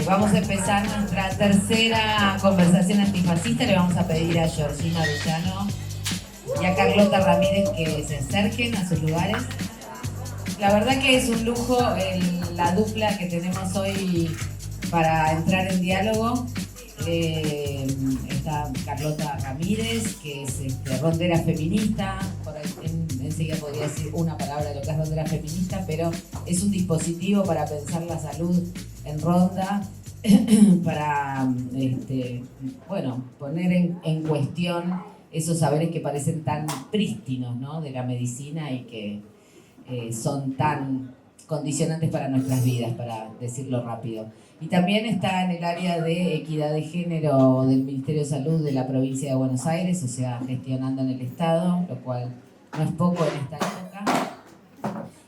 Vamos a empezar nuestra tercera conversación antifascista. Le vamos a pedir a Georgina Orellano y a Carlota Ramírez que se acerquen a sus lugares. La verdad que es un lujo la dupla que tenemos hoy para entrar en diálogo. Está Carlota Ramírez, que es rondera feminista. Por ahí, enseguida podría decir una palabra de lo que es rondera feminista, pero es un dispositivo para pensar la salud en ronda, para poner en cuestión esos saberes que parecen tan prístinos, ¿no?, de la medicina y que son tan condicionantes para nuestras vidas, para decirlo rápido. Y también está en el área de equidad de género del Ministerio de Salud de la provincia de Buenos Aires, o sea, gestionando en el Estado, lo cual no es poco en esta época.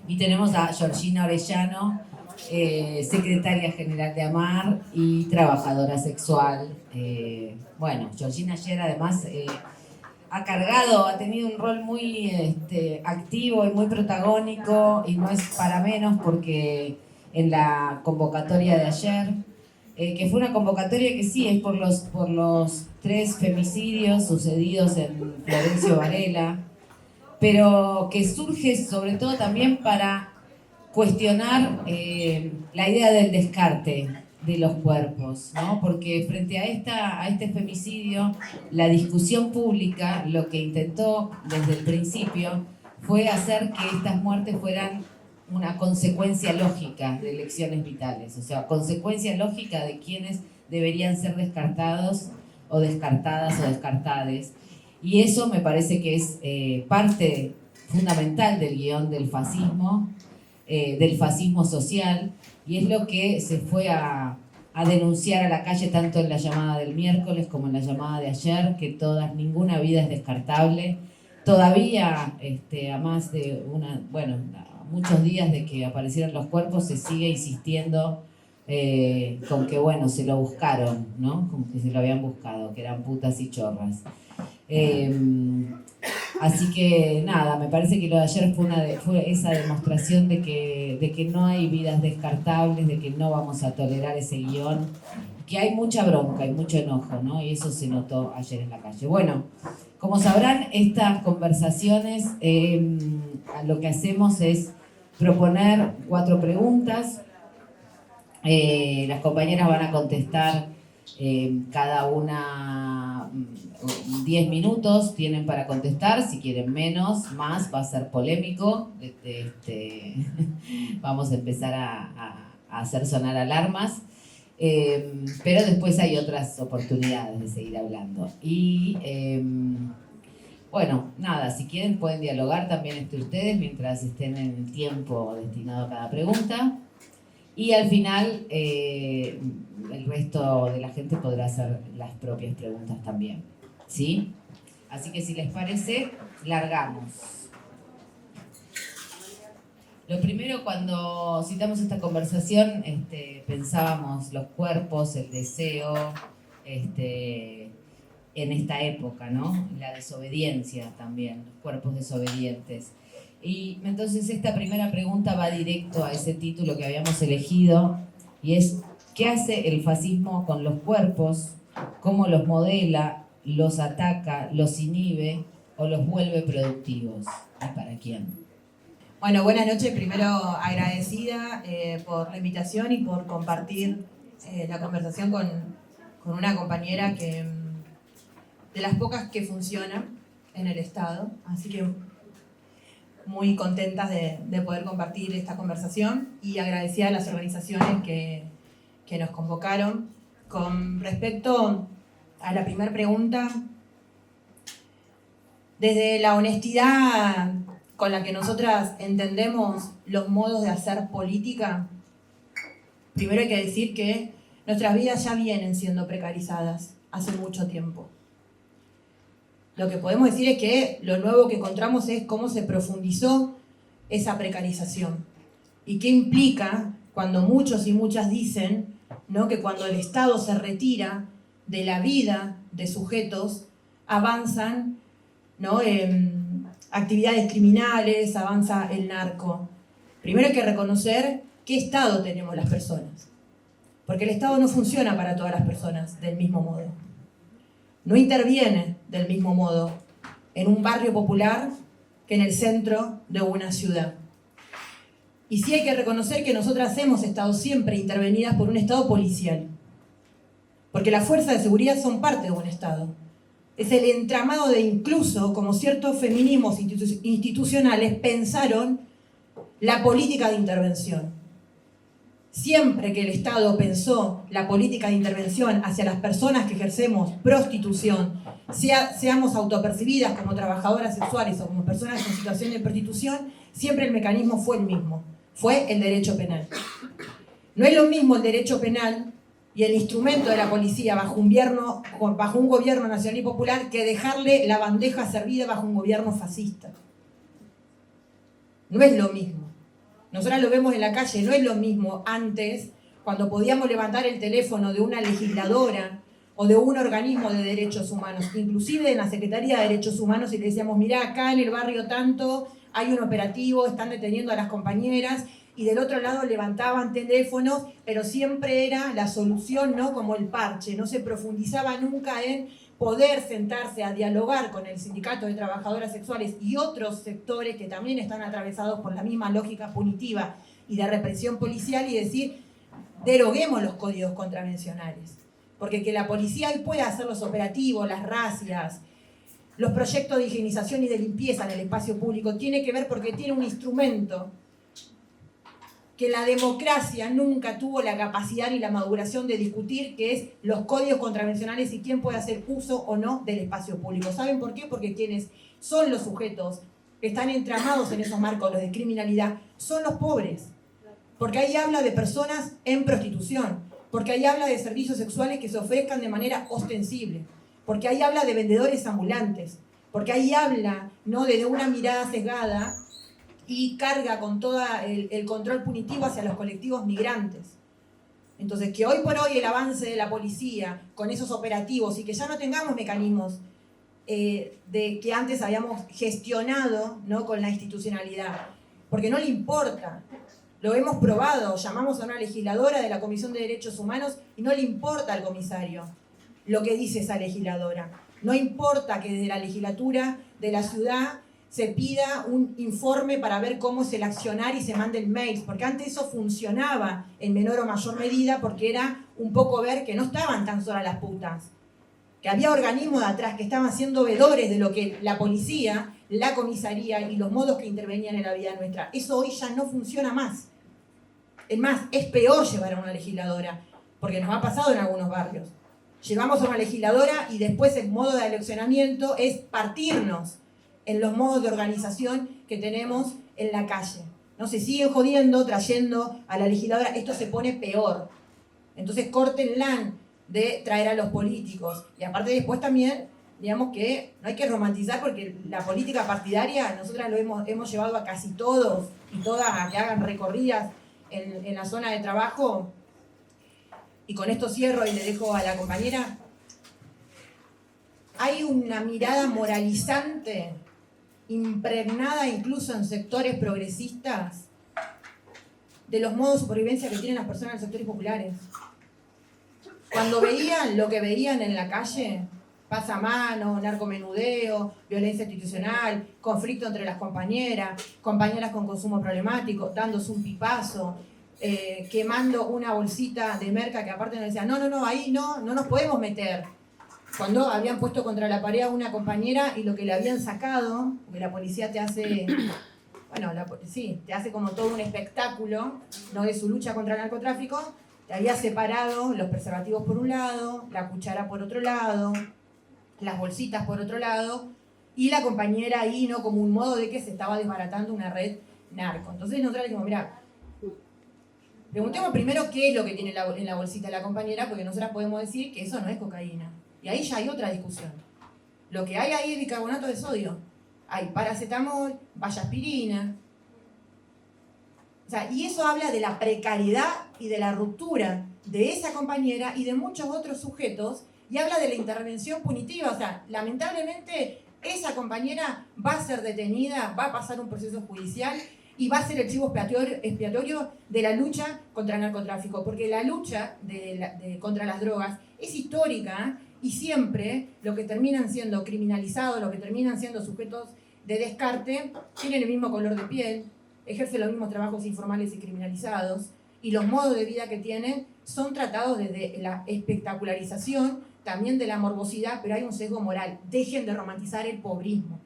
Y tenemos a Georgina Orellano, secretaria general de AMAR y trabajadora sexual. Georgina ayer además ha tenido un rol muy activo y muy protagónico, y no es para menos porque en la convocatoria de ayer, que fue una convocatoria que sí es por los 3 femicidios sucedidos en Florencio Varela, pero que surge sobre todo también para cuestionar la idea del descarte de los cuerpos, ¿no? Porque frente a este femicidio, la discusión pública lo que intentó desde el principio fue hacer que estas muertes fueran una consecuencia lógica de elecciones vitales, o sea, consecuencia lógica de quienes deberían ser descartados o descartadas o descartades. Y eso me parece que es parte fundamental del guión del fascismo social, y es lo que se fue a denunciar a la calle tanto en la llamada del miércoles como en la llamada de ayer, que ninguna vida es descartable. Todavía, a más de muchos días de que aparecieron los cuerpos, se sigue insistiendo con que, se lo buscaron, ¿no? Como que se lo habían buscado, que eran putas y chorras. Así que nada, me parece que lo de ayer fue esa demostración de que no hay vidas descartables, de que no vamos a tolerar ese guión, que hay mucha bronca y mucho enojo, ¿no? Y eso se notó ayer en la calle. Bueno, como sabrán, estas conversaciones lo que hacemos es proponer 4 preguntas. Las compañeras van a contestar cada una 10 minutos tienen para contestar. Si quieren menos, más, va a ser polémico. Vamos a empezar a hacer sonar alarmas, pero después hay otras oportunidades de seguir hablando. Y si quieren pueden dialogar también entre ustedes mientras estén en el tiempo destinado a cada pregunta. Y al final el resto de la gente podrá hacer las propias preguntas también, ¿sí? Así que si les parece, largamos. Lo primero, cuando citamos esta conversación, pensábamos los cuerpos, el deseo, en esta época, ¿no? La desobediencia también, los cuerpos desobedientes. Y entonces esta primera pregunta va directo a ese título que habíamos elegido, y es: ¿qué hace el fascismo con los cuerpos? ¿Cómo los modela, los ataca, los inhibe o los vuelve productivos? ¿Y para quién? Bueno, buenas noches. Primero, agradecida por la invitación y por compartir la conversación con una compañera de las pocas que funciona en el Estado. Así que muy contentas de poder compartir esta conversación, y agradecida a las organizaciones que nos convocaron. Con respecto a la primera pregunta, desde la honestidad con la que nosotras entendemos los modos de hacer política, primero hay que decir que nuestras vidas ya vienen siendo precarizadas hace mucho tiempo. Lo que podemos decir es que lo nuevo que encontramos es cómo se profundizó esa precarización y qué implica cuando muchos y muchas dicen, ¿no?, que cuando el Estado se retira de la vida de sujetos, avanzan, ¿no?, actividades criminales, avanza el narco. Primero hay que reconocer qué estado tenemos las personas, Porque el Estado no funciona para todas las personas del mismo modo. No interviene del mismo modo en un barrio popular que en el centro de una ciudad. Y sí hay que reconocer que nosotras hemos estado siempre intervenidas por un Estado policial. Porque las fuerzas de seguridad son parte de un Estado. Es el entramado de incluso, como ciertos feminismos institucionales pensaron la política de intervención. Siempre que el Estado pensó la política de intervención hacia las personas que ejercemos prostitución, seamos autopercibidas como trabajadoras sexuales o como personas en situación de prostitución, siempre el mecanismo fue el mismo, fue el derecho penal. No es lo mismo el derecho penal y el instrumento de la policía bajo un gobierno nacional y popular que dejarle la bandeja servida bajo un gobierno fascista. No es lo mismo. Nosotras lo vemos en la calle, no es lo mismo antes, cuando podíamos levantar el teléfono de una legisladora o de un organismo de derechos humanos, inclusive en la Secretaría de Derechos Humanos, y le decíamos, mirá, acá en el barrio tanto hay un operativo, están deteniendo a las compañeras, y del otro lado levantaban teléfonos, pero siempre era la solución, ¿no? Como el parche, no se profundizaba nunca en poder sentarse a dialogar con el sindicato de trabajadoras sexuales y otros sectores que también están atravesados por la misma lógica punitiva y de represión policial y decir, deroguemos los códigos contravencionales. Porque que la policía hoy pueda hacer los operativos, las racias, los proyectos de higienización y de limpieza en el espacio público, tiene que ver porque tiene un instrumento que la democracia nunca tuvo la capacidad ni la maduración de discutir, que es los códigos contravencionales y quién puede hacer uso o no del espacio público. ¿Saben por qué? Porque quienes son los sujetos que están entramados en esos marcos, los de criminalidad, son los pobres. Porque ahí habla de personas en prostitución, porque ahí habla de servicios sexuales que se ofrezcan de manera ostensible, porque ahí habla de vendedores ambulantes, porque ahí habla, ¿no?, de una mirada sesgada y carga con todo el control punitivo hacia los colectivos migrantes. Entonces, que hoy por hoy el avance de la policía con esos operativos y que ya no tengamos mecanismos de que antes habíamos gestionado, ¿no?, con la institucionalidad, porque no le importa. Lo hemos probado, llamamos a una legisladora de la Comisión de Derechos Humanos y no le importa al comisario lo que dice esa legisladora. No importa que desde la legislatura de la ciudad se pida un informe para ver cómo es el accionar y se manden mails, porque antes eso funcionaba en menor o mayor medida porque era un poco ver que no estaban tan solas las putas, que había organismos de atrás que estaban siendo vedores de lo que la policía, la comisaría y los modos que intervenían en la vida nuestra. Eso hoy ya no funciona más. Es más, es peor llevar a una legisladora, porque nos ha pasado en algunos barrios. Llevamos a una legisladora y después el modo de eleccionamiento es partirnos en los modos de organización que tenemos en la calle. No se siguen jodiendo, trayendo a la legisladora, esto se pone peor. Entonces córtenla de traer a los políticos. Y aparte después también, digamos que no hay que romantizar porque la política partidaria, nosotras lo hemos llevado a casi todos y todas a que hagan recorridas en la zona de trabajo. Y con esto cierro y le dejo a la compañera. Hay una mirada moralizante impregnada incluso en sectores progresistas de los modos de supervivencia que tienen las personas en los sectores populares. Cuando veían lo que veían en la calle, pasamano, narcomenudeo, violencia institucional, conflicto entre las compañeras con consumo problemático, dándose un pipazo, quemando una bolsita de merca que aparte nos decían, no, ahí no nos podemos meter. Cuando habían puesto contra la pared a una compañera y lo que le habían sacado, porque la policía te hace, te hace como todo un espectáculo, ¿no?, de su lucha contra el narcotráfico, te había separado los preservativos por un lado, la cuchara por otro lado, las bolsitas por otro lado, y la compañera ahí, ¿no?, como un modo de que se estaba desbaratando una red narco. Entonces nosotros le dijimos, mira, preguntemos primero qué es lo que tiene en la bolsita la compañera, porque nosotras podemos decir que eso no es cocaína. Y ahí ya hay otra discusión. Lo que hay ahí es bicarbonato de sodio. Hay paracetamol, vallaspirina. O sea, y eso habla de la precariedad y de la ruptura de esa compañera y de muchos otros sujetos, y habla de la intervención punitiva. O sea, lamentablemente esa compañera va a ser detenida, va a pasar un proceso judicial, y va a ser el chivo expiatorio de la lucha contra el narcotráfico, porque la lucha contra las drogas es histórica y siempre lo que terminan siendo criminalizados, lo que terminan siendo sujetos de descarte, tienen el mismo color de piel, ejercen los mismos trabajos informales y criminalizados, y los modos de vida que tienen son tratados desde la espectacularización, también de la morbosidad, pero hay un sesgo moral. Dejen de romantizar el pobrismo.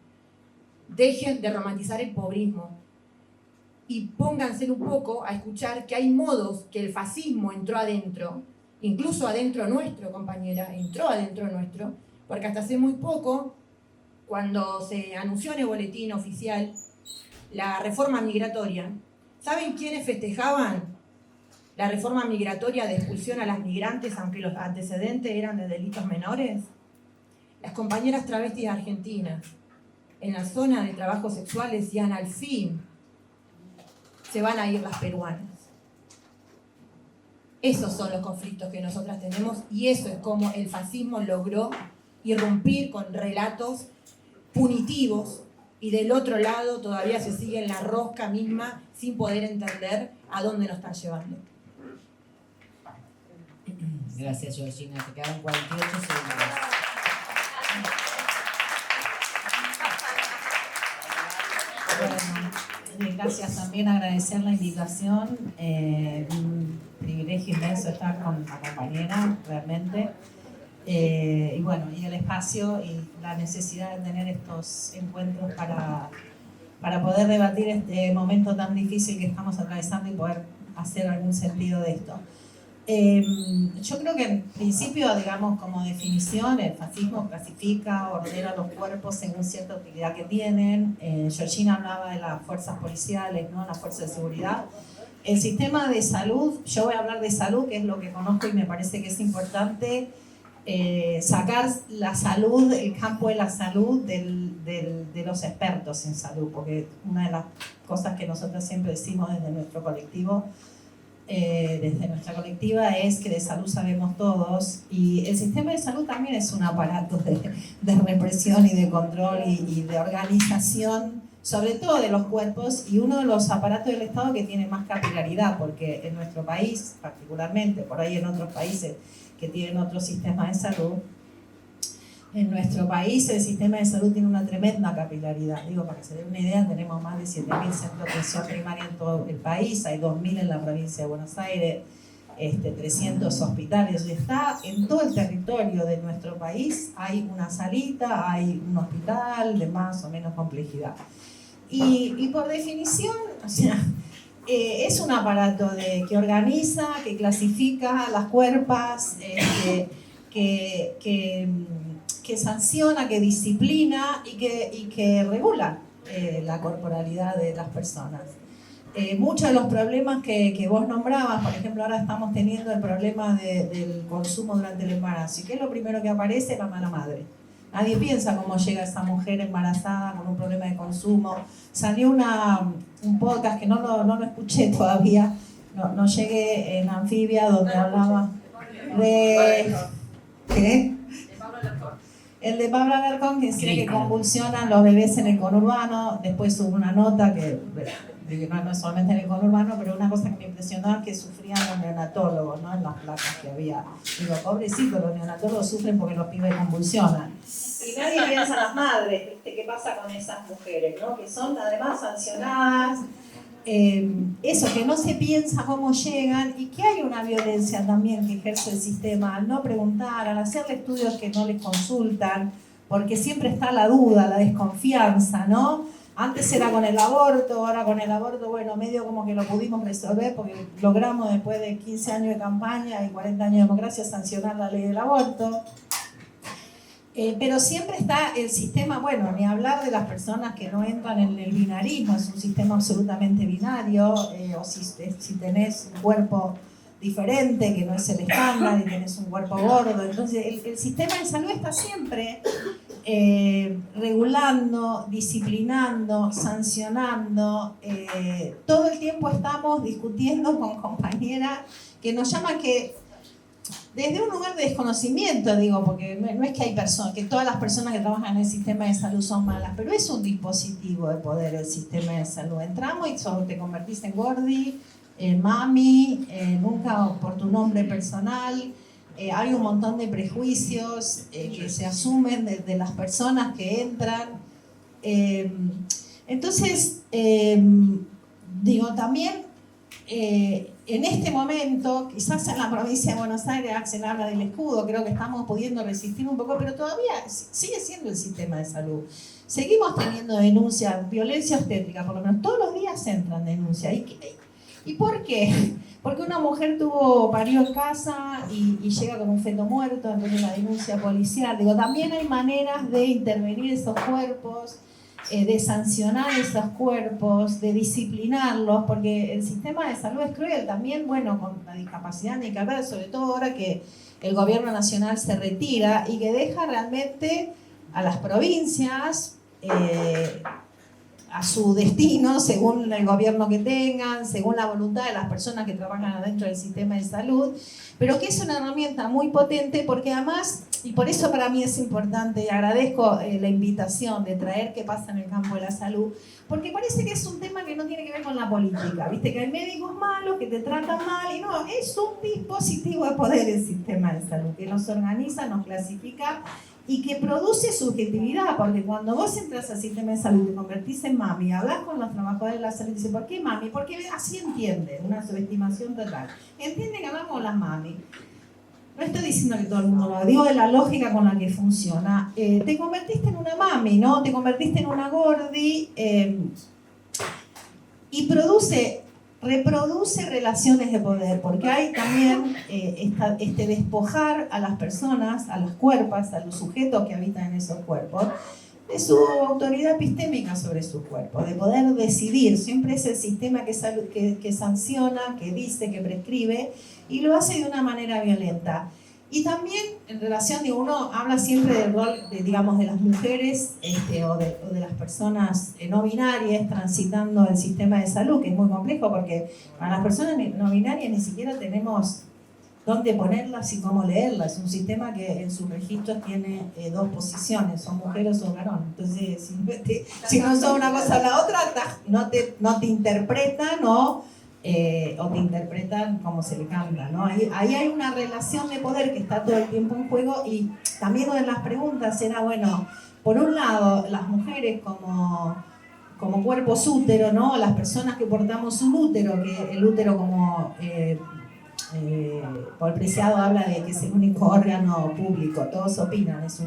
Dejen de romantizar el pobrismo. Y pónganse un poco a escuchar que hay modos que el fascismo entró adentro, incluso adentro nuestro, compañera, entró adentro nuestro, porque hasta hace muy poco, cuando se anunció en el boletín oficial la reforma migratoria, ¿saben quiénes festejaban la reforma migratoria de expulsión a las migrantes, aunque los antecedentes eran de delitos menores? Las compañeras travestis argentinas en la zona de trabajo sexual decían: al fin se van a ir las peruanas. Esos son los conflictos que nosotras tenemos y eso es como el fascismo logró irrumpir con relatos punitivos y del otro lado todavía se sigue en la rosca misma sin poder entender a dónde nos están llevando. Gracias, Georgina. Te quedan 48 segundos. Bueno, gracias, también agradecer la invitación. Un privilegio inmenso estar con la compañera, realmente. Y bueno, y el espacio y la necesidad de tener estos encuentros para poder debatir este momento tan difícil que estamos atravesando y poder hacer algún sentido de esto. Yo creo que en principio, digamos, como definición, el fascismo clasifica, ordena los cuerpos según cierta utilidad que tienen. Georgina hablaba de las fuerzas policiales, ¿no? Las fuerzas de seguridad. El sistema de salud, yo voy a hablar de salud, que es lo que conozco y me parece que es importante sacar la salud, el campo de la salud de los expertos en salud, porque una de las cosas que nosotros siempre decimos desde nuestro colectivo, desde nuestra colectiva, es que de salud sabemos todos, y el sistema de salud también es un aparato de represión y de control y de organización, sobre todo de los cuerpos, y uno de los aparatos del Estado que tiene más capilaridad, porque en nuestro país particularmente, por ahí en otros países que tienen otro sistema de salud, en nuestro país el sistema de salud tiene una tremenda capilaridad. Digo, para que se den una idea, tenemos más de 7.000 centros de atención primaria en todo el país, hay 2.000 en la provincia de Buenos Aires, 300 hospitales, está en todo el territorio de nuestro país, hay una salita, hay un hospital de más o menos complejidad. Y por definición, o sea, es un aparato que organiza, que clasifica las cuerpas, que sanciona, que disciplina y que regula la corporalidad de las personas. Muchos de los problemas que vos nombrabas, por ejemplo, ahora estamos teniendo el problema del consumo durante el embarazo. ¿Y qué es lo primero que aparece? La mala madre. Nadie piensa cómo llega esa mujer embarazada con un problema de consumo. Salió un podcast que no lo escuché todavía, no llegué, en Anfibia, donde hablaba de... ¿Qué? El de Pablo Alarcón, que dice que convulsionan los bebés en el conurbano. Después hubo una nota que no es solamente en el conurbano, pero una cosa que me impresionó es que sufrían los neonatólogos, ¿no? En las placas que había. Digo, pobrecitos, los neonatólogos sufren porque los pibes convulsionan. Y nadie piensa en las madres, ¿qué pasa con esas mujeres, ¿no? Que son además sancionadas. Eso, que no se piensa cómo llegan y que hay una violencia también que ejerce el sistema al no preguntar, al hacerle estudios que no les consultan, porque siempre está la duda, la desconfianza, ¿no? Antes era con el aborto, ahora con el aborto, bueno, medio como que lo pudimos resolver porque logramos después de 15 años de campaña y 40 años de democracia sancionar la ley del aborto. Pero siempre está el sistema, bueno, ni hablar de las personas que no entran en el binarismo, es un sistema absolutamente binario, o si tenés un cuerpo diferente, que no es el estándar, y tenés un cuerpo gordo. Entonces, el sistema de salud está siempre regulando, disciplinando, sancionando. Todo el tiempo estamos discutiendo con compañeras que nos llaman que desde un lugar de desconocimiento, digo, porque no es que hay personas, que todas las personas que trabajan en el sistema de salud son malas, pero es un dispositivo de poder el sistema de salud. Entramos y solo te convertís en gordi, en mami, nunca por tu nombre personal. Hay un montón de prejuicios que se asumen de las personas que entran. Entonces, digo, también en este momento, quizás en la provincia de Buenos Aires se habla del escudo, creo que estamos pudiendo resistir un poco, pero todavía sigue siendo el sistema de salud. Seguimos teniendo denuncias, violencia obstétrica, por lo menos todos los días entran denuncias. ¿Y por qué? Porque una mujer parió en casa y llega con un feto muerto, entonces la denuncia policial. Digo, también hay maneras de intervenir esos cuerpos, de sancionar esos cuerpos, de disciplinarlos, porque el sistema de salud es cruel. También, bueno, con la discapacidad ni que hablar, sobre todo ahora que el gobierno nacional se retira y que deja realmente a las provincias a su destino, según el gobierno que tengan, según la voluntad de las personas que trabajan adentro del sistema de salud, pero que es una herramienta muy potente porque además, y por eso para mí es importante y agradezco la invitación de traer qué pasa en el campo de la salud, porque parece que es un tema que no tiene que ver con la política, viste que hay médicos malos que te tratan mal y no, es un dispositivo de poder el sistema de salud, que nos organiza, nos clasifica y que produce subjetividad, porque cuando vos entras al sistema de salud, te convertís en mami, hablas con los trabajadores de la salud y dices, ¿por qué mami? Porque así entienden, una subestimación total. Entienden que hablamos con las mami. No estoy diciendo que todo el mundo lo digo de la lógica con la que funciona. Te convertiste en una mami, ¿no? Te convertiste en una gordi y reproduce relaciones de poder, porque hay también este despojar a las personas, a los cuerpos, a los sujetos que habitan en esos cuerpos, de su autoridad epistémica sobre sus cuerpos, de poder decidir. Siempre es el sistema que sanciona, que dice, que prescribe, y lo hace de una manera violenta. Y también en relación, digo, uno habla siempre del rol de las mujeres o de las personas no binarias transitando el sistema de salud, que es muy complejo porque para las personas no binarias ni siquiera tenemos dónde ponerlas y cómo leerlas. Es un sistema que en sus registros tiene dos posiciones, son mujeres o varón. Entonces, si no son una cosa o la otra, no te interpretan o te interpretan como se le canta, ¿no? Ahí hay una relación de poder que está todo el tiempo en juego y también una de las preguntas era, bueno, por un lado, las mujeres como cuerpos útero, ¿no? Las personas que portamos un útero, que el útero como Paul Preciado habla de que es el único órgano público, todos opinan, es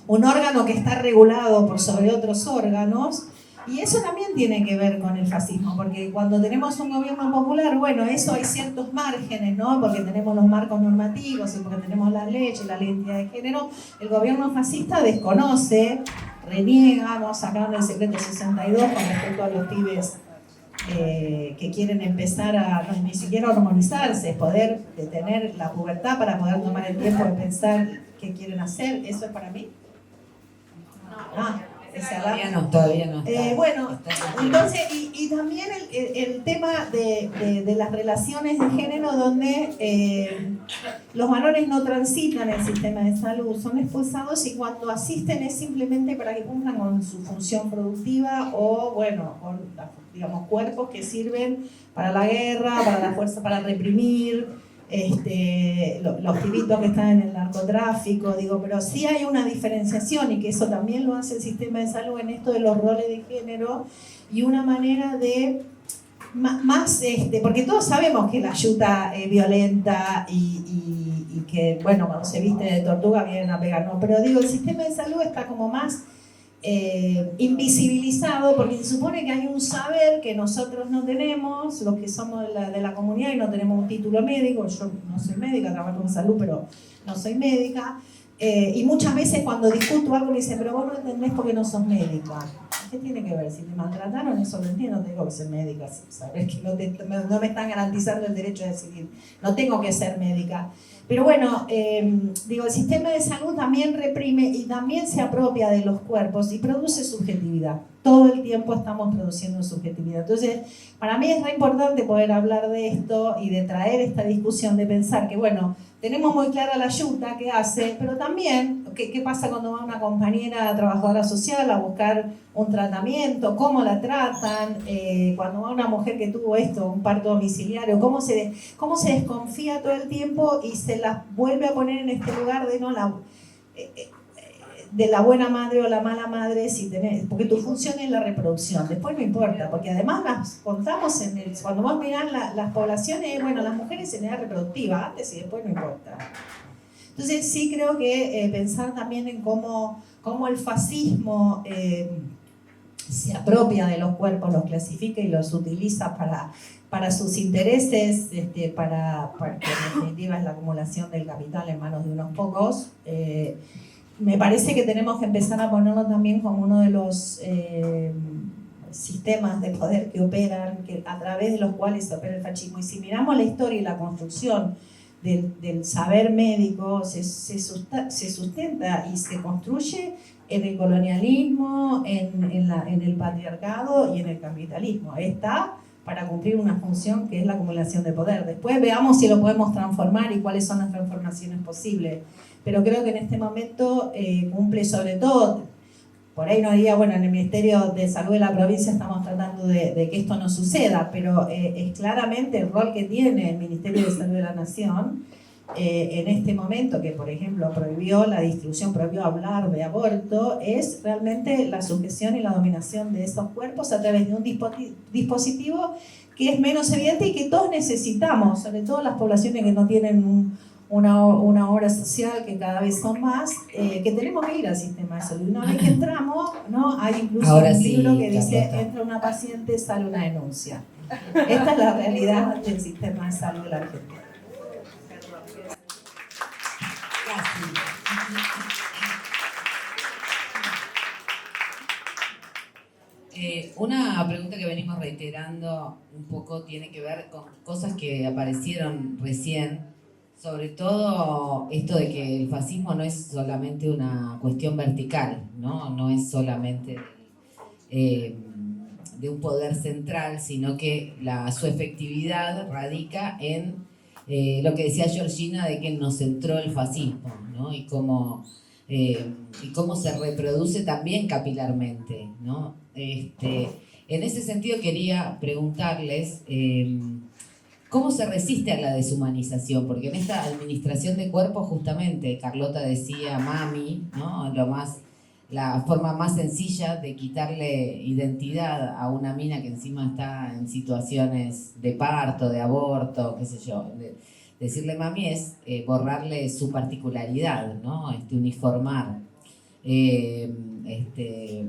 un órgano que está regulado por sobre otros órganos. Y eso también tiene que ver con el fascismo, porque cuando tenemos un gobierno popular, bueno, eso hay ciertos márgenes, ¿no? Porque tenemos los marcos normativos y porque tenemos las leyes, la ley de identidad de género, el gobierno fascista desconoce, reniega, ¿no? Sacaron el decreto 62 con respecto a los pibes que quieren empezar a ni siquiera hormonizarse, poder tener la pubertad para poder tomar el tiempo de pensar qué quieren hacer. ¿Eso es para mí? Todavía no está. Bueno, entonces, y también el tema de las relaciones de género donde los varones no transitan el sistema de salud, son expulsados y cuando asisten es simplemente para que cumplan con su función productiva o, bueno, con, digamos, cuerpos que sirven para la guerra, para la fuerza, para reprimir. Los pibitos que están en el narcotráfico, digo, pero sí hay una diferenciación y que eso también lo hace el sistema de salud en esto de los roles de género y una manera de más, porque todos sabemos que la yuta es violenta y que, bueno, cuando se viste de tortuga vienen a pegar, ¿no? Pero digo, el sistema de salud está como más invisibilizado porque se supone que hay un saber que nosotros no tenemos, los que somos de la comunidad y no tenemos un título médico. Yo no soy médica, trabajo en salud, pero no soy médica, y muchas veces cuando discuto algo me dicen, pero vos no entendés porque no sos médica. ¿Qué tiene que ver? Si te maltrataron, eso lo entiendo, no tengo que ser médica, sabes que no me están garantizando el derecho a decidir, no tengo que ser médica. Pero bueno, digo, el sistema de salud también reprime y también se apropia de los cuerpos y produce subjetividad. todo el tiempo estamos produciendo subjetividad. Entonces, para mí es re importante poder hablar de esto y de traer esta discusión, de pensar que, bueno, tenemos muy clara la yuta que hace, pero también, ¿qué pasa cuando va una compañera trabajadora social a buscar un tratamiento? ¿Cómo la tratan? Cuando va una mujer que tuvo un parto domiciliario, ¿cómo se desconfía todo el tiempo y se las vuelve a poner en este lugar de de la buena madre o la mala madre, porque tu función es la reproducción, después no importa, porque además las contamos cuando vos mirás las poblaciones, bueno, las mujeres en edad reproductiva, antes y después no importa. Entonces sí creo que pensar también en cómo el fascismo se apropia de los cuerpos, los clasifica y los utiliza para sus intereses, para que en definitiva es la acumulación del capital en manos de unos pocos. Me parece que tenemos que empezar a ponerlo también como uno de los sistemas de poder que operan, a través de los cuales opera el fascismo. Y si miramos la historia y la construcción del saber médico, se sustenta y se construye en el colonialismo, en el patriarcado y en el capitalismo. Está para cumplir una función que es la acumulación de poder. Después veamos si lo podemos transformar y cuáles son las transformaciones posibles. Pero creo que en este momento cumple sobre todo, por ahí no diría, bueno, en el Ministerio de Salud de la provincia estamos tratando de que esto no suceda, pero es claramente el rol que tiene el Ministerio de Salud de la Nación en este momento, que por ejemplo prohibió la distribución, prohibió hablar de aborto, es realmente la sujeción y la dominación de esos cuerpos a través de un dispositivo que es menos evidente y que todos necesitamos, sobre todo las poblaciones que no tienen una obra social, que cada vez son más, que tenemos que ir al sistema de salud. Una vez que entramos, ¿no? Hay incluso Ahora un libro sí, que dice, Carlota. entra una paciente, sale una denuncia. Esta es la realidad del sistema de salud de la Argentina. Una pregunta que venimos reiterando un poco tiene que ver con cosas que aparecieron recién, sobre todo esto de que el fascismo no es solamente una cuestión vertical, no es solamente de un poder central, sino que su efectividad radica en lo que decía Georgina de que nos centró el fascismo, ¿no? Y cómo se reproduce también capilarmente, ¿no? En ese sentido quería preguntarles cómo se resiste a la deshumanización, porque en esta administración de cuerpos justamente Carlota decía mami, ¿no? La forma más sencilla de quitarle identidad a una mina que encima está en situaciones de parto, de aborto, qué sé yo. Decirle mami es borrarle su particularidad, ¿no? Uniformar.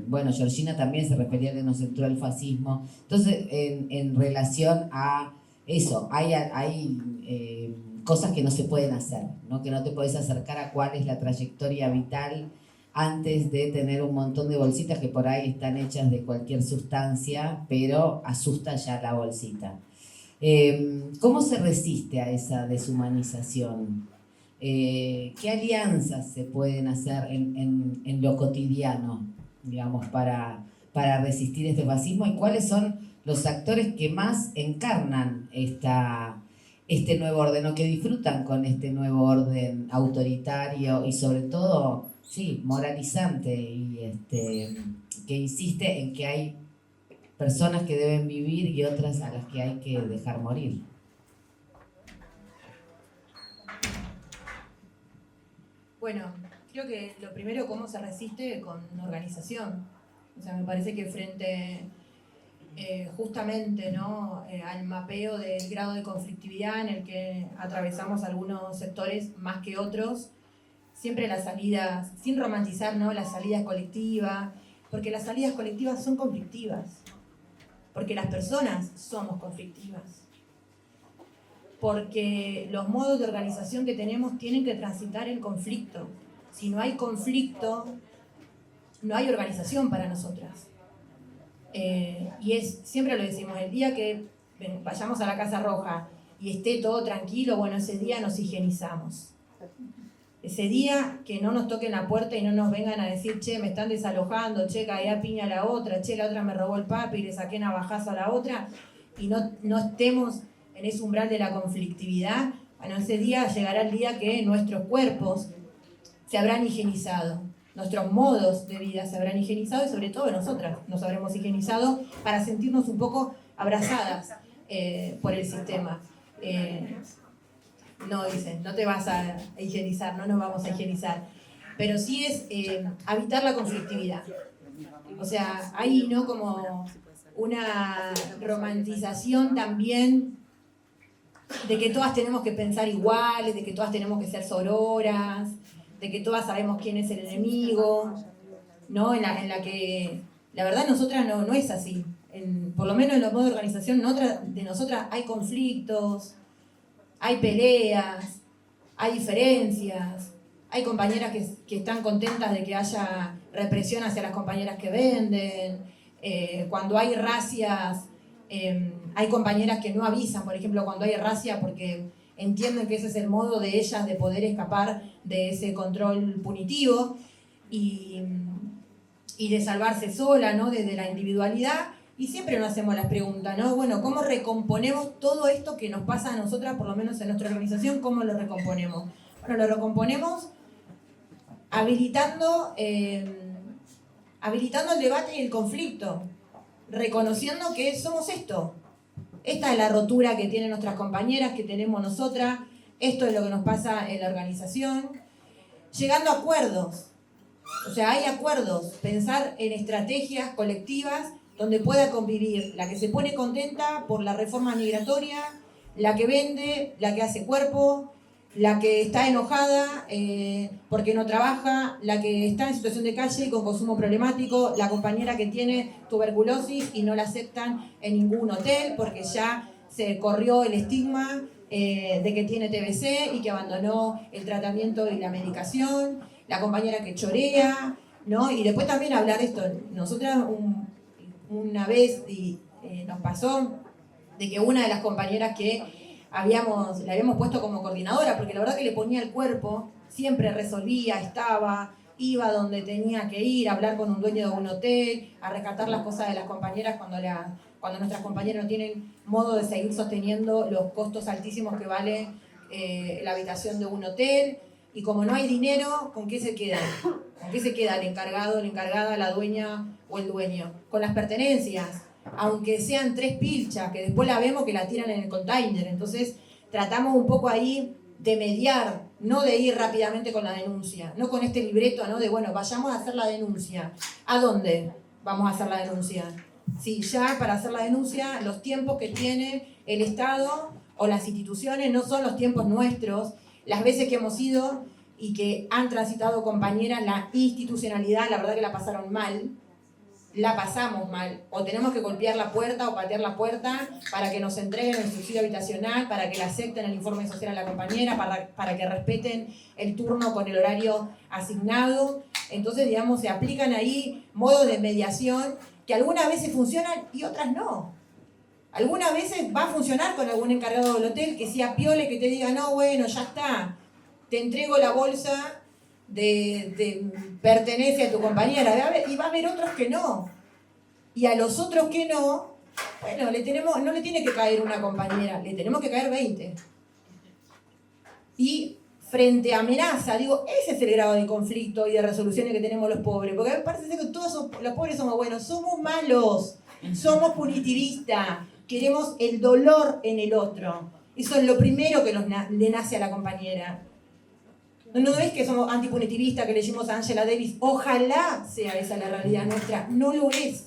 Bueno, Georgina también se refería a que nos entró el fascismo. Entonces, en relación a eso, hay cosas que no se pueden hacer, ¿no? Que no te puedes acercar a cuál es la trayectoria vital antes de tener un montón de bolsitas que por ahí están hechas de cualquier sustancia, pero asusta ya la bolsita. ¿Cómo se resiste a esa deshumanización? ¿Qué alianzas se pueden hacer en lo cotidiano, digamos, para resistir este fascismo? ¿Y cuáles son los actores que más encarnan este nuevo orden o que disfrutan con este nuevo orden autoritario y sobre todo, sí, moralizante y que insiste en que hay personas que deben vivir y otras a las que hay que dejar morir? Bueno, creo que lo primero, cómo se resiste con organización. O sea, me parece que frente justamente, ¿no? Al mapeo del grado de conflictividad en el que atravesamos algunos sectores más que otros, siempre las salidas, sin romantizar, ¿no? Las salidas colectivas, porque las salidas colectivas son conflictivas, porque las personas somos conflictivas, porque los modos de organización que tenemos tienen que transitar el conflicto. Si no hay conflicto, no hay organización para nosotras. Siempre lo decimos, el día que vayamos a la Casa Roja y esté todo tranquilo, bueno, ese día nos higienizamos. Ese día que no nos toquen la puerta y no nos vengan a decir, che, me están desalojando, che, caí a piña a la otra, che, la otra me robó el papi y le saqué navajazo a la otra, y no estemos en ese umbral de la conflictividad, bueno, ese día llegará el día que nuestros cuerpos se habrán higienizado, nuestros modos de vida se habrán higienizado y sobre todo nosotras nos habremos higienizado para sentirnos un poco abrazadas por el sistema. No, dicen, no te vas a higienizar, no nos vamos a higienizar, pero sí es evitar la conflictividad. O sea, hay ¿no? como una romantización también de que todas tenemos que pensar iguales, de que todas tenemos que ser sororas, de que todas sabemos quién es el enemigo, ¿no? En la que la verdad nosotras no es así. Por lo menos en los modos de organización de nosotras hay conflictos, hay peleas, hay diferencias, hay compañeras que están contentas de que haya represión hacia las compañeras que venden, cuando hay racias, hay compañeras que no avisan, por ejemplo, cuando hay racia porque entienden que ese es el modo de ellas de poder escapar de ese control punitivo y de salvarse sola, ¿no? Desde la individualidad. Y siempre nos hacemos las preguntas, ¿no? Bueno, ¿cómo recomponemos todo esto que nos pasa a nosotras, por lo menos en nuestra organización? ¿Cómo lo recomponemos? Bueno, lo recomponemos habilitando el debate y el conflicto, reconociendo que somos esto. Esta es la rotura que tienen nuestras compañeras, que tenemos nosotras. Esto es lo que nos pasa en la organización. Llegando a acuerdos. O sea, hay acuerdos. Pensar en estrategias colectivas donde pueda convivir la que se pone contenta por la reforma migratoria, la que vende, la que hace cuerpo, la que está enojada porque no trabaja, la que está en situación de calle con consumo problemático, la compañera que tiene tuberculosis y no la aceptan en ningún hotel porque ya se corrió el estigma de que tiene TBC y que abandonó el tratamiento y la medicación, la compañera que chorea, ¿no? Y después también hablar de esto. Nosotras una vez nos pasó de que una de las compañeras que la habíamos puesto como coordinadora, porque la verdad que le ponía el cuerpo, siempre resolvía, iba donde tenía que ir, a hablar con un dueño de un hotel, a rescatar las cosas de las compañeras cuando nuestras compañeras no tienen modo de seguir sosteniendo los costos altísimos que vale la habitación de un hotel. Y como no hay dinero, ¿con qué se queda? ¿Con qué se queda el encargado, la encargada, la dueña o el dueño? Con las pertenencias, aunque sean 3 pilchas, que después la vemos que la tiran en el container. Entonces tratamos un poco ahí de mediar, no de ir rápidamente con la denuncia, no con este libreto, ¿no? De bueno, vayamos a hacer la denuncia. ¿A dónde vamos a hacer la denuncia? Sí, ya para hacer la denuncia, los tiempos que tiene el Estado o las instituciones no son los tiempos nuestros. Las veces que hemos ido y que han transitado compañeras, la institucionalidad, la verdad que la pasaron mal, la pasamos mal. O tenemos que golpear la puerta o patear la puerta para que nos entreguen el subsidio habitacional, para que le acepten el informe social a la compañera, para que respeten el turno con el horario asignado. Entonces, digamos, se aplican ahí modos de mediación que algunas veces funcionan y otras no. Algunas veces va a funcionar con algún encargado del hotel que sea piole, que te diga, no, bueno, ya está, te entrego la bolsa de pertenencia a tu compañera, y va a haber otros que no. Y a los otros que no, bueno, no le tiene que caer una compañera, le tenemos que caer 20. Y frente a amenaza, digo, ese es el grado de conflicto y de resoluciones que tenemos los pobres, porque parece que todos los pobres somos buenos, somos malos, somos punitivistas. Queremos el dolor en el otro. Eso es lo primero que le nace a la compañera. No es que somos antipunitivistas, que leímos a Angela Davis. Ojalá sea esa la realidad nuestra. No lo es.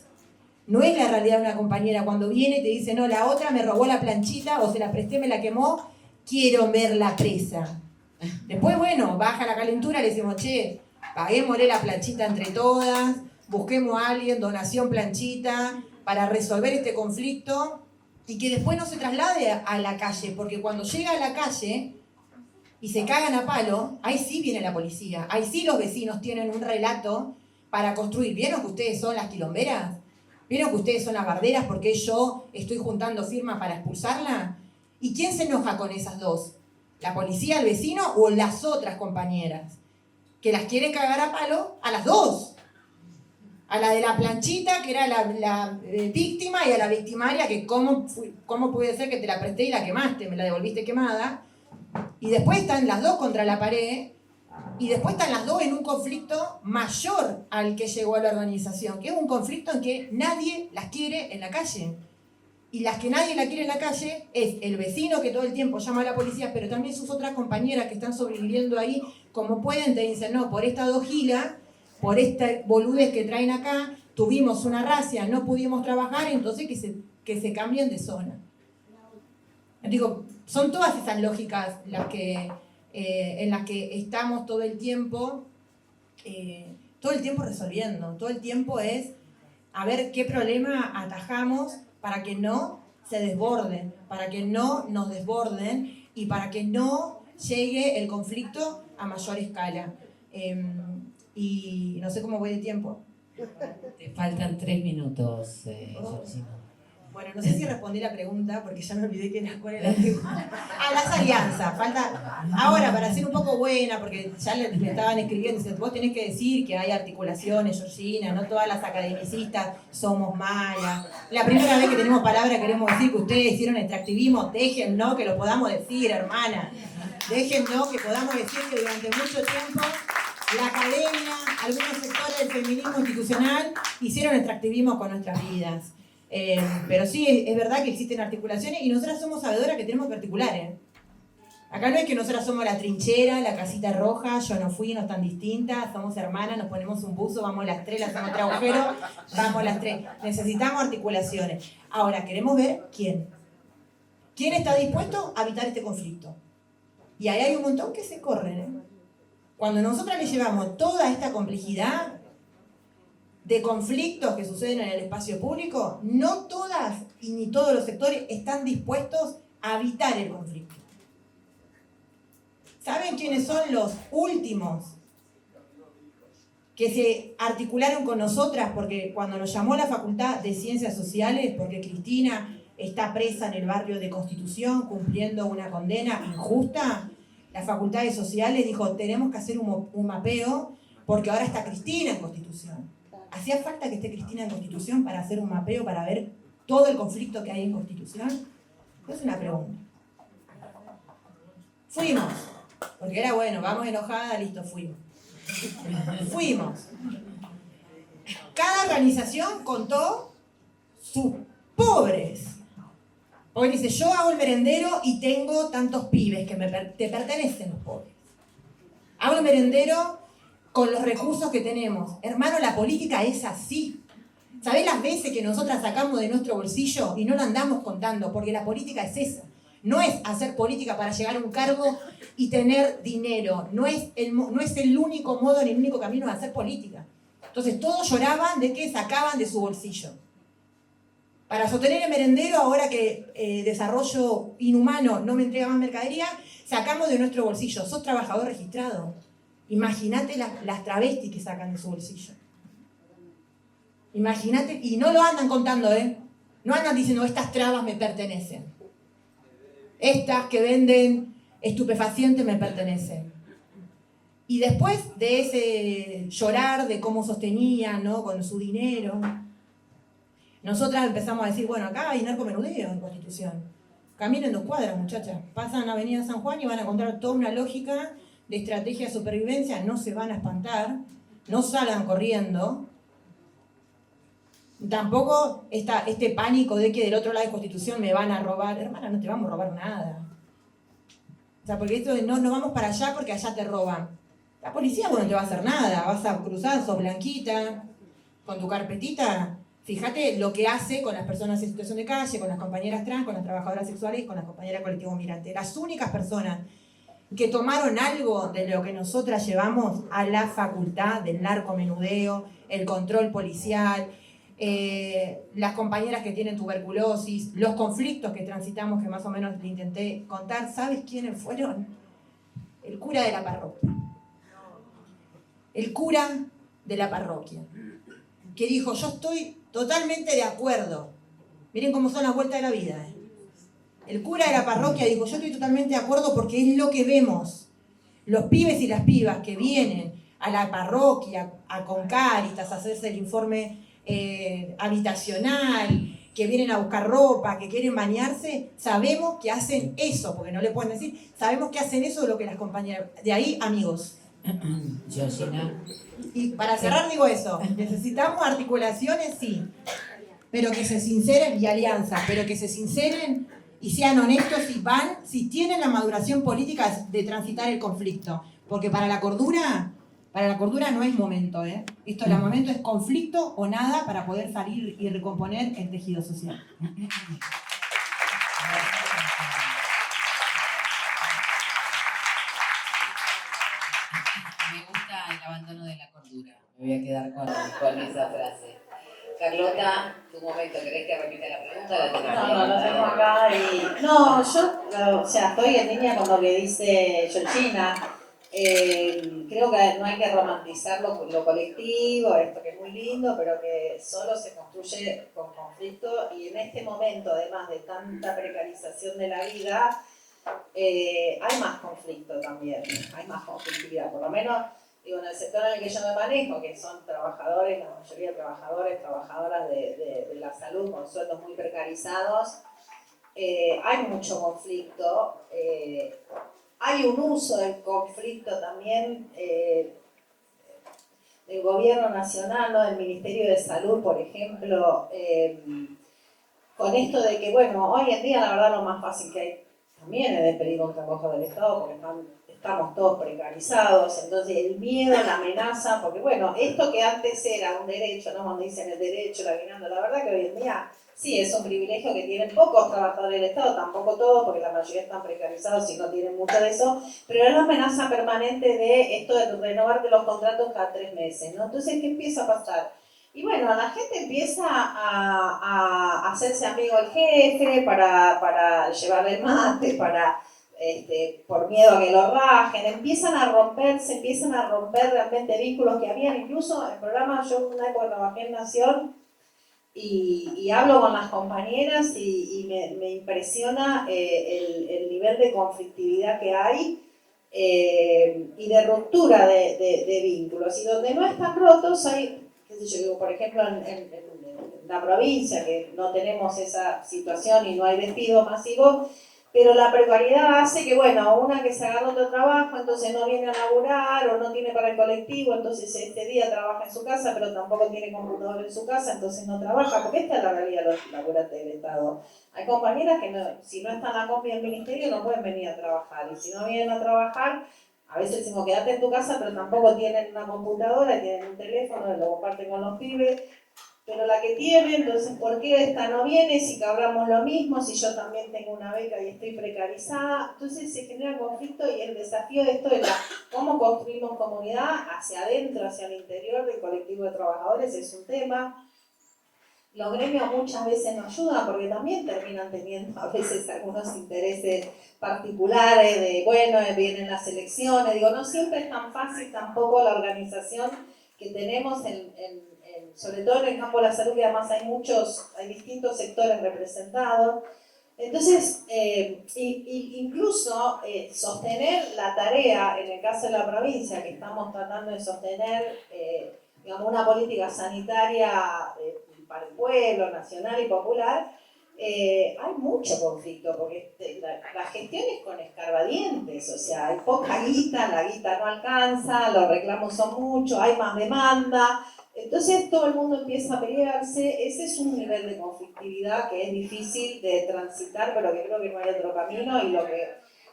No es la realidad de una compañera cuando viene y te dice, no, la otra me robó la planchita o se la presté, me la quemó, quiero verla presa. Después, bueno, baja la calentura, le decimos, che, paguémosle la planchita entre todas, busquemos a alguien, donación planchita, para resolver este conflicto. Y que después no se traslade a la calle, porque cuando llega a la calle y se cagan a palo, ahí sí viene la policía, ahí sí los vecinos tienen un relato para construir. ¿Vieron que ustedes son las quilomberas? ¿Vieron que ustedes son las barderas porque yo estoy juntando firmas para expulsarla? ¿Y quién se enoja con esas dos? ¿La policía, el vecino o las otras compañeras? Que las quieren cagar a palo a las dos. A la de la planchita, que era la víctima, y a la victimaria, que cómo puede ser que te la presté y la quemaste, me la devolviste quemada. Y después están las dos contra la pared, y después están las dos en un conflicto mayor al que llegó a la organización, que es un conflicto en que nadie las quiere en la calle. Y las que nadie la quiere en la calle es el vecino que todo el tiempo llama a la policía, pero también sus otras compañeras que están sobreviviendo ahí, como pueden, te dicen, no, por estas dos gilas, por esta boludez que traen acá, tuvimos una racia, no pudimos trabajar, entonces que se cambien de zona. Digo, son todas esas lógicas las que, en las que estamos todo el tiempo resolviendo. Todo el tiempo es a ver qué problema atajamos para que no se desborden, para que no nos desborden y para que no llegue el conflicto a mayor escala. Y no sé cómo voy de tiempo. Te faltan 3 minutos, Georgina. Bueno, no sé si respondí la pregunta, porque ya me olvidé cuál era la pregunta. Las alianzas. Falta ahora, para ser un poco buena, porque ya le estaban escribiendo, dice, vos tenés que decir que hay articulaciones, Georgina, no todas las academicistas somos malas. La primera vez que tenemos palabra queremos decir que ustedes hicieron extractivismo, déjennos que lo podamos decir, hermana. Déjennos que podamos decir que durante mucho tiempo la academia, algunos sectores del feminismo institucional hicieron extractivismo con nuestras vidas. Pero sí, es verdad que existen articulaciones y nosotras somos sabedoras que tenemos que articular. Acá no es que nosotras somos la trinchera, la casita roja, yo no fui, no están distintas, somos hermanas, nos ponemos un buzo, vamos las tres, le hacemos otro agujero, vamos las tres. Necesitamos articulaciones. Ahora, queremos ver quién. ¿Quién está dispuesto a evitar este conflicto? Y ahí hay un montón que se corren. Cuando nosotras le llevamos toda esta complejidad de conflictos que suceden en el espacio público, no todas y ni todos los sectores están dispuestos a evitar el conflicto. ¿Saben quiénes son los últimos que se articularon con nosotras? Porque cuando nos llamó la Facultad de Ciencias Sociales, porque Cristina está presa en el barrio de Constitución cumpliendo una condena injusta, la Facultad de Sociales dijo, tenemos que hacer un mapeo porque ahora está Cristina en Constitución. ¿Hacía falta que esté Cristina en Constitución para hacer un mapeo, para ver todo el conflicto que hay en Constitución? Es una pregunta. Fuimos, porque era bueno, vamos enojada, listo, fuimos. Fuimos. Cada organización contó sus pobres. Hoy dice, yo hago el merendero y tengo tantos pibes que te pertenecen los pobres. Hago el merendero con los recursos que tenemos. Hermano, la política es así. ¿Sabés las veces que nosotras sacamos de nuestro bolsillo y no lo andamos contando? Porque la política es esa. No es hacer política para llegar a un cargo y tener dinero. No es el único modo ni el único camino de hacer política. Entonces todos lloraban de que sacaban de su bolsillo. Para sostener el merendero, ahora que desarrollo inhumano no me entrega más mercadería, sacamos de nuestro bolsillo. Sos trabajador registrado. Imagínate las travestis que sacan de su bolsillo. Imagínate, y no lo andan contando, No andan diciendo, estas trabas me pertenecen. Estas que venden estupefacientes me pertenecen. Y después de ese llorar de cómo sostenían, ¿no? Con su dinero, nosotras empezamos a decir, bueno, acá hay narcomenudeo en Constitución. Caminen 2 cuadras, muchachas. Pasan a Avenida San Juan y van a encontrar toda una lógica de estrategia de supervivencia. No se van a espantar, no salgan corriendo. Tampoco este pánico de que del otro lado de Constitución me van a robar. Hermana, no te vamos a robar nada. O sea, porque esto de no vamos para allá porque allá te roban. La policía, bueno, no te va a hacer nada. Vas a cruzar, sos blanquita, con tu carpetita. Fíjate lo que hace con las personas en situación de calle, con las compañeras trans, con las trabajadoras sexuales y con las compañeras del colectivo migrante. Las únicas personas que tomaron algo de lo que nosotras llevamos a la facultad del narcomenudeo, el control policial, las compañeras que tienen tuberculosis, los conflictos que transitamos, que más o menos le intenté contar. ¿Sabes quiénes fueron? El cura de la parroquia. El cura de la parroquia, que dijo, yo estoy totalmente de acuerdo. Miren cómo son las vueltas de la vida. el cura de la parroquia dijo, yo estoy totalmente de acuerdo porque es lo que vemos. Los pibes y las pibas que vienen a la parroquia, con Cáritas, a hacerse el informe habitacional, que vienen a buscar ropa, que quieren bañarse, sabemos que hacen eso, porque no le pueden decir, sabemos que hacen eso de lo que las compañeras. De ahí, amigos. Georgina. Y para cerrar digo eso, necesitamos articulaciones, sí, pero que se sinceren y alianzas, pero que se sinceren y sean honestos si tienen la maduración política de transitar el conflicto. Porque para la cordura no es momento, ¿eh? El momento es conflicto o nada para poder salir y recomponer el tejido social. Me gusta el abandono de la cordura. Me voy a quedar con esa frase. Carlota, tu momento, ¿querés que repita la pregunta? No, lo tengo acá y... No, yo, o sea, estoy en línea con lo que dice Georgina. Creo que no hay que romantizar lo colectivo, esto que es muy lindo, pero que solo se construye con conflicto y en este momento, además de tanta precarización de la vida, hay más conflicto también, hay más conflictividad, por lo menos digo, en el sector en el que yo me manejo, que son trabajadores, la mayoría de trabajadores, trabajadoras de la salud con sueldos muy precarizados, hay mucho conflicto, hay un uso del conflicto también del gobierno nacional, ¿no? Del Ministerio de Salud, por ejemplo, con esto de que, bueno, hoy en día la verdad lo más fácil que hay también es despedir un trabajo del Estado porque estamos todos precarizados, entonces el miedo, la amenaza, porque bueno, esto que antes era un derecho, ¿no? Cuando dicen el derecho, la verdad que hoy en día sí es un privilegio que tienen pocos trabajadores del Estado, tampoco todos, porque la mayoría están precarizados y no tienen mucho de eso, pero es la amenaza permanente de esto de renovarte los contratos cada 3 meses, ¿no? Entonces, ¿qué empieza a pasar? Y bueno, la gente empieza a hacerse amigo del jefe para llevarle el mate, por miedo a que lo rajen, empiezan a romper realmente vínculos que habían, incluso en programas, yo en una época trabajé en Nación y hablo con las compañeras y me impresiona el nivel de conflictividad que hay y de ruptura de vínculos, y donde no están rotos hay, qué sé yo, digo, por ejemplo en la provincia que no tenemos esa situación y no hay despidos masivos, pero la precariedad hace que, bueno, una que se agarra otro trabajo, entonces no viene a laburar o no tiene para el colectivo, entonces este día trabaja en su casa, pero tampoco tiene computador en su casa, entonces no trabaja, porque esta es la realidad de los laburantes del Estado. Hay compañeras que no, si no están a compi del ministerio no pueden venir a trabajar, y si no vienen a trabajar, a veces decimos quédate en tu casa, pero tampoco tienen una computadora, tienen un teléfono, lo comparten con los pibes. Pero la que tiene, entonces, ¿por qué esta no viene? Si cobramos lo mismo, si yo también tengo una beca y estoy precarizada. Entonces se genera conflicto y el desafío de esto es cómo construimos comunidad hacia adentro, hacia el interior del colectivo de trabajadores, es un tema. Los gremios muchas veces no ayudan porque también terminan teniendo a veces algunos intereses particulares de, bueno, vienen las elecciones. Digo, no siempre es tan fácil tampoco la organización que tenemos sobre todo en el campo de la salud, que además hay distintos sectores representados. Entonces, incluso sostener la tarea, en el caso de la provincia, que estamos tratando de sostener, digamos, una política sanitaria para el pueblo, nacional y popular, hay mucho conflicto, porque la gestión es con escarbadientes, o sea, hay poca guita, la guita no alcanza, los reclamos son muchos, hay más demanda. Entonces todo el mundo empieza a pelearse, ese es un nivel de conflictividad que es difícil de transitar, pero que creo que no hay otro camino, y lo que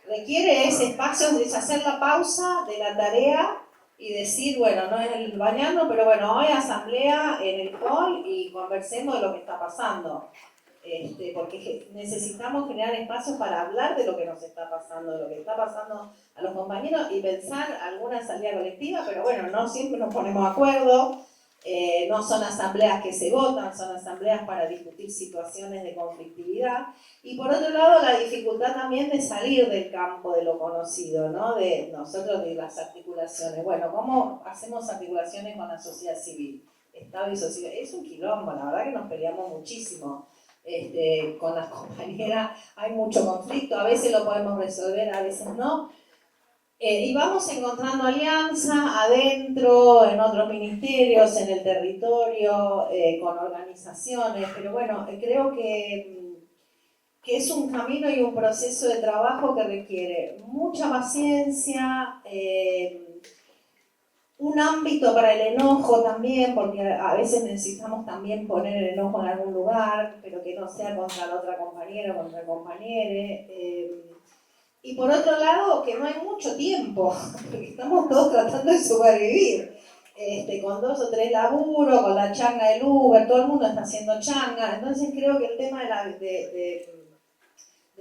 requiere es espacios de hacer la pausa de la tarea y decir, bueno, no es el bañarnos, pero bueno, hoy asamblea en el hall y conversemos de lo que está pasando. Porque necesitamos generar espacios para hablar de lo que nos está pasando, de lo que está pasando a los compañeros y pensar alguna salida colectiva, pero bueno, no siempre nos ponemos de acuerdo. No son asambleas que se votan, son asambleas para discutir situaciones de conflictividad. Y por otro lado, la dificultad también de salir del campo de lo conocido, ¿no? De nosotros, de las articulaciones. Bueno, ¿cómo hacemos articulaciones con la sociedad civil? Estado y sociedad. Es un quilombo, la verdad que nos peleamos muchísimo. con las compañeras hay mucho conflicto, a veces lo podemos resolver, a veces no. Y vamos encontrando alianzas adentro, en otros ministerios, en el territorio, con organizaciones, pero bueno, creo que es un camino y un proceso de trabajo que requiere mucha paciencia, un ámbito para el enojo también, porque a veces necesitamos también poner el enojo en algún lugar, pero que no sea contra la otra compañera o contra el compañero. Y por otro lado, que no hay mucho tiempo, porque estamos todos tratando de sobrevivir. Con 2 o 3 laburos, con la changa del Uber, todo el mundo está haciendo changa. Entonces creo que el tema de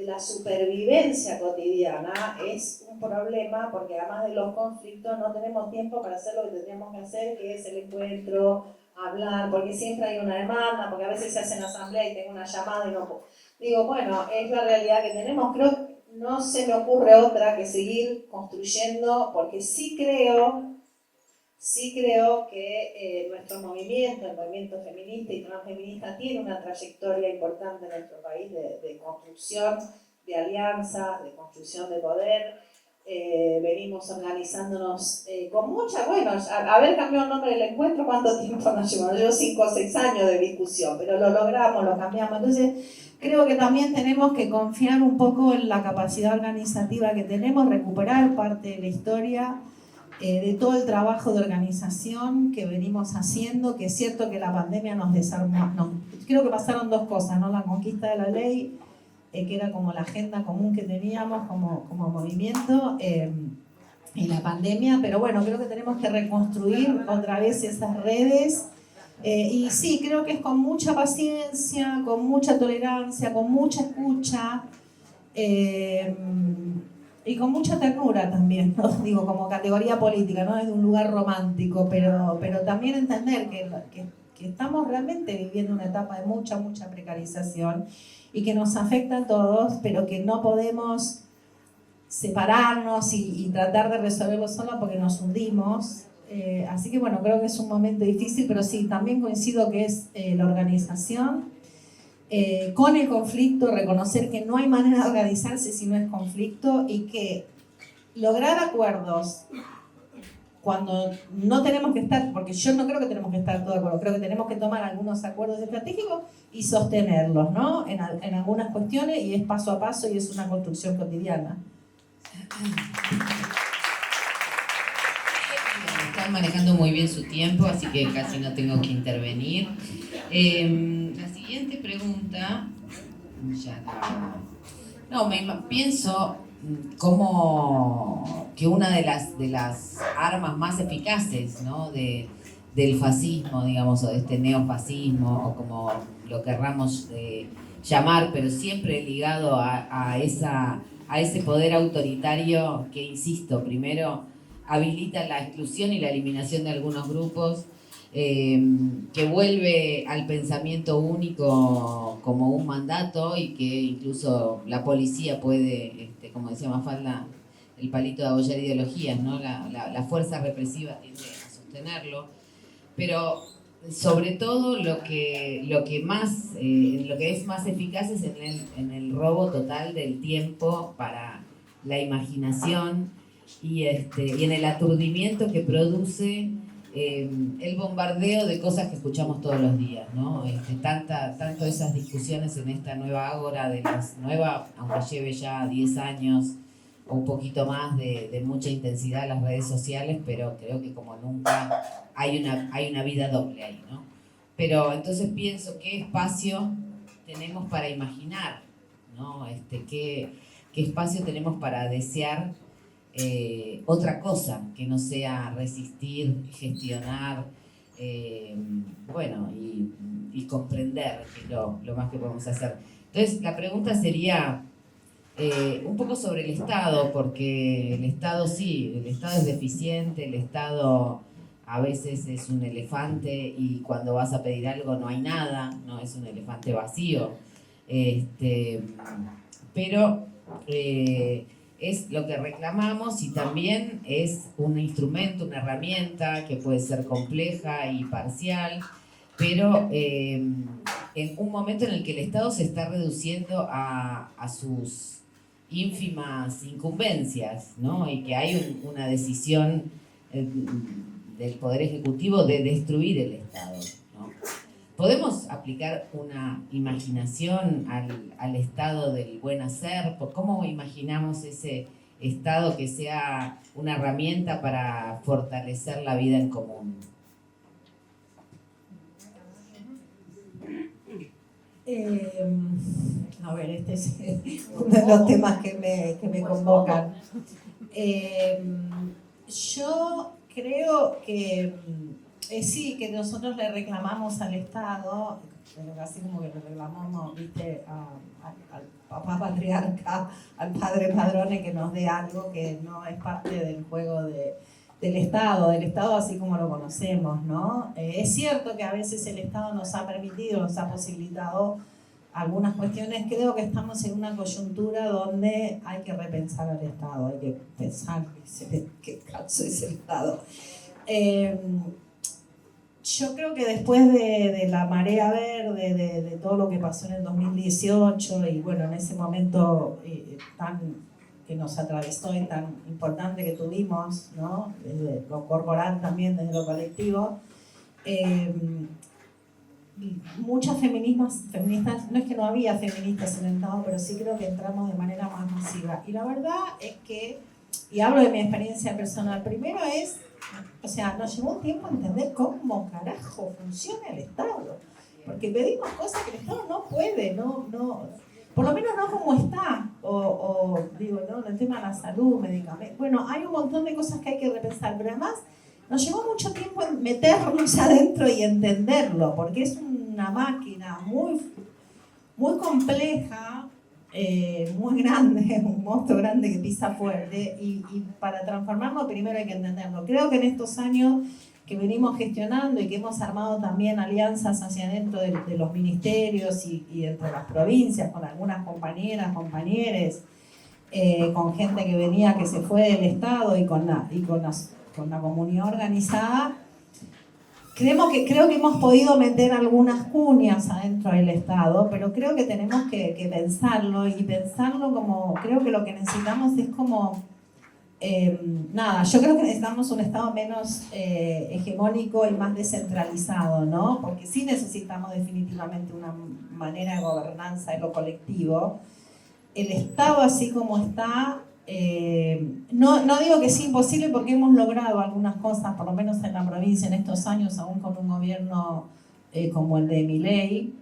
la supervivencia cotidiana es un problema, porque además de los conflictos no tenemos tiempo para hacer lo que tendríamos que hacer, que es el encuentro, hablar, porque siempre hay una demanda, porque a veces se hace en asamblea y tengo una llamada y no puedo. Digo, bueno, es la realidad que tenemos. Creo que no se me ocurre otra que seguir construyendo, porque sí creo que nuestro movimiento, el movimiento feminista y transfeminista, tiene una trayectoria importante en nuestro país de construcción de alianzas, de construcción de poder. Venimos organizándonos con mucha, bueno, haber cambiado el nombre del encuentro, ¿cuánto tiempo nos llevó? Nos llevó 5 o 6 años de discusión, pero lo logramos, lo cambiamos. Entonces, creo que también tenemos que confiar un poco en la capacidad organizativa que tenemos, recuperar parte de la historia, de todo el trabajo de organización que venimos haciendo, que es cierto que la pandemia nos desarmó. Creo que pasaron 2 cosas, ¿no? La conquista de la ley, que era como la agenda común que teníamos como movimiento, y la pandemia, pero bueno, creo que tenemos que reconstruir otra vez esas redes. Y sí, creo que es con mucha paciencia, con mucha tolerancia, con mucha escucha, y con mucha ternura también, ¿no? Digo, como categoría política, no desde un lugar romántico, pero también entender que estamos realmente viviendo una etapa de mucha precarización y que nos afecta a todos, pero que no podemos separarnos y tratar de resolverlo sola porque nos hundimos. Así que bueno, creo que es un momento difícil, pero sí, también coincido que es la organización, con el conflicto, reconocer que no hay manera de organizarse si no es conflicto y que lograr acuerdos cuando no tenemos que estar, porque yo no creo que tenemos que estar todos de acuerdo, creo que tenemos que tomar algunos acuerdos estratégicos y sostenerlos, ¿no? En algunas cuestiones, y es paso a paso y es una construcción cotidiana. Están manejando muy bien su tiempo, así que casi no tengo que intervenir. La siguiente pregunta, pienso como que una de las armas más eficaces, ¿no? del fascismo, digamos, o de este neofascismo, o como lo querramos llamar, pero siempre ligado a ese poder autoritario que, insisto, primero habilita la exclusión y la eliminación de algunos grupos, que vuelve al pensamiento único como un mandato, y que incluso la policía puede, como decía Mafalda, el palito de abollar ideologías, ¿no? La fuerza represiva tiende a sostenerlo, pero sobre todo lo que es más eficaz es en el robo total del tiempo para la imaginación, y en el aturdimiento que produce el bombardeo de cosas que escuchamos todos los días, ¿no? Tanto esas discusiones en esta nueva ágora aunque lleve ya 10 años o un poquito más de mucha intensidad en las redes sociales, pero creo que como nunca hay una vida doble ahí, ¿no? Pero entonces pienso, ¿qué espacio tenemos para imaginar, ¿no? ¿Qué espacio tenemos para desear otra cosa que no sea resistir, gestionar, y comprender, que es lo más que podemos hacer? Entonces la pregunta sería un poco sobre el Estado, porque el Estado es deficiente, el Estado a veces es un elefante y cuando vas a pedir algo no hay nada, no es un elefante vacío, pero es lo que reclamamos, y también es un instrumento, una herramienta que puede ser compleja y parcial, pero en un momento en el que el Estado se está reduciendo a sus ínfimas incumbencias, ¿no? Y que hay una decisión del Poder Ejecutivo de destruir el Estado, ¿no? ¿Podemos aplicar una imaginación al estado del buen hacer? ¿Cómo imaginamos ese estado que sea una herramienta para fortalecer la vida en común? A ver, este es uno de los temas que me convocan. Yo creo que sí, que nosotros le reclamamos al Estado, pero así como que le reclamamos, viste, al papá patriarca, al padre padrone, que nos dé algo que no es parte del juego del Estado así como lo conocemos, ¿no? Es cierto que a veces el Estado nos ha permitido, nos ha posibilitado algunas cuestiones. Creo que estamos en una coyuntura donde hay que repensar al Estado, hay que pensar qué caso es el Estado. Yo creo que después de la marea verde, de todo lo que pasó en el 2018 y bueno, en ese momento que nos atravesó y tan importante que tuvimos, ¿no? Desde lo corporal también, desde lo colectivo, muchas feministas, no es que no había feministas en el Estado, pero sí creo que entramos de manera más masiva. Y la verdad es que, y hablo de mi experiencia personal, primero es, o sea, nos llevó un tiempo a entender cómo carajo funciona el Estado. Porque pedimos cosas que el Estado no puede, no, por lo menos no como está. Digo, ¿no? En el tema de la salud, medicamentos. Bueno, hay un montón de cosas que hay que repensar, pero además nos llevó mucho tiempo en meternos adentro y entenderlo, porque es una máquina muy, muy compleja, muy grande, un monstruo grande que pisa fuerte, y para transformarlo primero hay que entenderlo. Creo que en estos años que venimos gestionando y que hemos armado también alianzas hacia adentro de los ministerios y entre las provincias, con algunas compañeras, compañeros, con gente que venía, que se fue del Estado y con la comunidad organizada, creo que hemos podido meter algunas cuñas adentro del Estado, pero creo que tenemos que pensarlo, y pensarlo como, creo que lo que necesitamos es como, yo creo que necesitamos un Estado menos hegemónico y más descentralizado, ¿no? Porque sí necesitamos definitivamente una manera de gobernanza de lo colectivo. El Estado así como está, no digo que es imposible, porque hemos logrado algunas cosas, por lo menos en la provincia en estos años, aún con un gobierno como el de Milei,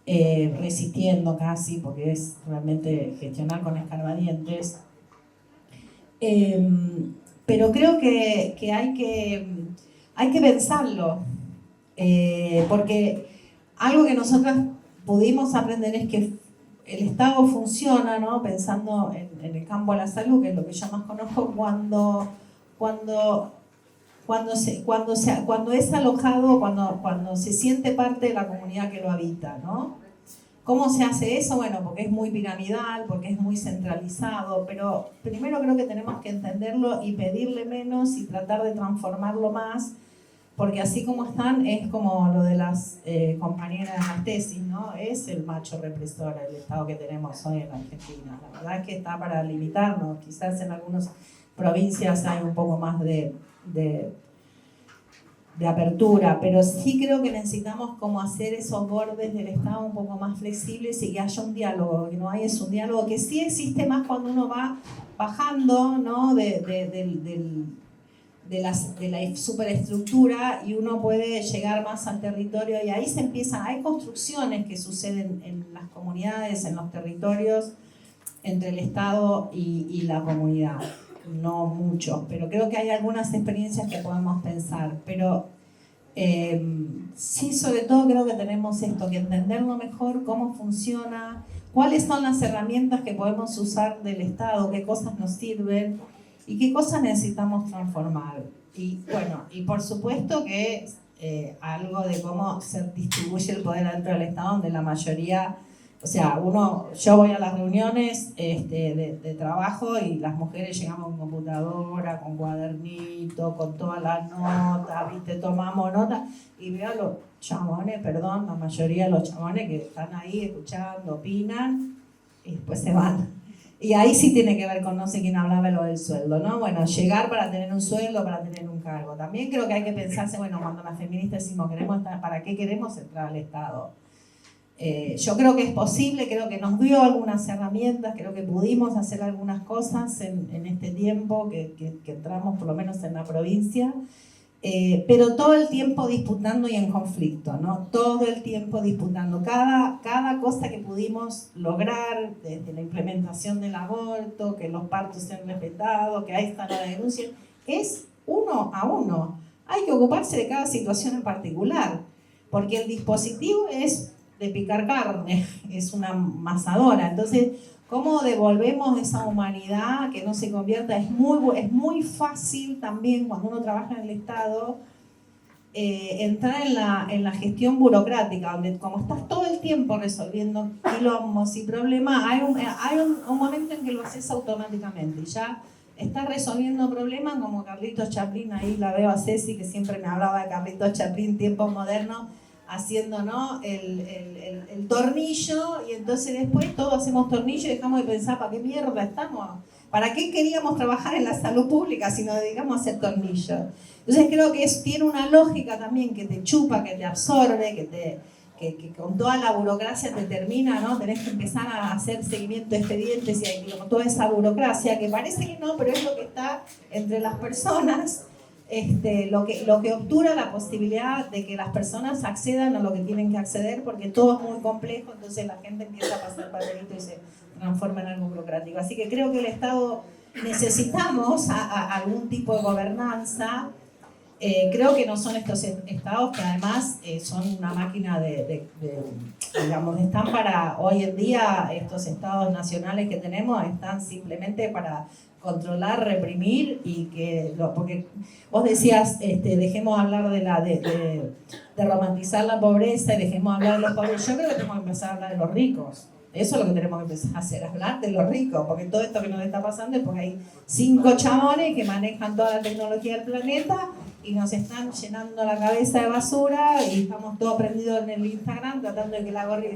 resistiendo casi, porque es realmente gestionar con escarbadientes. Pero creo que hay que pensarlo, porque algo que nosotras pudimos aprender es que el Estado funciona, ¿no? Pensando en el campo de la salud, que es lo que yo más conozco, cuando es alojado, cuando se siente parte de la comunidad que lo habita, ¿no? ¿Cómo se hace eso? Bueno, porque es muy piramidal, porque es muy centralizado, pero primero creo que tenemos que entenderlo y pedirle menos y tratar de transformarlo más, porque así como están, es como lo de las compañeras de las tesis, ¿no? Es el macho represor el Estado que tenemos hoy en Argentina. La verdad es que está para limitarnos. Quizás en algunas provincias hay un poco más de apertura, pero sí creo que necesitamos como hacer esos bordes del Estado un poco más flexibles y que haya un diálogo. Lo que no hay es un diálogo que sí existe más cuando uno va bajando, ¿no? de la superestructura, y uno puede llegar más al territorio, y ahí se empieza, hay construcciones que suceden en las comunidades, en los territorios, entre el Estado y la comunidad. No mucho, pero creo que hay algunas experiencias que podemos pensar, pero sí, sobre todo creo que tenemos esto, que entenderlo mejor, cómo funciona, cuáles son las herramientas que podemos usar del Estado, qué cosas nos sirven y qué cosas necesitamos transformar. Y bueno, y por supuesto que algo de cómo se distribuye el poder dentro del Estado, donde la mayoría O sea, yo voy a las reuniones de trabajo y las mujeres llegamos con computadora, con cuadernito, con todas las notas, ¿viste? Tomamos notas y veo a los chabones, perdón, la mayoría de los chabones que están ahí escuchando, opinan y después se van. Y ahí sí tiene que ver con no sé quién hablaba lo del sueldo, ¿no? Bueno, llegar para tener un sueldo, para tener un cargo. También creo que hay que pensarse, bueno, cuando las feministas decimos, ¿para qué queremos entrar al Estado? Yo creo que es posible, creo que nos dio algunas herramientas, creo que pudimos hacer algunas cosas en este tiempo que entramos, por lo menos en la provincia, pero todo el tiempo disputando y en conflicto, ¿no? Todo el tiempo disputando. Cada cosa que pudimos lograr, desde la implementación del aborto, que los partos sean respetados, que ahí está la denuncia, es uno a uno. Hay que ocuparse de cada situación en particular, porque el dispositivo es de picar carne, es una amasadora. Entonces, ¿cómo devolvemos esa humanidad que no se convierta? Es muy fácil también cuando uno trabaja en el Estado entrar en la gestión burocrática, donde como estás todo el tiempo resolviendo quilombos y problemas, hay un momento en que lo haces automáticamente y ya estás resolviendo problemas como Carlitos Chaplin. Ahí la veo a Ceci, que siempre me hablaba de Carlitos Chaplin, tiempos modernos, haciendo, ¿no? el tornillo, y entonces después todos hacemos tornillo y dejamos de pensar ¿para qué mierda estamos? ¿Para qué queríamos trabajar en la salud pública si nos dedicamos a hacer tornillo? Entonces creo que tiene una lógica también que te chupa, que te absorbe, que con toda la burocracia te termina, ¿no? Tenés que empezar a hacer seguimiento de expedientes y con toda esa burocracia, que parece que no, pero es lo que está entre las personas. Lo que obtura la posibilidad de que las personas accedan a lo que tienen que acceder, porque todo es muy complejo, entonces la gente empieza a pasar papelito y se transforma en algo burocrático. Así que creo que el Estado necesitamos algún tipo de gobernanza. Creo que no son estos estados que además son una máquina digamos, están para hoy en día, estos estados nacionales que tenemos están simplemente para controlar, reprimir, y porque vos decías, dejemos hablar de romantizar la pobreza y dejemos hablar de los pobres. Yo creo que tenemos que empezar a hablar de los ricos. Eso es lo que tenemos que empezar a hacer, hablar de los ricos, porque todo esto que nos está pasando es porque hay 5 chabones que manejan toda la tecnología del planeta y nos están llenando la cabeza de basura y estamos todos prendidos en el Instagram tratando de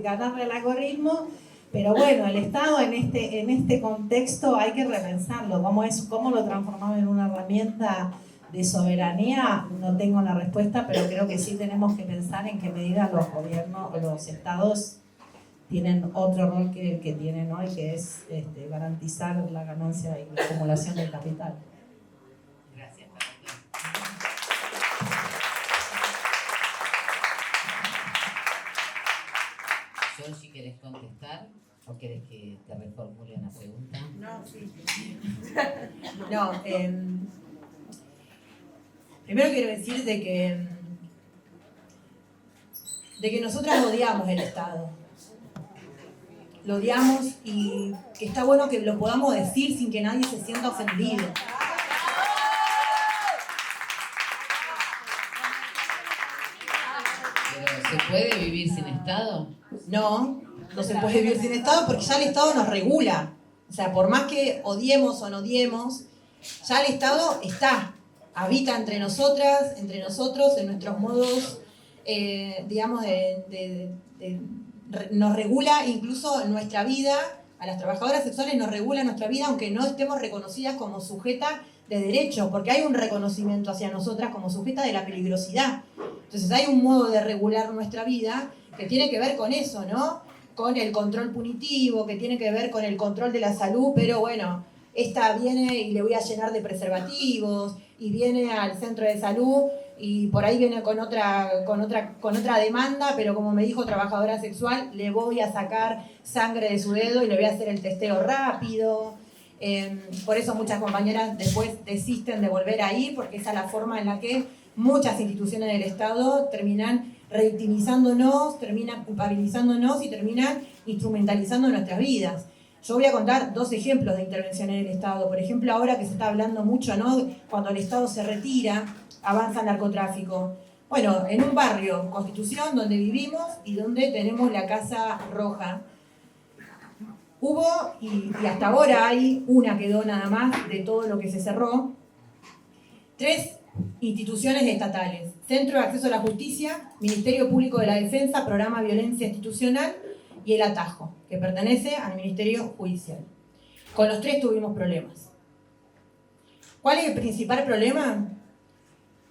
ganarle el algoritmo. Pero bueno, el Estado en este contexto hay que repensarlo. ¿Cómo lo transformamos en una herramienta de soberanía? No tengo la respuesta, pero creo que sí tenemos que pensar en qué medida los gobiernos o los estados tienen otro rol que el que tienen hoy, que es garantizar la ganancia y la acumulación del capital. Gracias. Yo, si querés contestar, ¿o querés que te reformule una pregunta? No, sí. No, primero quiero decir de que nosotras odiamos el Estado. Lo odiamos y que está bueno que lo podamos decir sin que nadie se sienta ofendido. ¿Pero se puede vivir sin Estado? No se puede vivir sin Estado porque ya el Estado nos regula. O sea, por más que odiemos o no odiemos, ya el Estado habita entre nosotras, entre nosotros, en nuestros modos, digamos, nos regula incluso nuestra vida. A las trabajadoras sexuales nos regula nuestra vida aunque no estemos reconocidas como sujetas de derechos, porque hay un reconocimiento hacia nosotras como sujetas de la peligrosidad. Entonces hay un modo de regular nuestra vida que tiene que ver con eso, ¿no? Con el control punitivo, que tiene que ver con el control de la salud, pero bueno, esta viene y le voy a llenar de preservativos, y viene al centro de salud y por ahí viene con otra demanda, pero como me dijo trabajadora sexual, le voy a sacar sangre de su dedo y le voy a hacer el testeo rápido. Por eso muchas compañeras después desisten de volver a ir, porque esa es la forma en la que muchas instituciones del Estado terminan revictimizándonos, terminan culpabilizándonos y terminan instrumentalizando nuestras vidas. Yo voy a contar 2 ejemplos de intervención en el Estado. Por ejemplo, ahora que se está hablando mucho, ¿no? Cuando el Estado se retira, avanza el narcotráfico. Bueno, en un barrio, Constitución, donde vivimos y donde tenemos la Casa Roja, Hubo, y hasta ahora hay, una quedó nada más de todo lo que se cerró, 3 instituciones estatales: Centro de Acceso a la Justicia, Ministerio Público de la Defensa, Programa Violencia Institucional y el Atajo, que pertenece al Ministerio Judicial. Con los 3 tuvimos problemas. ¿Cuál es el principal problema?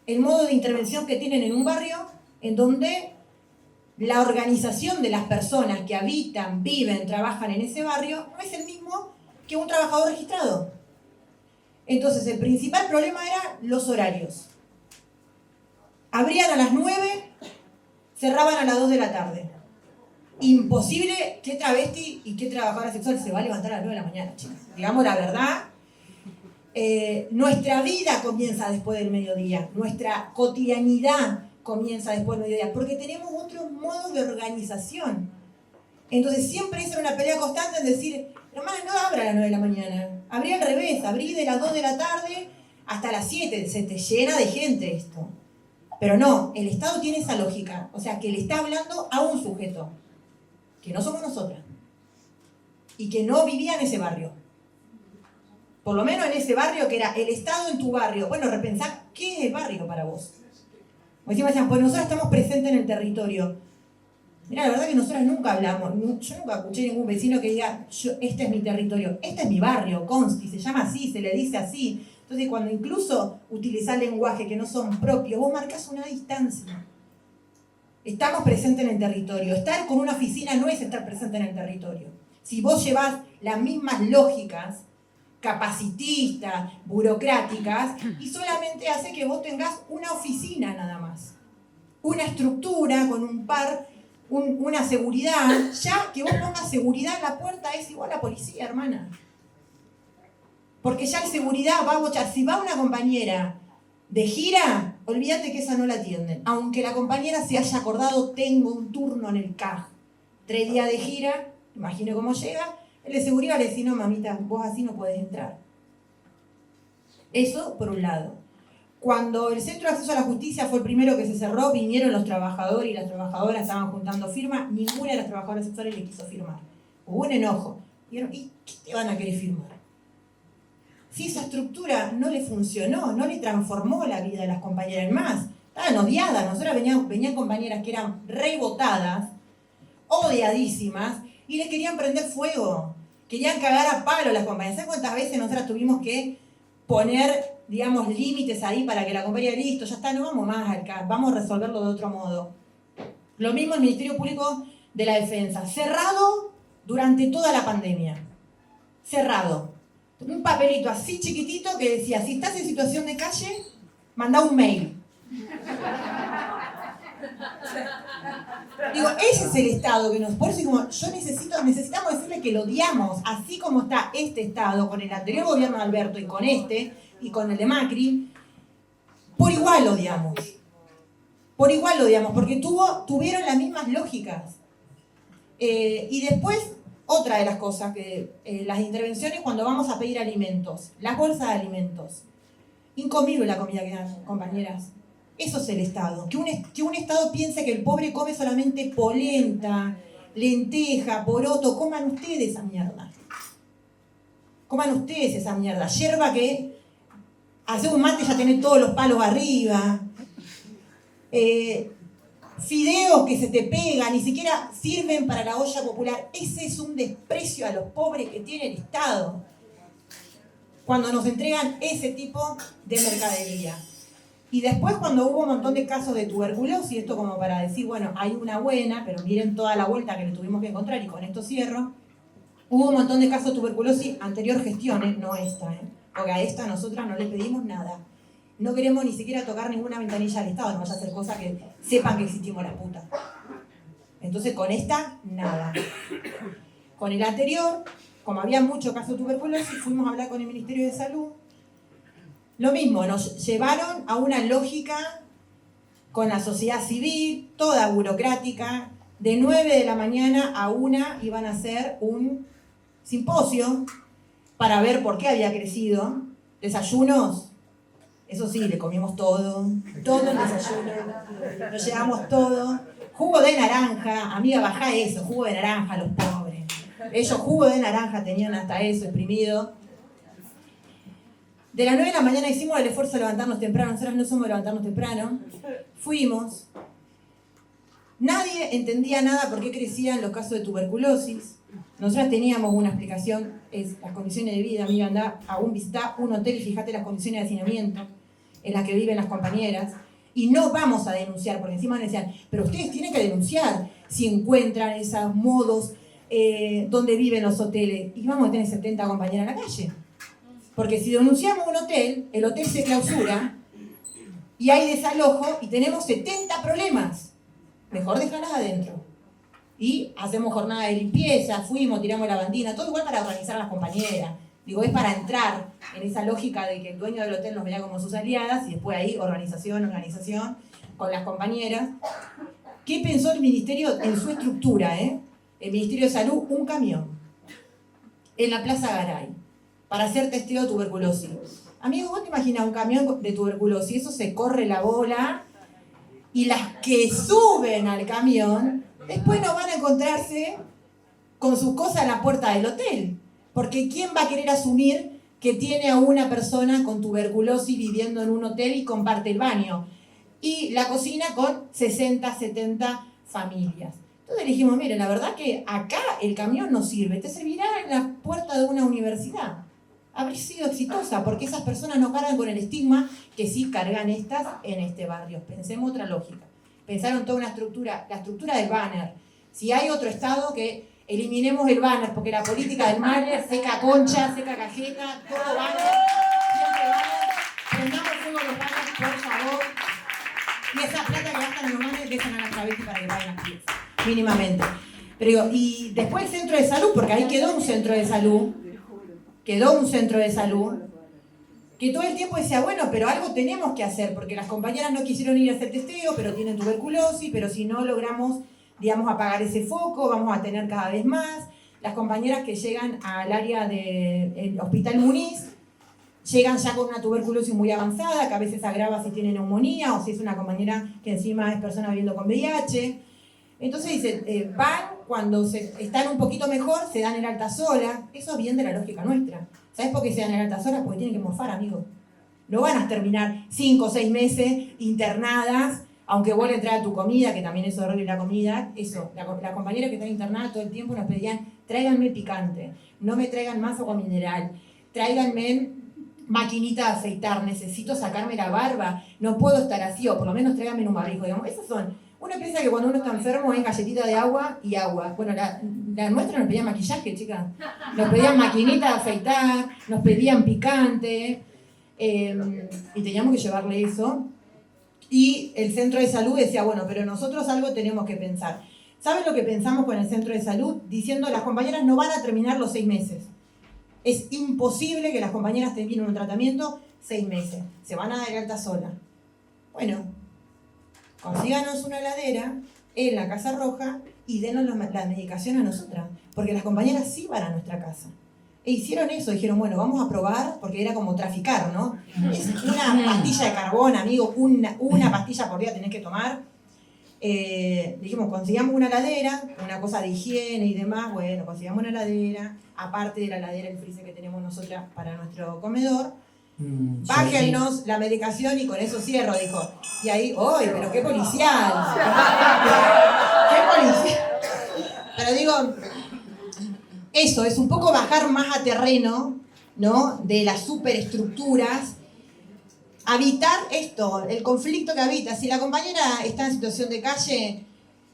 El modo de intervención que tienen en un barrio en donde la organización de las personas que habitan, viven, trabajan en ese barrio no es el mismo que un trabajador registrado. Entonces, el principal problema era los horarios. Abrían a las 9, cerraban a las 2 de la tarde. Imposible que travesti y que trabajadora sexual se va a levantar a las 9 de la mañana, chicos. Digamos la verdad. Nuestra vida comienza después del mediodía. Nuestra cotidianidad comienza después del mediodía. Porque tenemos otros modos de organización. Entonces, siempre esa era una pelea constante en decir: hermano, no abra a las 9 de la mañana. Abrí al revés. Abrí de las 2 de la tarde hasta las 7. Se te llena de gente esto. Pero no, el Estado tiene esa lógica. O sea, que le está hablando a un sujeto, que no somos nosotras, y que no vivía en ese barrio. Por lo menos en ese barrio que era el Estado en tu barrio. Bueno, repensá, ¿qué es el barrio para vos? Como encima decían, pues nosotros estamos presentes en el territorio. Mira, la verdad que nosotras nunca hablamos, yo nunca escuché ningún vecino que diga: este es mi territorio, este es mi barrio, consti, se llama así, se le dice así. Entonces, cuando incluso utilizás lenguaje que no son propios, vos marcás una distancia. Estamos presentes en el territorio. Estar con una oficina no es estar presente en el territorio. Si vos llevás las mismas lógicas capacitistas, burocráticas, y solamente hace que vos tengas una oficina nada más. Una estructura con un par, una seguridad. Ya que vos pongas seguridad en la puerta es igual a policía, hermana. Porque ya en seguridad va a bochar. Si va una compañera de gira, olvídate que esa no la atienden. Aunque la compañera se haya acordado: tengo un turno en el CAJ, 3 días de gira, imagino cómo llega. El de seguridad le dice: no, mamita, vos así no podés entrar. Eso por un lado. Cuando el Centro de Acceso a la Justicia fue el primero que se cerró, vinieron los trabajadores y las trabajadoras, estaban juntando firmas. Ninguna de las trabajadoras sexuales le quiso firmar. Hubo un enojo. Dijeron: ¿y qué te van a querer firmar? Si esa estructura no le funcionó, no le transformó la vida de las compañeras. Más, estaban odiadas. Nosotras venían compañeras que eran rebotadas, odiadísimas, y les querían prender fuego. Querían cagar a palo a las compañeras. ¿Sabes cuántas veces nosotras tuvimos que poner, digamos, límites ahí para que la compañera: listo, ya está, no vamos más al CAD, vamos a resolverlo de otro modo? Lo mismo el Ministerio Público de la Defensa. Cerrado durante toda la pandemia. Cerrado. Un papelito así chiquitito que decía: si estás en situación de calle, mandá un mail. Digo, ese es el Estado que nos... Por eso, como yo necesitamos decirle que lo odiamos, así como está este Estado, con el anterior gobierno de Alberto y con este, y con el de Macri, por igual lo odiamos. Por igual lo odiamos, porque tuvieron las mismas lógicas. Y después, otra de las cosas, que las intervenciones cuando vamos a pedir alimentos, las bolsas de alimentos. Incomible la comida que dan, compañeras. Eso es el Estado. Que un Estado piense que el pobre come solamente polenta, lenteja, poroto. Coman ustedes esa mierda. Coman ustedes esa mierda. Yerba que hace un mate ya tiene todos los palos arriba. Fideos que se te pegan, ni siquiera sirven para la olla popular. Ese es un desprecio a los pobres que tiene el Estado. Cuando nos entregan ese tipo de mercadería. Y después, cuando hubo un montón de casos de tuberculosis, esto como para decir, bueno, hay una buena, pero miren toda la vuelta que le tuvimos que encontrar, y con esto cierro. Hubo un montón de casos de tuberculosis, anterior gestiones, no esta, porque a esta nosotras no le pedimos nada. No queremos ni siquiera tocar ninguna ventanilla del Estado, no vaya a hacer cosas que sepan que existimos la puta. Entonces, con esta, nada. Con el anterior, como había muchos casos de tuberculosis, fuimos a hablar con el Ministerio de Salud. Lo mismo, nos llevaron a una lógica con la sociedad civil, toda burocrática. De 9 de la mañana a 1 iban a hacer un simposio para ver por qué había crecido. Desayunos, eso sí, le comimos todo el desayuno, nos llevamos todo. Jugo de naranja, amiga, bajá eso, jugo de naranja a los pobres. Ellos jugo de naranja tenían hasta eso, exprimido. De las 9 de la mañana hicimos el esfuerzo de levantarnos temprano. Nosotros no somos de levantarnos temprano. Fuimos. Nadie entendía nada por qué crecían los casos de tuberculosis. Nosotros teníamos una explicación, es las condiciones de vida. Amiga, andá a visitar un hotel y fíjate las condiciones de hacinamiento en las que viven las compañeras. Y no vamos a denunciar, porque encima decían, pero ustedes tienen que denunciar si encuentran esos modos donde viven los hoteles. Y vamos a tener 70 compañeras en la calle. Porque si denunciamos un hotel, el hotel se clausura y hay desalojo y tenemos 70 problemas. Mejor dejarlas adentro. Y hacemos jornada de limpieza, fuimos, tiramos la bandina, todo igual para organizar a las compañeras. Digo, es para entrar en esa lógica de que el dueño del hotel nos veía como sus aliadas y después ahí organización con las compañeras. ¿Qué pensó el ministerio en su estructura? El Ministerio de Salud, un camión en la Plaza Garay para hacer testeo de tuberculosis. Amigo, ¿vos te imaginas un camión de tuberculosis? Eso se corre la bola y las que suben al camión después no van a encontrarse con sus cosas en la puerta del hotel. Porque ¿quién va a querer asumir que tiene a una persona con tuberculosis viviendo en un hotel y comparte el baño? Y la cocina con 60, 70 familias. Entonces dijimos, mire, la verdad que acá el camión no sirve, te servirá en la puerta de una universidad. Habría sido exitosa porque esas personas no cargan con el estigma que sí cargan estas en este barrio. Pensemos otra lógica. Pensaron toda una estructura, la estructura del banner. Si hay otro estado que eliminemos el banner, porque la política del banner, seca concha, seca cajeta, todo banner, siempre banner. Prendamos fuego los banners, por favor. Y esa plata que gastan los banners, dejan a las travestis para que paguen las piezas, mínimamente. Pero digo, y después el centro de salud, porque ahí quedó un centro de salud, que todo el tiempo decía, bueno, pero algo tenemos que hacer, porque las compañeras no quisieron ir a hacer testeo, pero tienen tuberculosis, pero si no logramos, digamos, apagar ese foco, vamos a tener cada vez más. Las compañeras que llegan al área del Hospital Muniz, llegan ya con una tuberculosis muy avanzada, que a veces agrava si tiene neumonía, o si es una compañera que encima es persona viviendo con VIH. Entonces dicen, van cuando están un poquito mejor, se dan el alta sola. Eso es bien de la lógica nuestra. ¿Sabes por qué se dan el alta sola? Porque tienen que morfar, amigos. No van a terminar 5 o 6 meses internadas, aunque vos le traes tu comida, que también es horrible la comida. Eso, la compañera que está internada todo el tiempo nos pedían, tráiganme picante, no me traigan más agua mineral, tráiganme maquinita de afeitar, necesito sacarme la barba, no puedo estar así, o por lo menos tráiganme en un barbijo. Digamos, esas son... Uno piensa que cuando uno está enfermo es galletita de agua y agua. Bueno, la nuestra nos pedían maquillaje, chicas. Nos pedían maquinita de afeitar, nos pedían picante, y teníamos que llevarle eso. Y el centro de salud decía, bueno, pero nosotros algo tenemos que pensar. ¿Saben lo que pensamos con el centro de salud? Diciendo, las compañeras no van a terminar los 6 meses. Es imposible que las compañeras terminen un tratamiento 6 meses. Se van a dar alta sola. Bueno, consíganos una heladera en la Casa Roja y denos la medicación a nosotras, porque las compañeras sí van a nuestra casa. E hicieron eso, dijeron, bueno, vamos a probar, porque era como traficar, ¿no? Es una pastilla de carbón, amigo, una pastilla por día tenés que tomar. Dijimos, consigamos una heladera, una cosa de higiene y demás, bueno, consigamos una heladera, aparte de la heladera, el freezer que tenemos nosotras para nuestro comedor. Bájennos la medicación y con eso cierro, dijo. Y ahí, ¡ay, pero qué policial! ¡Qué policial! Pero digo, eso, es un poco bajar más a terreno, ¿no? De las superestructuras. Habitar esto, el conflicto que habita. Si la compañera está en situación de calle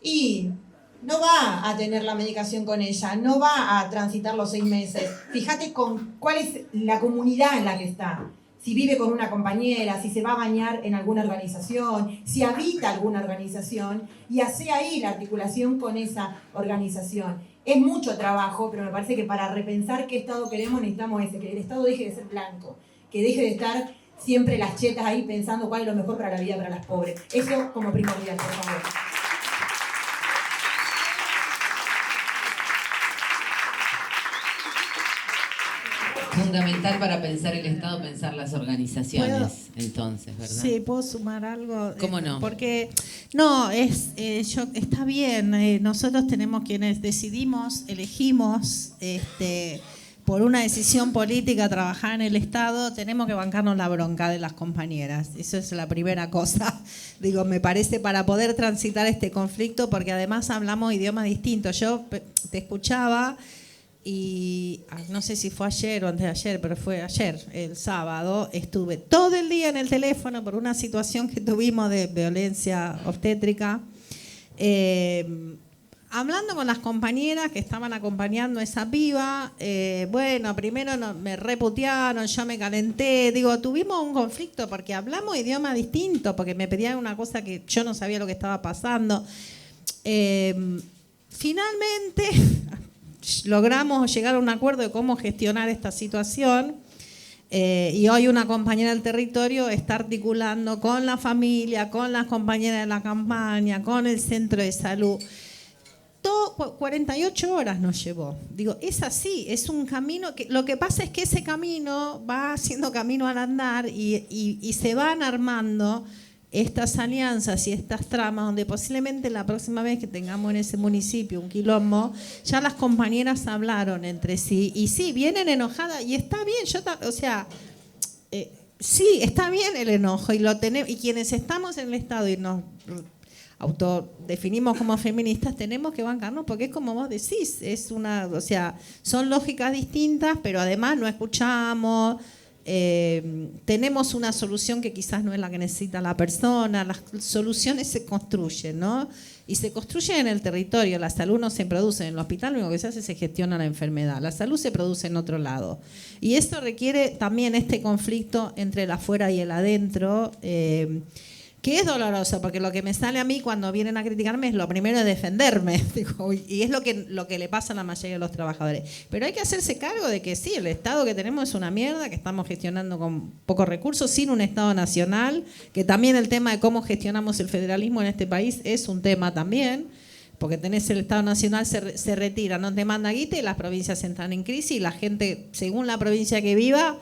y no va a tener la medicación con ella, no va a transitar los 6 meses. Fíjate con cuál es la comunidad en la que está. Si vive con una compañera, si se va a bañar en alguna organización, si habita alguna organización, y hace ahí la articulación con esa organización. Es mucho trabajo, pero me parece que para repensar qué Estado queremos necesitamos que el Estado deje de ser blanco, que deje de estar siempre las chetas ahí pensando cuál es lo mejor para la vida para las pobres. Eso como primordial, por favor. fundamental para pensar el Estado, pensar las organizaciones, entonces, ¿verdad? Sí, ¿puedo sumar algo? ¿Cómo no? Porque, no, está bien, nosotros tenemos quienes decidimos, elegimos, por una decisión política trabajar en el Estado, tenemos que bancarnos la bronca de las compañeras. Eso es la primera cosa, digo, me parece, para poder transitar este conflicto, porque además hablamos idiomas distintos. Yo te escuchaba y no sé si fue ayer o antes de ayer, pero fue ayer, el sábado, estuve todo el día en el teléfono por una situación que tuvimos de violencia obstétrica, hablando con las compañeras que estaban acompañando a esa piba. Bueno, primero me reputearon, yo me calenté, digo, tuvimos un conflicto porque hablamos idiomas distintos, porque me pedían una cosa que yo no sabía lo que estaba pasando. Finalmente logramos llegar a un acuerdo de cómo gestionar esta situación, y hoy una compañera del territorio está articulando con la familia, con las compañeras de la campaña, con el centro de salud. 48 horas nos llevó. Digo, es así, es un camino que lo que pasa es que ese camino va siendo camino al andar y se van armando estas alianzas y estas tramas donde posiblemente la próxima vez que tengamos en ese municipio un quilombo, ya las compañeras hablaron entre sí y sí, vienen enojadas y está bien, sí, está bien el enojo y lo tenemos, y quienes estamos en el Estado y nos autodefinimos como feministas, tenemos que bancarnos porque es como vos decís, son lógicas distintas, pero además no escuchamos, tenemos una solución que quizás no es la que necesita la persona, las soluciones se construyen, ¿no? Y se construyen en el territorio, la salud no se produce en el hospital, lo único que se hace es se gestiona la enfermedad, la salud se produce en otro lado. Y esto requiere también este conflicto entre el afuera y el adentro, que es doloroso, porque lo que me sale a mí cuando vienen a criticarme es lo primero de defenderme, digo, y es lo que le pasa a la mayoría de los trabajadores. Pero hay que hacerse cargo de que sí, el Estado que tenemos es una mierda, que estamos gestionando con pocos recursos, sin un Estado nacional, que también el tema de cómo gestionamos el federalismo en este país es un tema también, porque tenés el Estado nacional, se retira, no te manda guita y las provincias entran en crisis y la gente, según la provincia que viva,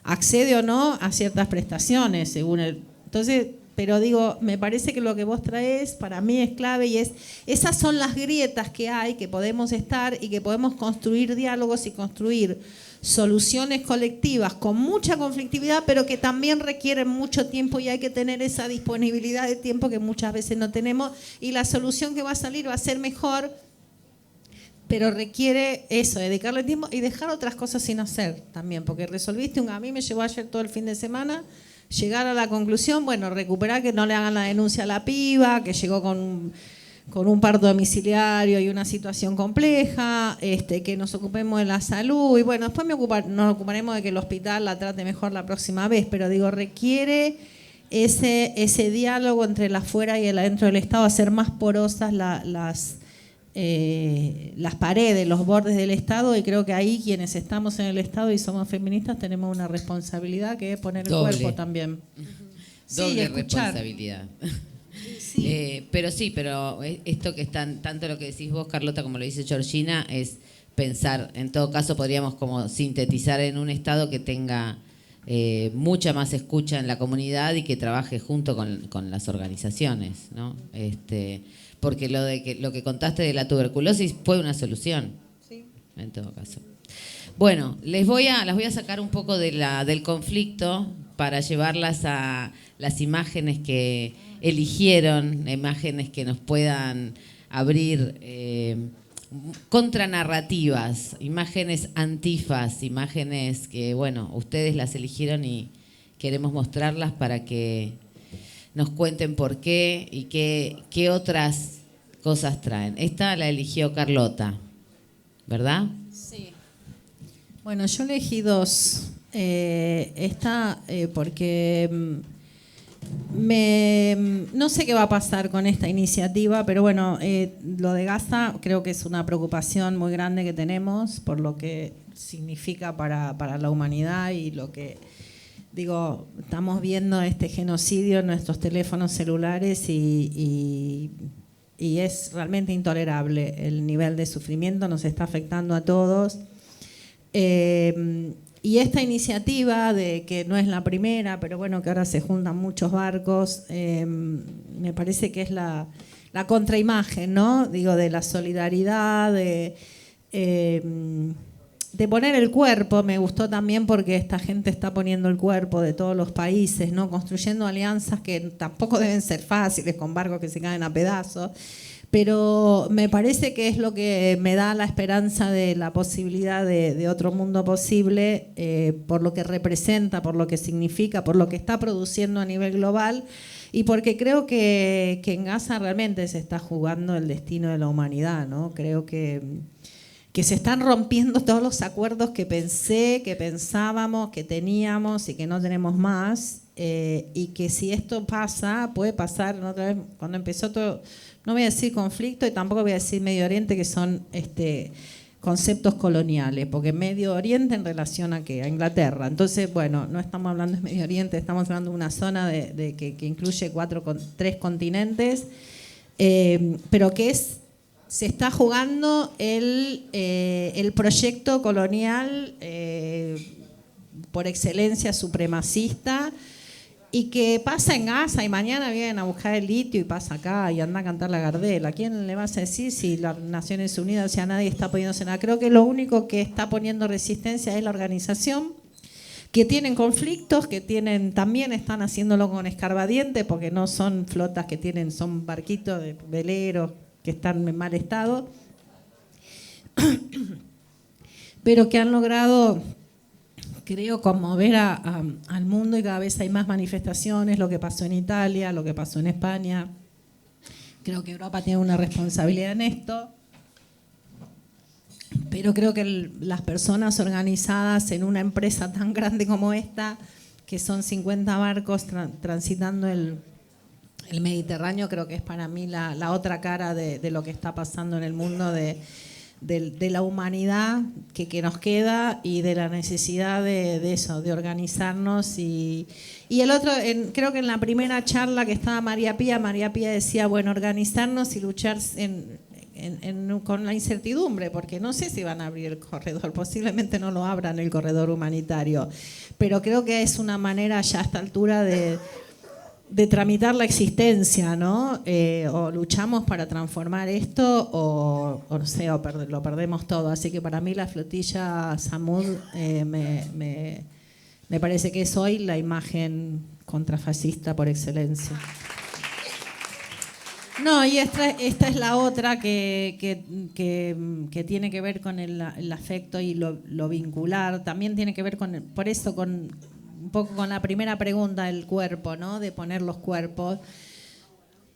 accede o no a ciertas prestaciones, entonces... Pero digo, me parece que lo que vos traes para mí es clave y esas son las grietas que hay, que podemos estar y que podemos construir diálogos y construir soluciones colectivas con mucha conflictividad, pero que también requieren mucho tiempo y hay que tener esa disponibilidad de tiempo que muchas veces no tenemos y la solución que va a salir va a ser mejor, pero requiere eso, dedicarle tiempo y dejar otras cosas sin hacer también, porque a mí me llevó ayer todo el fin de semana llegar a la conclusión, bueno, recuperar que no le hagan la denuncia a la piba, que llegó con un parto domiciliario y una situación compleja, que nos ocupemos de la salud y bueno, después nos ocuparemos de que el hospital la trate mejor la próxima vez, pero digo, requiere ese diálogo entre el afuera y el adentro del Estado, hacer más porosas las paredes, los bordes del Estado, y creo que ahí quienes estamos en el Estado y somos feministas tenemos una responsabilidad que es poner el cuerpo también. Doble responsabilidad. Sí. Pero esto que tanto lo que decís vos, Carlota, como lo dice Georgina, es pensar, en todo caso podríamos como sintetizar en un Estado que tenga mucha más escucha en la comunidad y que trabaje junto con las organizaciones, ¿no? Porque lo que contaste de la tuberculosis fue una solución, sí, en todo caso. Bueno, las voy a sacar un poco del conflicto para llevarlas a las imágenes que eligieron, imágenes que nos puedan abrir contranarrativas, imágenes antifas, imágenes que, bueno, ustedes las eligieron y queremos mostrarlas para que nos cuenten por qué y qué otras cosas traen. Esta la eligió Carlota, ¿verdad? Sí. Bueno, yo elegí dos. Esta porque no sé qué va a pasar con esta iniciativa, pero bueno, lo de Gaza creo que es una preocupación muy grande que tenemos por lo que significa para la humanidad y lo que... Digo, estamos viendo este genocidio en nuestros teléfonos celulares y es realmente intolerable el nivel de sufrimiento, nos está afectando a todos. Y esta iniciativa, de que no es la primera, pero bueno, que ahora se juntan muchos barcos, me parece que es la contraimagen, ¿no? Digo, de la solidaridad, de poner el cuerpo. Me gustó también porque esta gente está poniendo el cuerpo de todos los países, ¿no? Construyendo alianzas que tampoco deben ser fáciles, con barcos que se caen a pedazos. Pero me parece que es lo que me da la esperanza de la posibilidad de otro mundo posible, por lo que representa, por lo que significa, por lo que está produciendo a nivel global, y porque creo que en Gaza realmente se está jugando el destino de la humanidad, ¿no? Creo que se están rompiendo todos los acuerdos que pensábamos, que teníamos y que no tenemos más, y que si esto pasa, puede pasar otra vez cuando empezó todo. No voy a decir conflicto y tampoco voy a decir Medio Oriente, que son conceptos coloniales, porque Medio Oriente en relación a ¿qué? A Inglaterra. Entonces, bueno, no estamos hablando de Medio Oriente, estamos hablando de una zona que incluye 3 continentes, pero que se está jugando el proyecto colonial por excelencia supremacista, y que pasa en Gaza y mañana vienen a buscar el litio y pasa acá y anda a cantar la Gardel. ¿A quién le vas a decir si las Naciones Unidas, si a nadie está poniéndose nada? Creo que lo único que está poniendo resistencia es la organización, que tienen conflictos, que también están haciéndolo con escarbadiente, porque no son flotas que son barquitos de veleros que están en mal estado, pero que han logrado, creo, conmover al mundo, y cada vez hay más manifestaciones, lo que pasó en Italia, lo que pasó en España. Creo que Europa tiene una responsabilidad en esto, pero creo que las personas organizadas en una empresa tan grande como esta, que son 50 barcos transitando el Mediterráneo, creo que es para mí la otra cara de lo que está pasando en el mundo, de la humanidad que nos queda, y de la necesidad de eso, de organizarnos. Y el otro, creo que en la primera charla que estaba María Pía decía, bueno, organizarnos y luchar con la incertidumbre, porque no sé si van a abrir el corredor, posiblemente no lo abran, el corredor humanitario, pero creo que es una manera ya a esta altura de tramitar la existencia, ¿no? O luchamos para transformar esto, o no sé, lo perdemos todo. Así que para mí la flotilla Samud me parece que es hoy la imagen contrafascista por excelencia. No, y esta es la otra que tiene que ver con el afecto y lo vincular. También tiene que ver con un poco con la primera pregunta del cuerpo, ¿no? De poner los cuerpos.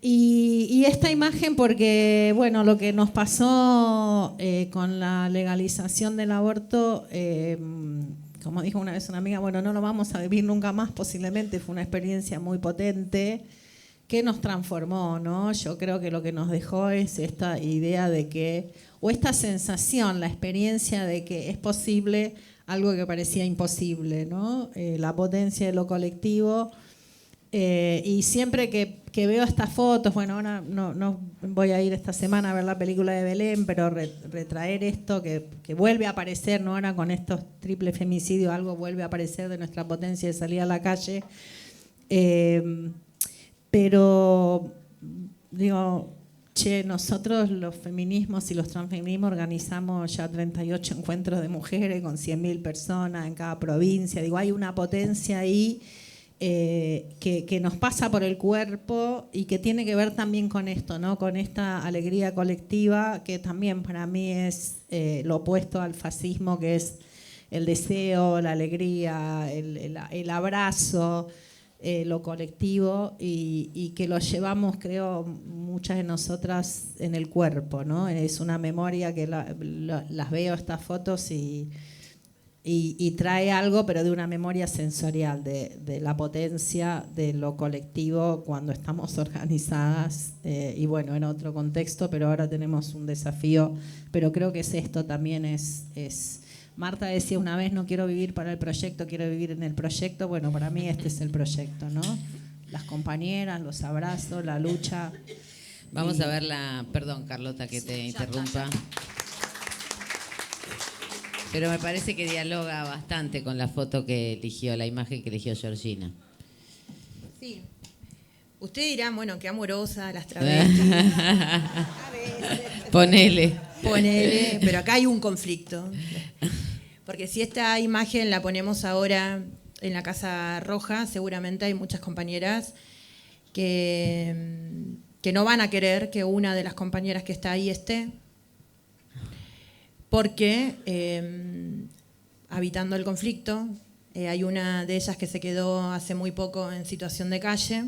Y esta imagen, porque, bueno, lo que nos pasó con la legalización del aborto, como dijo una vez una amiga, bueno, no lo vamos a vivir nunca más, posiblemente. Fue una experiencia muy potente que nos transformó, ¿no? Yo creo que lo que nos dejó es esta idea de que, o esta sensación, la experiencia de que es posible algo que parecía imposible, ¿no? La potencia de lo colectivo. Y siempre que veo estas fotos, bueno, ahora no voy a ir esta semana a ver la película de Belén, pero retraer esto que vuelve a aparecer, ¿no? Ahora con estos triple femicidios, algo vuelve a aparecer de nuestra potencia de salir a la calle. Pero digo, nosotros los feminismos y los transfeminismos organizamos ya 38 encuentros de mujeres con 100.000 personas en cada provincia. Digo, hay una potencia ahí que nos pasa por el cuerpo y que tiene que ver también con esto, ¿no? Con esta alegría colectiva, que también para mí es lo opuesto al fascismo, que es el deseo, la alegría, el abrazo, lo colectivo, y que lo llevamos, creo, muchas de nosotras en el cuerpo, ¿no? Es una memoria que las veo, estas fotos, y trae algo, pero de una memoria sensorial, de la potencia de lo colectivo cuando estamos organizadas, y bueno, en otro contexto, pero ahora tenemos un desafío, pero creo que esto también es Marta decía una vez, no quiero vivir para el proyecto, quiero vivir en el proyecto. Bueno, para mí este es el proyecto, ¿no? Las compañeras, los abrazos, la lucha. Vamos a ver perdón, Carlota, que te interrumpa. Pero me parece que dialoga bastante con la foto que eligió, la imagen que eligió Georgina. Sí. Usted dirá, bueno, qué amorosa las travestis. A veces. Ponele. Ponele, pero acá hay un conflicto. Porque si esta imagen la ponemos ahora en la Casa Roja, seguramente hay muchas compañeras que no van a querer que una de las compañeras que está ahí esté, porque habitando el conflicto, hay una de ellas que se quedó hace muy poco en situación de calle,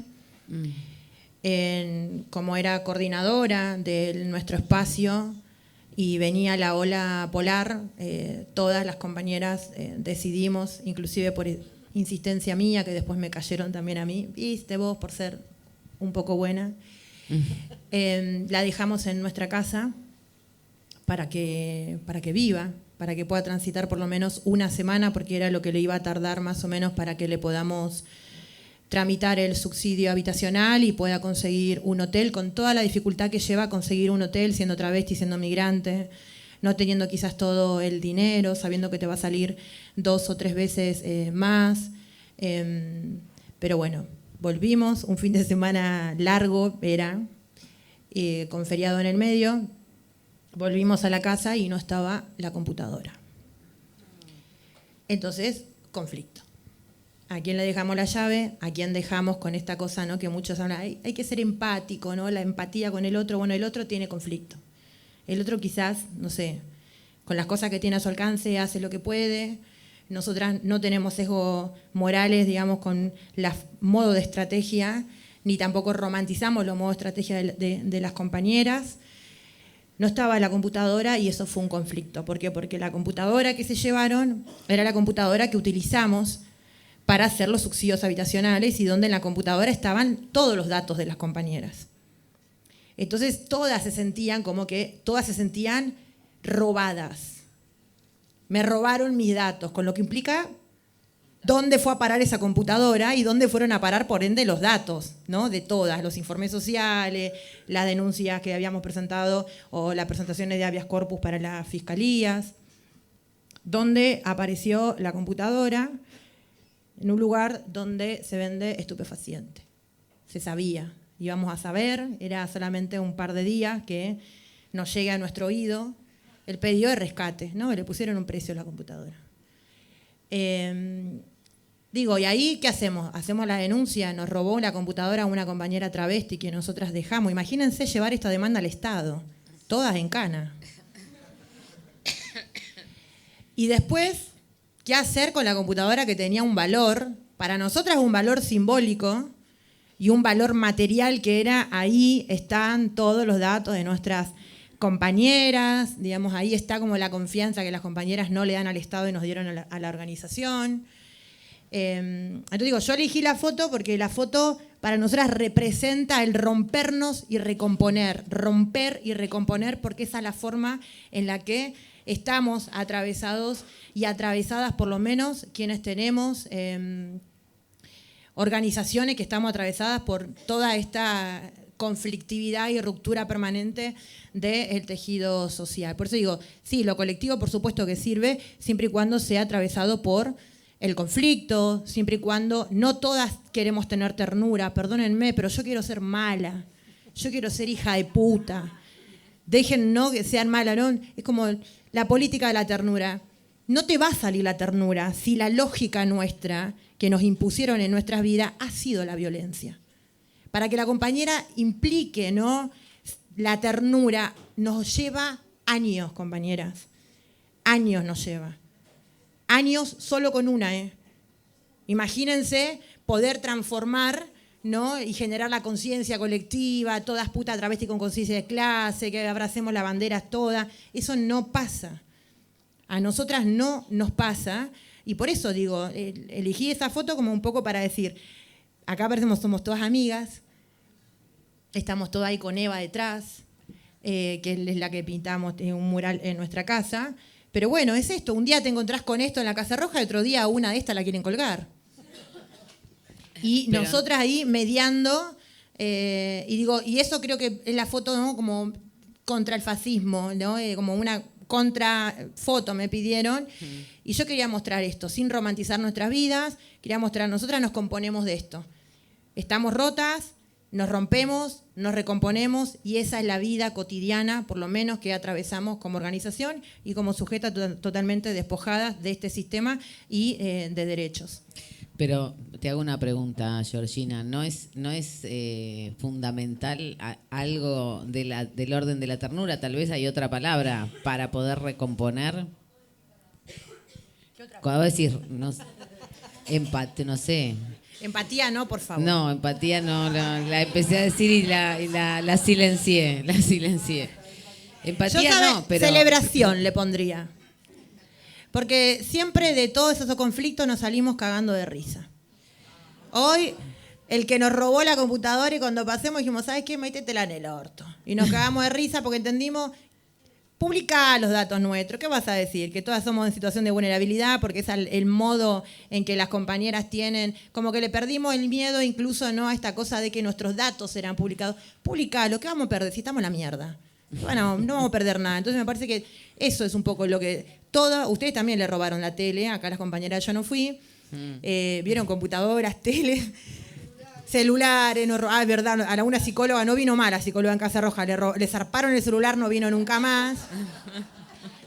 como era coordinadora de nuestro espacio y venía la ola polar, todas las compañeras decidimos, inclusive por insistencia mía, que después me cayeron también a mí, viste vos por ser un poco buena, la dejamos en nuestra casa para que viva, para que pueda transitar por lo menos una semana, porque era lo que le iba a tardar más o menos para que le podamos tramitar el subsidio habitacional y pueda conseguir un hotel, con toda la dificultad que lleva conseguir un hotel siendo travesti, siendo migrante, no teniendo quizás todo el dinero, sabiendo que te va a salir 2 o 3 veces más. Pero bueno, volvimos, un fin de semana largo era, con feriado en el medio, volvimos a la casa y no estaba la computadora. Entonces, conflicto. ¿A quién le dejamos la llave? ¿A quién dejamos con esta cosa, ¿no? Que muchos hablan, hay que ser empático, ¿no? La empatía con el otro. Bueno, el otro tiene conflicto. El otro quizás, no sé, con las cosas que tiene a su alcance hace lo que puede. Nosotras no tenemos sesgos morales, digamos, con el modo de estrategia, ni tampoco romantizamos los modos de estrategia de las compañeras. No estaba la computadora y eso fue un conflicto. ¿Por qué? Porque la computadora que se llevaron era la computadora que utilizamos para hacer los subsidios habitacionales y donde en la computadora estaban todos los datos de las compañeras. Entonces todas se sentían robadas. Me robaron mis datos, con lo que implica dónde fue a parar esa computadora y dónde fueron a parar, por ende, los datos, ¿no? De todas, los informes sociales, las denuncias que habíamos presentado o las presentaciones de habeas corpus para las fiscalías, donde apareció la computadora en un lugar donde se vende estupefaciente. Se sabía, íbamos a saber, era solamente un par de días que nos llegue a nuestro oído el pedido de rescate, ¿no? Le pusieron un precio a la computadora. Digo, ¿y ahí qué hacemos? Hacemos la denuncia, nos robó la computadora una compañera travesti que nosotras dejamos. Imagínense llevar esta demanda al Estado, todas en cana. Y después, ¿qué hacer con la computadora que tenía un valor? Para nosotras un valor simbólico y un valor material que era, ahí están todos los datos de nuestras compañeras, digamos, ahí está como la confianza que las compañeras no le dan al Estado y nos dieron a la organización. Entonces digo, yo elegí la foto porque la foto para nosotras representa el rompernos y recomponer, romper y recomponer, porque esa es la forma en la que estamos atravesados y atravesadas, por lo menos quienes tenemos organizaciones que estamos atravesadas por toda esta conflictividad y ruptura permanente del tejido social. Por eso digo, sí, lo colectivo por supuesto que sirve, siempre y cuando sea atravesado por el conflicto, siempre y cuando no todas queremos tener ternura, perdónenme, pero yo quiero ser mala, yo quiero ser hija de puta. Dejen no que sean malas, ¿no? Es como la política de la ternura. No te va a salir la ternura si la lógica nuestra que nos impusieron en nuestras vidas ha sido la violencia. Para que la compañera implique, ¿no?, la ternura, nos lleva años, compañeras. Años nos lleva. Años solo con una, ¿eh? Imagínense poder transformar, ¿no?, y generar la conciencia colectiva, todas putas travestis con conciencia de clase, que abracemos las banderas todas. Eso no pasa. A nosotras no nos pasa. Y por eso digo, elegí esa foto como un poco para decir, acá parecemos, somos todas amigas, estamos todas ahí con Eva detrás, que es la que pintamos un mural en nuestra casa. Pero bueno, es esto, un día te encontrás con esto en la Casa Roja y otro día una de estas la quieren colgar. Y nosotras ahí mediando, y digo, y eso creo que es la foto, ¿no?, como contra el fascismo, ¿no? Como una foto me pidieron, y yo quería mostrar esto, sin romantizar nuestras vidas, quería mostrar, nosotras nos componemos de esto. Estamos rotas, nos rompemos, nos recomponemos, y esa es la vida cotidiana, por lo menos, que atravesamos como organización y como sujetas totalmente despojadas de este sistema y de derechos. Pero te hago una pregunta, Georgina. ¿No es fundamental algo del orden de la ternura? Tal vez hay otra palabra para poder recomponer. Cuando decís, empate, no sé. Empatía no, por favor. No, empatía no, la empecé a decir y la silencié, la silencié. Empatía no, pero... Celebración le pondría. Porque siempre de todos esos conflictos nos salimos cagando de risa. Hoy, el que nos robó la computadora, y cuando pasemos dijimos, ¿sabes qué? Métetela en el orto. Y nos cagamos de risa porque entendimos, publicá los datos nuestros. ¿Qué vas a decir? Que todas somos en situación de vulnerabilidad, porque es el modo en que las compañeras tienen, como que le perdimos el miedo incluso, ¿no?, a esta cosa de que nuestros datos serán publicados. Publicalo, ¿qué vamos a perder si estamos en la mierda? Bueno, no vamos a perder nada. Entonces me parece que eso es un poco lo que... Ustedes también le robaron la tele, acá las compañeras yo no fui. Vieron computadoras, tele, celulares. Verdad, a una psicóloga no vino mal, la psicóloga en Casa Roja, le zarparon el celular, no vino nunca más.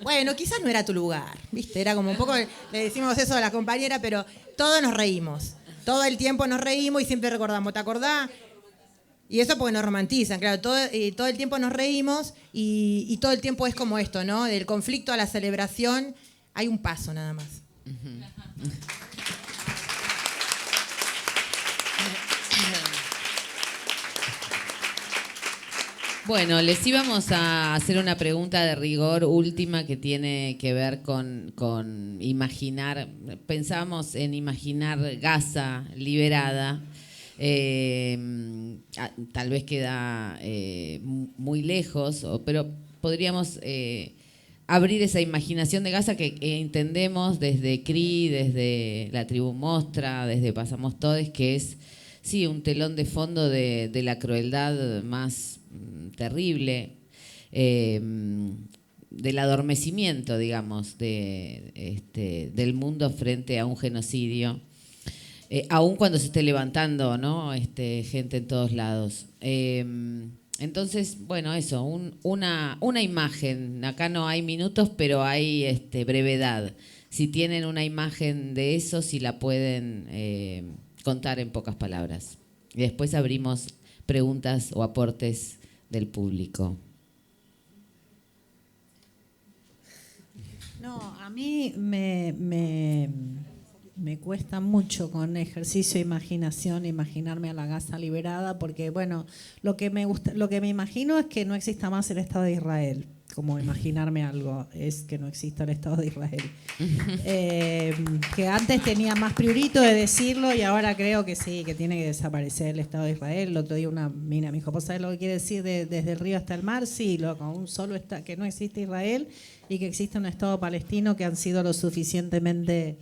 Bueno, quizás no era tu lugar, ¿viste? Era como un poco, le decimos eso a la compañera, pero todos nos reímos. Todo el tiempo nos reímos y siempre recordamos, ¿te acordás? Y eso porque nos romantizan, claro, todo el tiempo nos reímos y todo el tiempo es como esto, ¿no? Del conflicto a la celebración hay un paso nada más. Bueno, les íbamos a hacer una pregunta de rigor última que tiene que ver con imaginar. Pensábamos en imaginar Gaza liberada. Tal vez queda muy lejos, pero podríamos abrir esa imaginación de Gaza que entendemos desde CRI, desde la Tribu Mostra, desde Pasamos Todes, que es sí un telón de fondo de la crueldad más terrible, del adormecimiento, digamos, del mundo frente a un genocidio. Aún cuando se esté levantando, ¿no? Gente en todos lados. Entonces, bueno, eso, una imagen. Acá no hay minutos, pero hay brevedad. Si tienen una imagen de eso, si la pueden contar en pocas palabras. Y después abrimos preguntas o aportes del público. No, a mí me cuesta mucho con ejercicio de imaginación imaginarme a la Gaza liberada, porque bueno, lo que me imagino es que no exista más el Estado de Israel. Como imaginarme algo es que no exista el Estado de Israel. Que antes tenía más priorito de decirlo y ahora creo que sí, que tiene que desaparecer el Estado de Israel. El otro día una mina me dijo, ¿vos sabés lo que quiere decir desde el río hasta el mar? Sí, loco, un solo estado, que no existe Israel y que existe un Estado palestino, que han sido lo suficientemente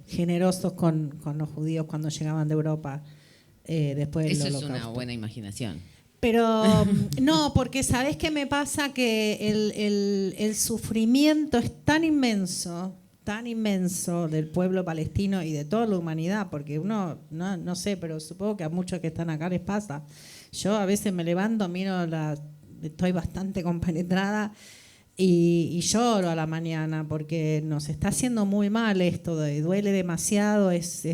generosos con los judíos cuando llegaban de Europa después del Eso Holocausto. es una buena imaginación. Pero no, porque ¿sabés qué me pasa? Que el sufrimiento es tan inmenso del pueblo palestino y de toda la humanidad, porque uno, no sé, pero supongo que a muchos que están acá les pasa. Yo a veces me levanto, estoy bastante compenetrada y lloro a la mañana porque nos está haciendo muy mal esto, duele demasiado, es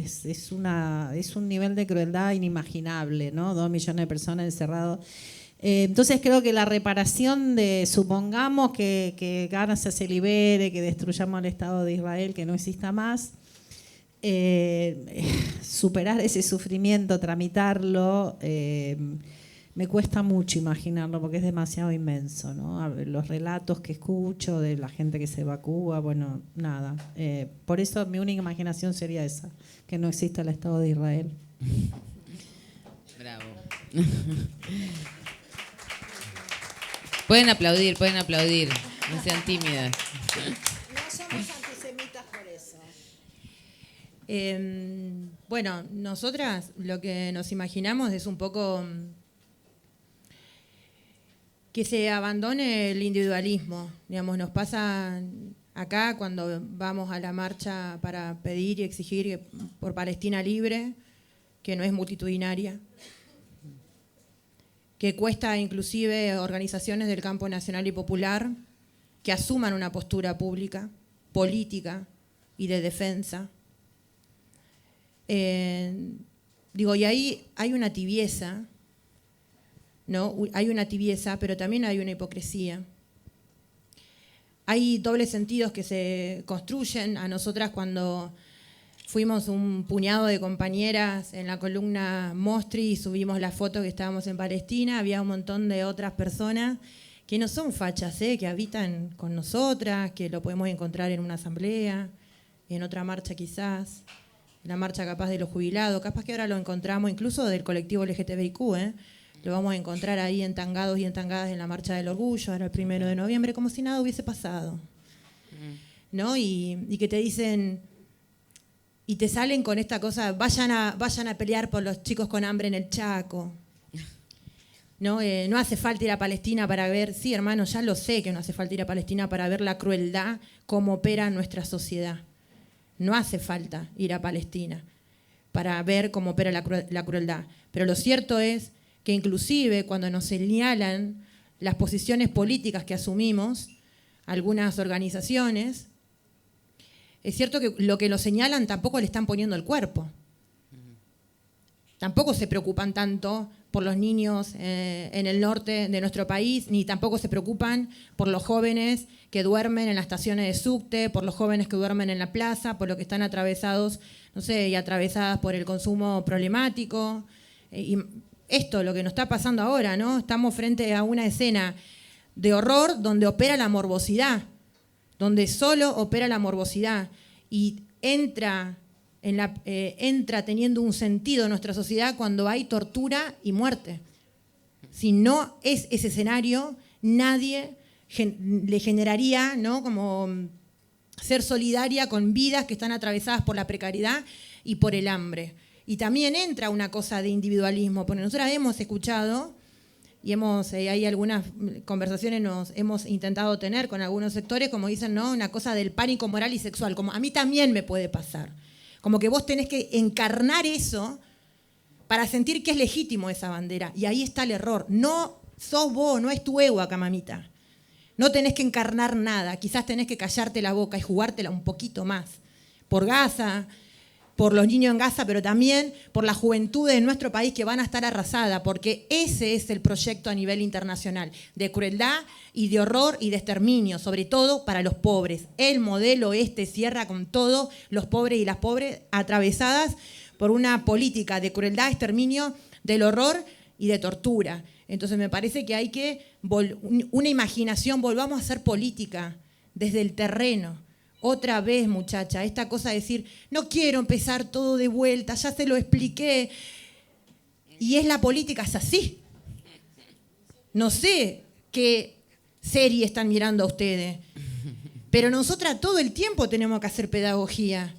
un nivel de crueldad inimaginable, ¿no? 2 millones de personas encerradas. Entonces creo que la reparación supongamos que Gaza se libere, que destruyamos el Estado de Israel, que no exista más, superar ese sufrimiento, tramitarlo, me cuesta mucho imaginarlo porque es demasiado inmenso, ¿no? Los relatos que escucho de la gente que se evacúa, bueno, nada. Por eso mi única imaginación sería esa, que no exista el Estado de Israel. Bravo. Pueden aplaudir, no sean tímidas. No somos antisemitas por eso. Bueno, nosotras lo que nos imaginamos es un poco que se abandone el individualismo. Digamos, nos pasa acá cuando vamos a la marcha para pedir y exigir por Palestina libre, que no es multitudinaria, que cuesta inclusive organizaciones del campo nacional y popular que asuman una postura pública, política y de defensa. Y ahí hay una tibieza, ¿no? Hay una tibieza, pero también hay una hipocresía. Hay dobles sentidos que se construyen. A nosotras, cuando fuimos un puñado de compañeras en la columna Mostri y subimos la foto que estábamos en Palestina, había un montón de otras personas que no son fachas, que habitan con nosotras, que lo podemos encontrar en una asamblea, en otra marcha quizás, en la marcha capaz de los jubilados, capaz que ahora lo encontramos incluso del colectivo LGTBIQ, lo vamos a encontrar ahí entangados y entangadas en la Marcha del Orgullo, ahora el 1 de noviembre, como si nada hubiese pasado, ¿no? Y que te dicen, y te salen con esta cosa, vayan a pelear por los chicos con hambre en el Chaco. No hace falta ir a Palestina para ver, sí, hermano, ya lo sé que no hace falta ir a Palestina para ver la crueldad, cómo opera nuestra sociedad. No hace falta ir a Palestina para ver cómo opera la crueldad. Pero lo cierto es que inclusive cuando nos señalan las posiciones políticas que asumimos, algunas organizaciones, es cierto que lo que lo señalan tampoco le están poniendo el cuerpo. Tampoco se preocupan tanto por los niños en el norte de nuestro país, ni tampoco se preocupan por los jóvenes que duermen en las estaciones de subte, por los jóvenes que duermen en la plaza, por los que están atravesados, y atravesadas por el consumo problemático. Y esto, lo que nos está pasando ahora, ¿no? Estamos frente a una escena de horror donde opera la morbosidad, donde solo opera la morbosidad y entra teniendo un sentido en nuestra sociedad cuando hay tortura y muerte. Si no es ese escenario, nadie le generaría, ¿no?, como ser solidaria con vidas que están atravesadas por la precariedad y por el hambre. Y también entra una cosa de individualismo, porque nosotras hemos escuchado y hay algunas conversaciones hemos intentado tener con algunos sectores, como dicen, ¿no?, una cosa del pánico moral y sexual, como a mí también me puede pasar. Como que vos tenés que encarnar eso para sentir que es legítimo esa bandera. Y ahí está el error. No sos vos, no es tu ego acá, mamita. No tenés que encarnar nada. Quizás tenés que callarte la boca y jugártela un poquito más. Por Gaza, por los niños en Gaza, pero también por la juventud de nuestro país que van a estar arrasadas, porque ese es el proyecto a nivel internacional, de crueldad y de horror y de exterminio, sobre todo para los pobres. El modelo cierra con todos los pobres y las pobres atravesadas por una política de crueldad, exterminio, del horror y de tortura. Entonces me parece que hay que una imaginación, volvamos a hacer política desde el terreno. Otra vez, muchacha, esta cosa de decir, no quiero empezar todo de vuelta, ya se lo expliqué. Y es la política, es así. No sé qué serie están mirando a ustedes, pero nosotras todo el tiempo tenemos que hacer pedagogía.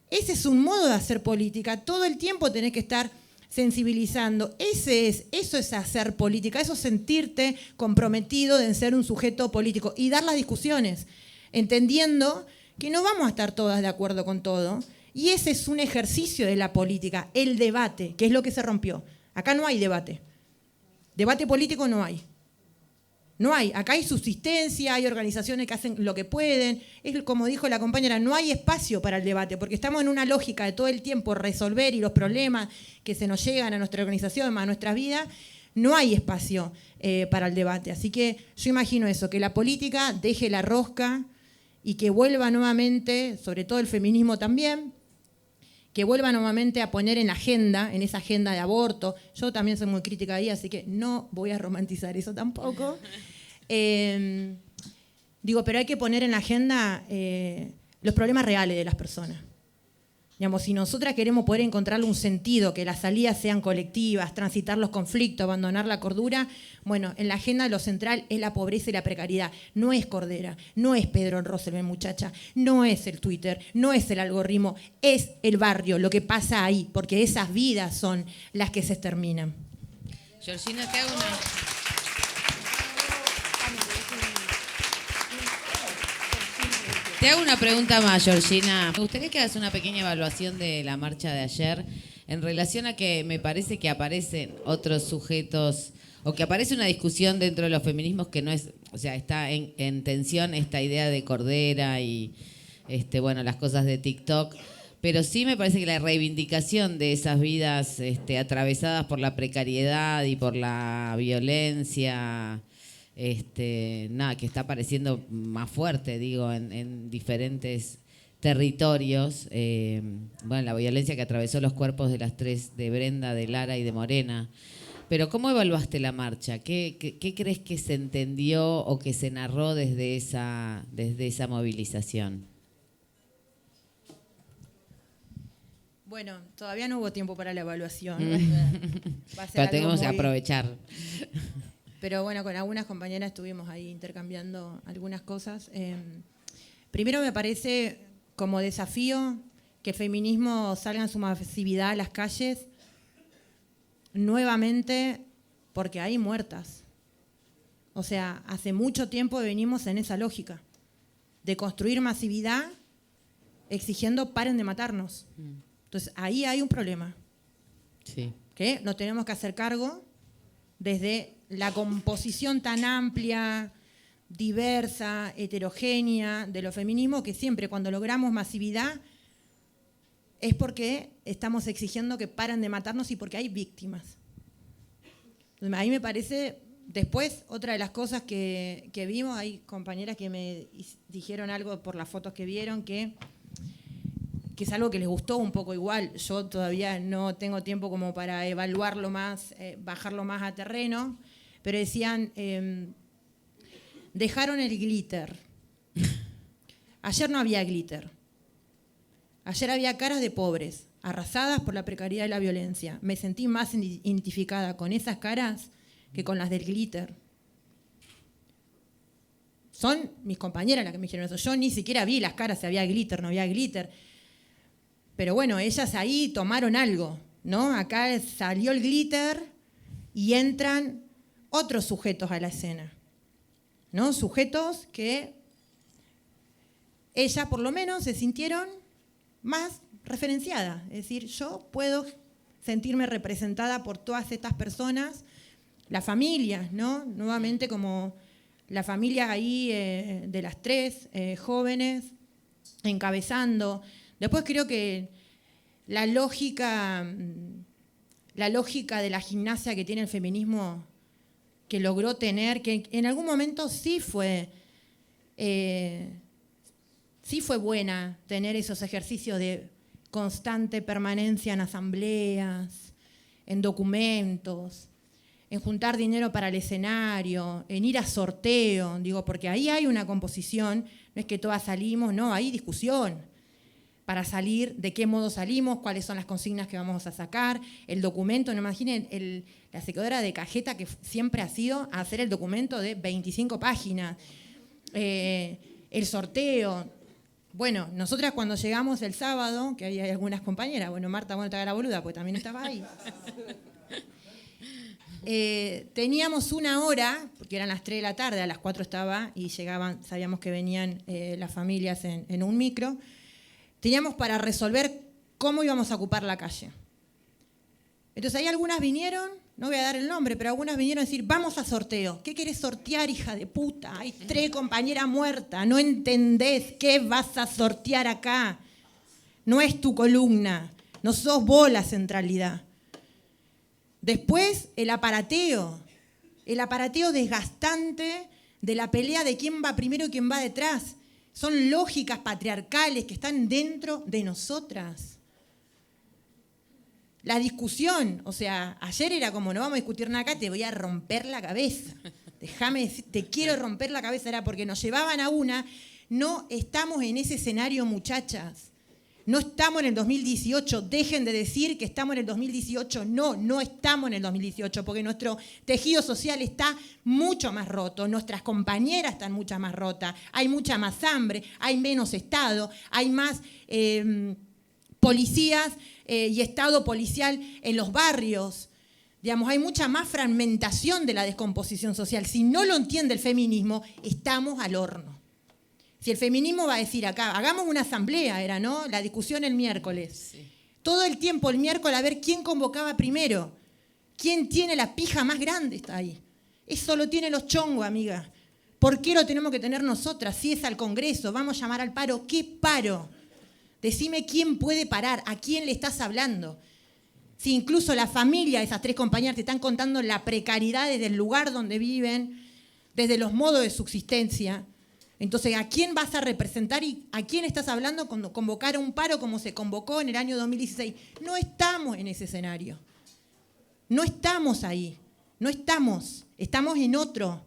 Ese es un modo de hacer política, todo el tiempo tenés que estar sensibilizando. Eso es hacer política, eso es sentirte comprometido en ser un sujeto político y dar las discusiones, entendiendo que no vamos a estar todas de acuerdo con todo. Y ese es un ejercicio de la política, el debate, que es lo que se rompió. Acá no hay debate. Debate político no hay. No hay. Acá hay subsistencia, hay organizaciones que hacen lo que pueden. Es como dijo la compañera, no hay espacio para el debate, porque estamos en una lógica de todo el tiempo resolver y los problemas que se nos llegan a nuestra organización, a nuestras vidas, no hay espacio para el debate. Así que yo imagino eso, que la política deje la rosca y que vuelva nuevamente, sobre todo el feminismo también, que vuelva nuevamente a poner en agenda, en esa agenda de aborto. Yo también soy muy crítica ahí, así que no voy a romantizar eso tampoco. Pero hay que poner en la agenda los problemas reales de las personas. Digamos, si nosotras queremos poder encontrarle un sentido, que las salidas sean colectivas, transitar los conflictos, abandonar la cordura, bueno, en la agenda lo central es la pobreza y la precariedad. No es Cordera, no es Pedro Roosevelt, muchacha, no es el Twitter, no es el algoritmo, es el barrio, lo que pasa ahí, porque esas vidas son las que se exterminan. Georgina, te hago una... Te hago una pregunta más, Georgina. Me gustaría que hagas una pequeña evaluación de la marcha de ayer en relación a que me parece que aparecen otros sujetos o que aparece una discusión dentro de los feminismos que no es, o sea, está en tensión esta idea de Cordera y bueno, las cosas de TikTok, pero sí me parece que la reivindicación de esas vidas atravesadas por la precariedad y por la violencia, nada, que está apareciendo más fuerte, digo, en diferentes territorios, bueno, la violencia que atravesó los cuerpos de las tres, de Brenda, de Lara y de Morena. Pero ¿cómo evaluaste la marcha? ¿Qué crees que se entendió o que se narró desde esa movilización? Bueno, todavía no hubo tiempo para la evaluación. Va a ser Pero tenemos que muy... aprovechar. Pero bueno, con algunas compañeras estuvimos ahí intercambiando algunas cosas. Primero me parece como desafío que el feminismo salga en su masividad a las calles nuevamente porque hay muertas. O sea, hace mucho tiempo venimos en esa lógica de construir masividad exigiendo paren de matarnos. Entonces, ahí hay un problema. Sí. Que nos tenemos que hacer cargo desde la composición tan amplia, diversa, heterogénea de los feminismos, que siempre cuando logramos masividad es porque estamos exigiendo que paren de matarnos y porque hay víctimas. A mí me parece, después, otra de las cosas que vimos, hay compañeras que me dijeron algo por las fotos que vieron, que es algo que les gustó un poco igual. Yo todavía no tengo tiempo como para evaluarlo más, bajarlo más a terreno, pero decían, dejaron el glitter. Ayer no había glitter. Ayer había caras de pobres, arrasadas por la precariedad y la violencia. Me sentí más identificada con esas caras que con las del glitter. Son mis compañeras las que me dijeron eso. Yo ni siquiera vi las caras si había glitter, no había glitter. Pero bueno, ellas ahí tomaron algo, ¿no? Acá salió el glitter y entran otros sujetos a la escena, ¿no? Sujetos que ellas por lo menos se sintieron más referenciadas. Es decir, yo puedo sentirme representada por todas estas personas, las familias, ¿no? Nuevamente como la familia ahí de las tres jóvenes encabezando. Después creo que la lógica de la gimnasia que tiene el feminismo, que logró tener, que en algún momento sí fue buena tener esos ejercicios de constante permanencia en asambleas, en documentos, en juntar dinero para el escenario, en ir a sorteo, digo, porque ahí hay una composición, no es que todas salimos, no, hay discusión para salir, de qué modo salimos, cuáles son las consignas que vamos a sacar, el documento, no imaginen la secadora de cajeta que siempre ha sido hacer el documento de 25 páginas, el sorteo. Bueno, nosotras cuando llegamos el sábado, que hay algunas compañeras, bueno, Marta, bueno, te haga la boluda, porque también estaba ahí. Teníamos una hora, porque eran las 3 de la tarde, a las 4 estaba, y llegaban, sabíamos que venían las familias en un micro. Teníamos para resolver cómo íbamos a ocupar la calle. Entonces ahí algunas vinieron, no voy a dar el nombre, pero algunas vinieron a decir, vamos a sorteo. ¿Qué querés sortear, hija de puta? Hay 3 compañeras muertas, no entendés qué vas a sortear acá. No es tu columna, no sos vos la centralidad. Después el aparateo desgastante de la pelea de quién va primero y quién va detrás. Son lógicas patriarcales que están dentro de nosotras. La discusión, o sea, ayer era como, no vamos a discutir nada acá, te voy a romper la cabeza. Déjame decir, te quiero romper la cabeza, era porque nos llevaban a una. No estamos en ese escenario, muchachas. No estamos en el 2018, dejen de decir que estamos en el 2018. No estamos en el 2018, porque nuestro tejido social está mucho más roto, nuestras compañeras están mucho más rotas, hay mucha más hambre, hay menos Estado, hay más policías y Estado policial en los barrios. Digamos, hay mucha más fragmentación de la descomposición social. Si no lo entiende el feminismo, estamos al horno. Si el feminismo va a decir acá, hagamos una asamblea, era, ¿no? La discusión el miércoles. Sí. Todo el tiempo el miércoles a ver quién convocaba primero. ¿Quién tiene la pija más grande? Está ahí. Eso lo tienen los chongos, amiga. ¿Por qué lo tenemos que tener nosotras? Si es al Congreso, vamos a llamar al paro. ¿Qué paro? Decime quién puede parar, a quién le estás hablando. Si incluso la familia de esas 3 compañeras te están contando la precariedad desde el lugar donde viven, desde los modos de subsistencia. Entonces, ¿a quién vas a representar y a quién estás hablando cuando convocar un paro como se convocó en el año 2016? No estamos en ese escenario. No estamos ahí. No estamos. Estamos en otro.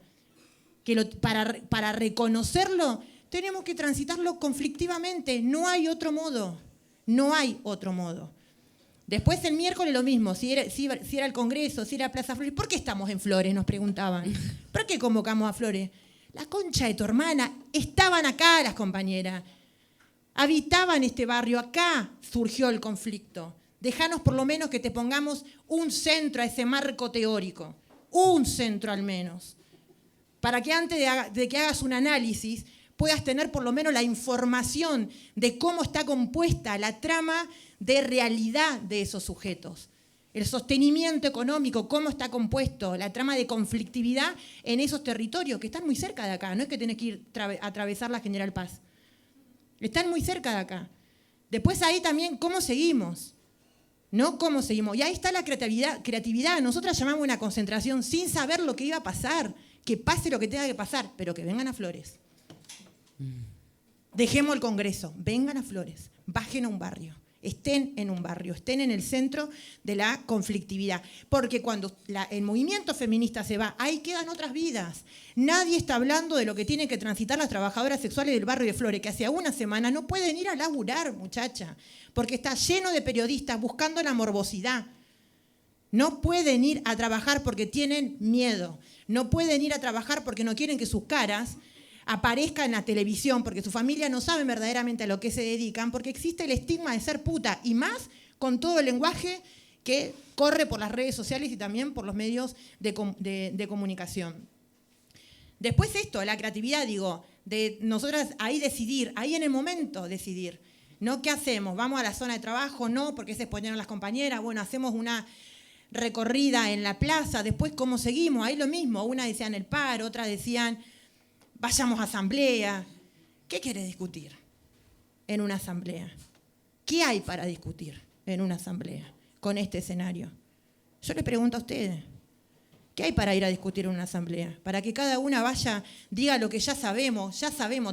Para reconocerlo, tenemos que transitarlo conflictivamente. No hay otro modo. No hay otro modo. Después el miércoles lo mismo, si era el Congreso, si era Plaza Flores. ¿Por qué estamos en Flores? Nos preguntaban. ¿Por qué convocamos a Flores? La concha de tu hermana. Estaban acá las compañeras. Habitaban este barrio. Acá surgió el conflicto. Dejanos por lo menos que te pongamos un centro a ese marco teórico. Un centro al menos. Para que antes de que hagas un análisis puedas tener por lo menos la información de cómo está compuesta la trama de realidad de esos sujetos. El sostenimiento económico, cómo está compuesto, la trama de conflictividad en esos territorios que están muy cerca de acá. No es que tenés que ir a atravesar la General Paz. Están muy cerca de acá. Después ahí también, ¿cómo seguimos? ¿No? ¿Cómo seguimos? Y ahí está la creatividad. Nosotras llamamos una concentración sin saber lo que iba a pasar. Que pase lo que tenga que pasar, pero que vengan a Flores. Dejemos el Congreso, vengan a Flores, bajen a un barrio, estén en un barrio, estén en el centro de la conflictividad. Porque cuando el movimiento feminista se va, ahí quedan otras vidas. Nadie está hablando de lo que tienen que transitar las trabajadoras sexuales del barrio de Flores, que hace una semana no pueden ir a laburar, muchacha, porque está lleno de periodistas buscando la morbosidad. No pueden ir a trabajar porque tienen miedo. No pueden ir a trabajar porque no quieren que sus caras aparezcan en la televisión, porque su familia no sabe verdaderamente a lo que se dedican, porque existe el estigma de ser puta, y más con todo el lenguaje que corre por las redes sociales y también por los medios de comunicación. Después esto, la creatividad, digo, de nosotras ahí decidir, ahí en el momento decidir, ¿no? ¿Qué hacemos? ¿Vamos a la zona de trabajo? No, porque se exponieron las compañeras. Bueno, hacemos una recorrida en la plaza, después cómo seguimos, ahí lo mismo, una decían el paro, otras decían vayamos a asamblea. ¿Qué quiere discutir en una asamblea? ¿Qué hay para discutir en una asamblea con este escenario? Yo les pregunto a ustedes, ¿qué hay para ir a discutir en una asamblea? Para que cada una vaya, diga lo que ya sabemos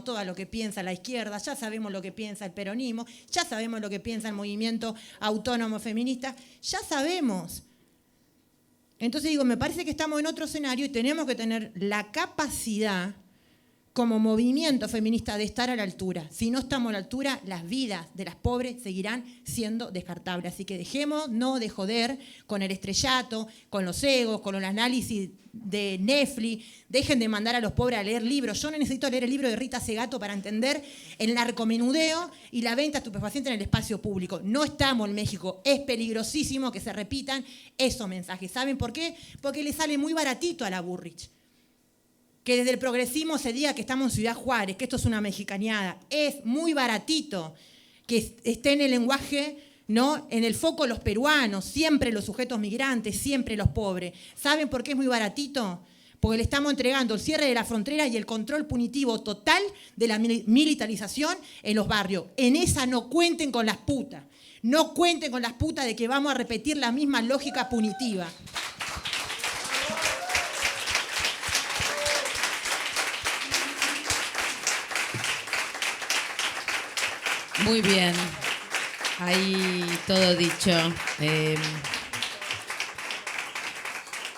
todo lo que piensa la izquierda, ya sabemos lo que piensa el peronismo, ya sabemos lo que piensa el movimiento autónomo feminista, ya sabemos. Entonces digo, me parece que estamos en otro escenario y tenemos que tener la capacidad como movimiento feminista de estar a la altura. Si no estamos a la altura, las vidas de las pobres seguirán siendo descartables. Así que dejemos no de joder con el estrellato, con los egos, con los análisis de Netflix. Dejen de mandar a los pobres a leer libros. Yo no necesito leer el libro de Rita Segato para entender el narcomenudeo y la venta estupefaciente en el espacio público. No estamos en México. Es peligrosísimo que se repitan esos mensajes. ¿Saben por qué? Porque le sale muy baratito a la Burrich. Que desde el progresismo se diga que estamos en Ciudad Juárez, que esto es una mexicaneada. Es muy baratito que esté en el lenguaje, ¿no? En el foco los peruanos, siempre los sujetos migrantes, siempre los pobres. ¿Saben por qué es muy baratito? Porque le estamos entregando el cierre de la frontera y el control punitivo total de la militarización en los barrios. En esa no cuenten con las putas. No cuenten con las putas de que vamos a repetir la misma lógica punitiva. Muy bien, ahí todo dicho.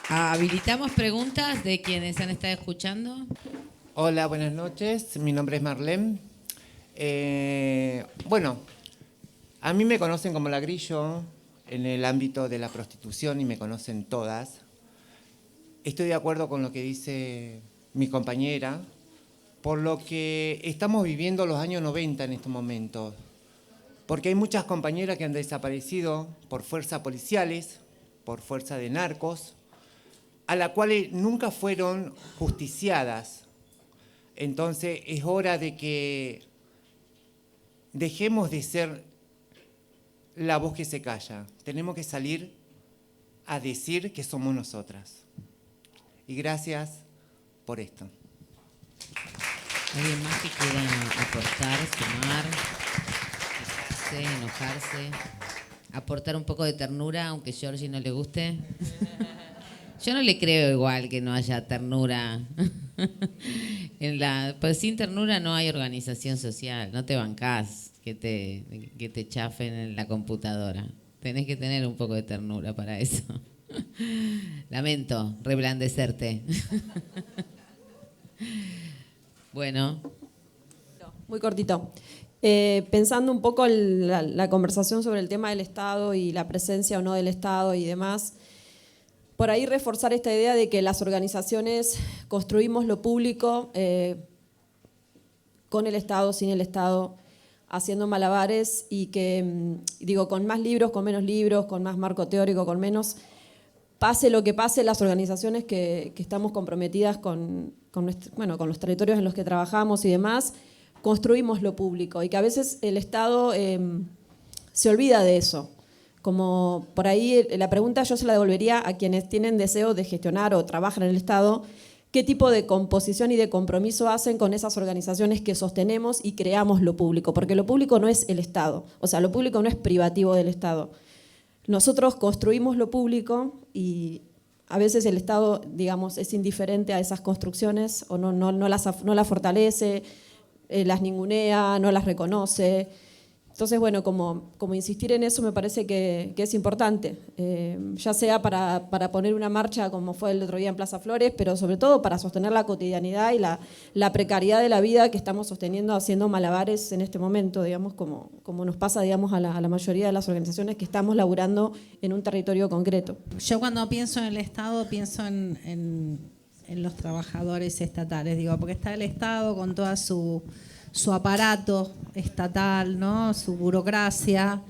Habilitamos preguntas de quienes han estado escuchando. Hola, buenas noches. Mi nombre es Marlene. Bueno, a mí me conocen como La Grillo en el ámbito de la prostitución y me conocen todas. Estoy de acuerdo con lo que dice mi compañera, por lo que estamos viviendo los años 90 en estos momentos, porque hay muchas compañeras que han desaparecido por fuerzas policiales, por fuerza de narcos, a las cuales nunca fueron justiciadas. Entonces es hora de que dejemos de ser la voz que se calla. Tenemos que salir a decir que somos nosotras. Y gracias por esto. ¿Alguien más que quiera aportar, sumar, quejarse, enojarse, aportar un poco de ternura, aunque a Georgie no le guste? Yo no le creo igual que no haya ternura. Pues sin ternura no hay organización social, no te bancás que te chafen en la computadora. Tenés que tener un poco de ternura para eso. Lamento reblandecerte. Bueno. Muy cortito. Pensando un poco la conversación sobre el tema del Estado y la presencia o no del Estado y demás, por ahí reforzar esta idea de que las organizaciones construimos lo público con el Estado, sin el Estado, haciendo malabares y que, digo, con más libros, con menos libros, con más marco teórico, con menos, pase lo que pase, las organizaciones que estamos comprometidas con los territorios en los que trabajamos y demás, construimos lo público y que a veces el Estado se olvida de eso. Como por ahí la pregunta yo se la devolvería a quienes tienen deseo de gestionar o trabajan en el Estado, qué tipo de composición y de compromiso hacen con esas organizaciones que sostenemos y creamos lo público, porque lo público no es el Estado, o sea, lo público no es privativo del Estado. Nosotros construimos lo público y a veces el Estado, digamos, es indiferente a esas construcciones o no las fortalece, las ningunea, no las reconoce. Entonces, bueno, como insistir en eso me parece que es importante, ya sea para poner una marcha como fue el otro día en Plaza Flores, pero sobre todo para sostener la cotidianidad y la precariedad de la vida que estamos sosteniendo haciendo malabares en este momento, digamos, como nos pasa, digamos, a la mayoría de las organizaciones que estamos laburando en un territorio concreto. Yo cuando pienso en el Estado pienso en los trabajadores estatales, digo, porque está el Estado con toda su aparato estatal, ¿no? Su burocracia,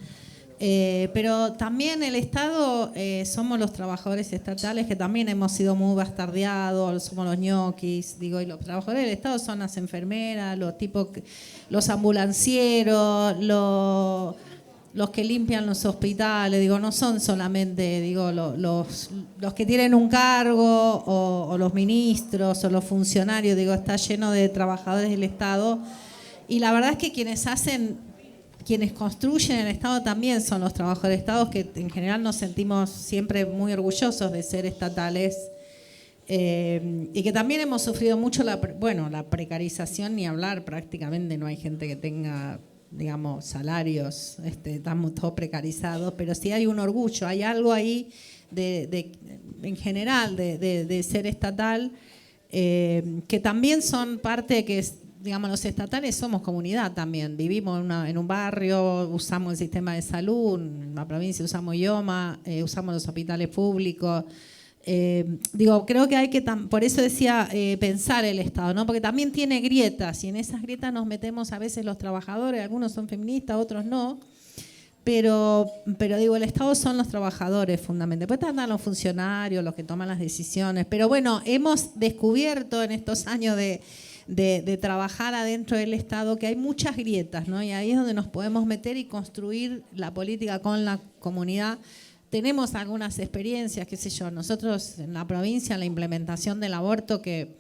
pero también el Estado somos los trabajadores estatales que también hemos sido muy bastardeados, somos los ñoquis, digo, y los trabajadores del Estado son las enfermeras, los ambulancieros, los que limpian los hospitales, digo, no son solamente, digo, los que tienen un cargo o los ministros o los funcionarios, digo, está lleno de trabajadores del Estado. Y la verdad es que quienes construyen el Estado también son los trabajadores del Estado, que en general nos sentimos siempre muy orgullosos de ser estatales y que también hemos sufrido mucho la precarización, ni hablar, prácticamente no hay gente que tenga, digamos, salarios, estamos todos precarizados, pero sí hay un orgullo, hay algo ahí en general de ser estatal, que también son parte que digamos, los estatales somos comunidad también, vivimos en un barrio, usamos el sistema de salud, en la provincia usamos IOMA, usamos los hospitales públicos. Digo, creo que hay que, por eso decía, pensar el Estado, ¿no? Porque también tiene grietas y en esas grietas nos metemos a veces los trabajadores, algunos son feministas, otros no. Pero digo, el Estado son los trabajadores fundamentalmente. Después están los funcionarios, los que toman las decisiones. Pero bueno, hemos descubierto en estos años de trabajar adentro del Estado que hay muchas grietas, ¿no? Y ahí es donde nos podemos meter y construir la política con la comunidad. Tenemos algunas experiencias, qué sé yo, nosotros en la provincia, la implementación del aborto, que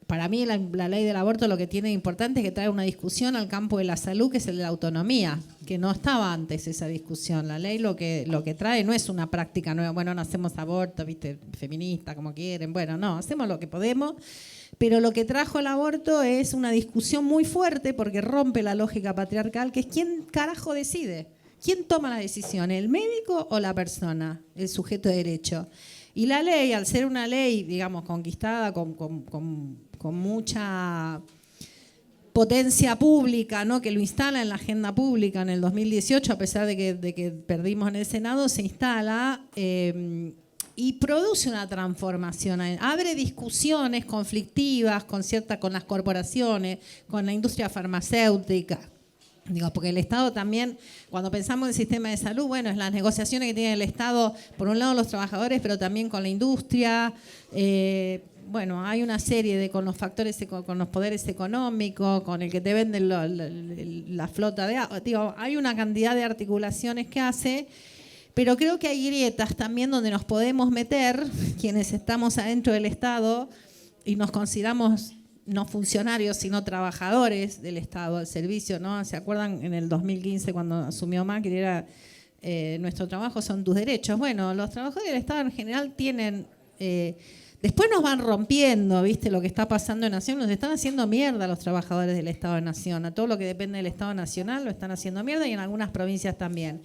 para mí la ley del aborto lo que tiene de importante es que trae una discusión al campo de la salud, que es el de la autonomía, que no estaba antes esa discusión. La ley lo que trae no es una práctica nueva, bueno, no hacemos aborto, viste, feminista, como quieren, bueno, no, hacemos lo que podemos, pero lo que trajo el aborto es una discusión muy fuerte porque rompe la lógica patriarcal, que es quién carajo decide, quién toma la decisión, el médico o la persona, el sujeto de derecho. Y la ley, al ser una ley, digamos, conquistada con mucha potencia pública, ¿no? Que lo instala en la agenda pública en el 2018, a pesar de que perdimos en el Senado, se instala y produce una transformación. Abre discusiones conflictivas con las corporaciones, con la industria farmacéutica, Digo, porque el Estado también, cuando pensamos en el sistema de salud, bueno, es las negociaciones que tiene el Estado, por un lado los trabajadores, pero también con la industria. Bueno, hay una serie con los factores, con los poderes económicos, con el que te venden la flota de agua. Digo, hay una cantidad de articulaciones que hace, pero creo que hay grietas también donde nos podemos meter, quienes estamos adentro del Estado y nos consideramos no funcionarios, sino trabajadores del Estado, al servicio, ¿no? ¿Se acuerdan en el 2015 cuando asumió Macri era nuestro trabajo son tus derechos? Bueno, los trabajadores del Estado en general tienen... después nos van rompiendo, ¿viste? Lo que está pasando en Nación, nos están haciendo mierda los trabajadores del Estado de Nación. A todo lo que depende del Estado Nacional lo están haciendo mierda y en algunas provincias también.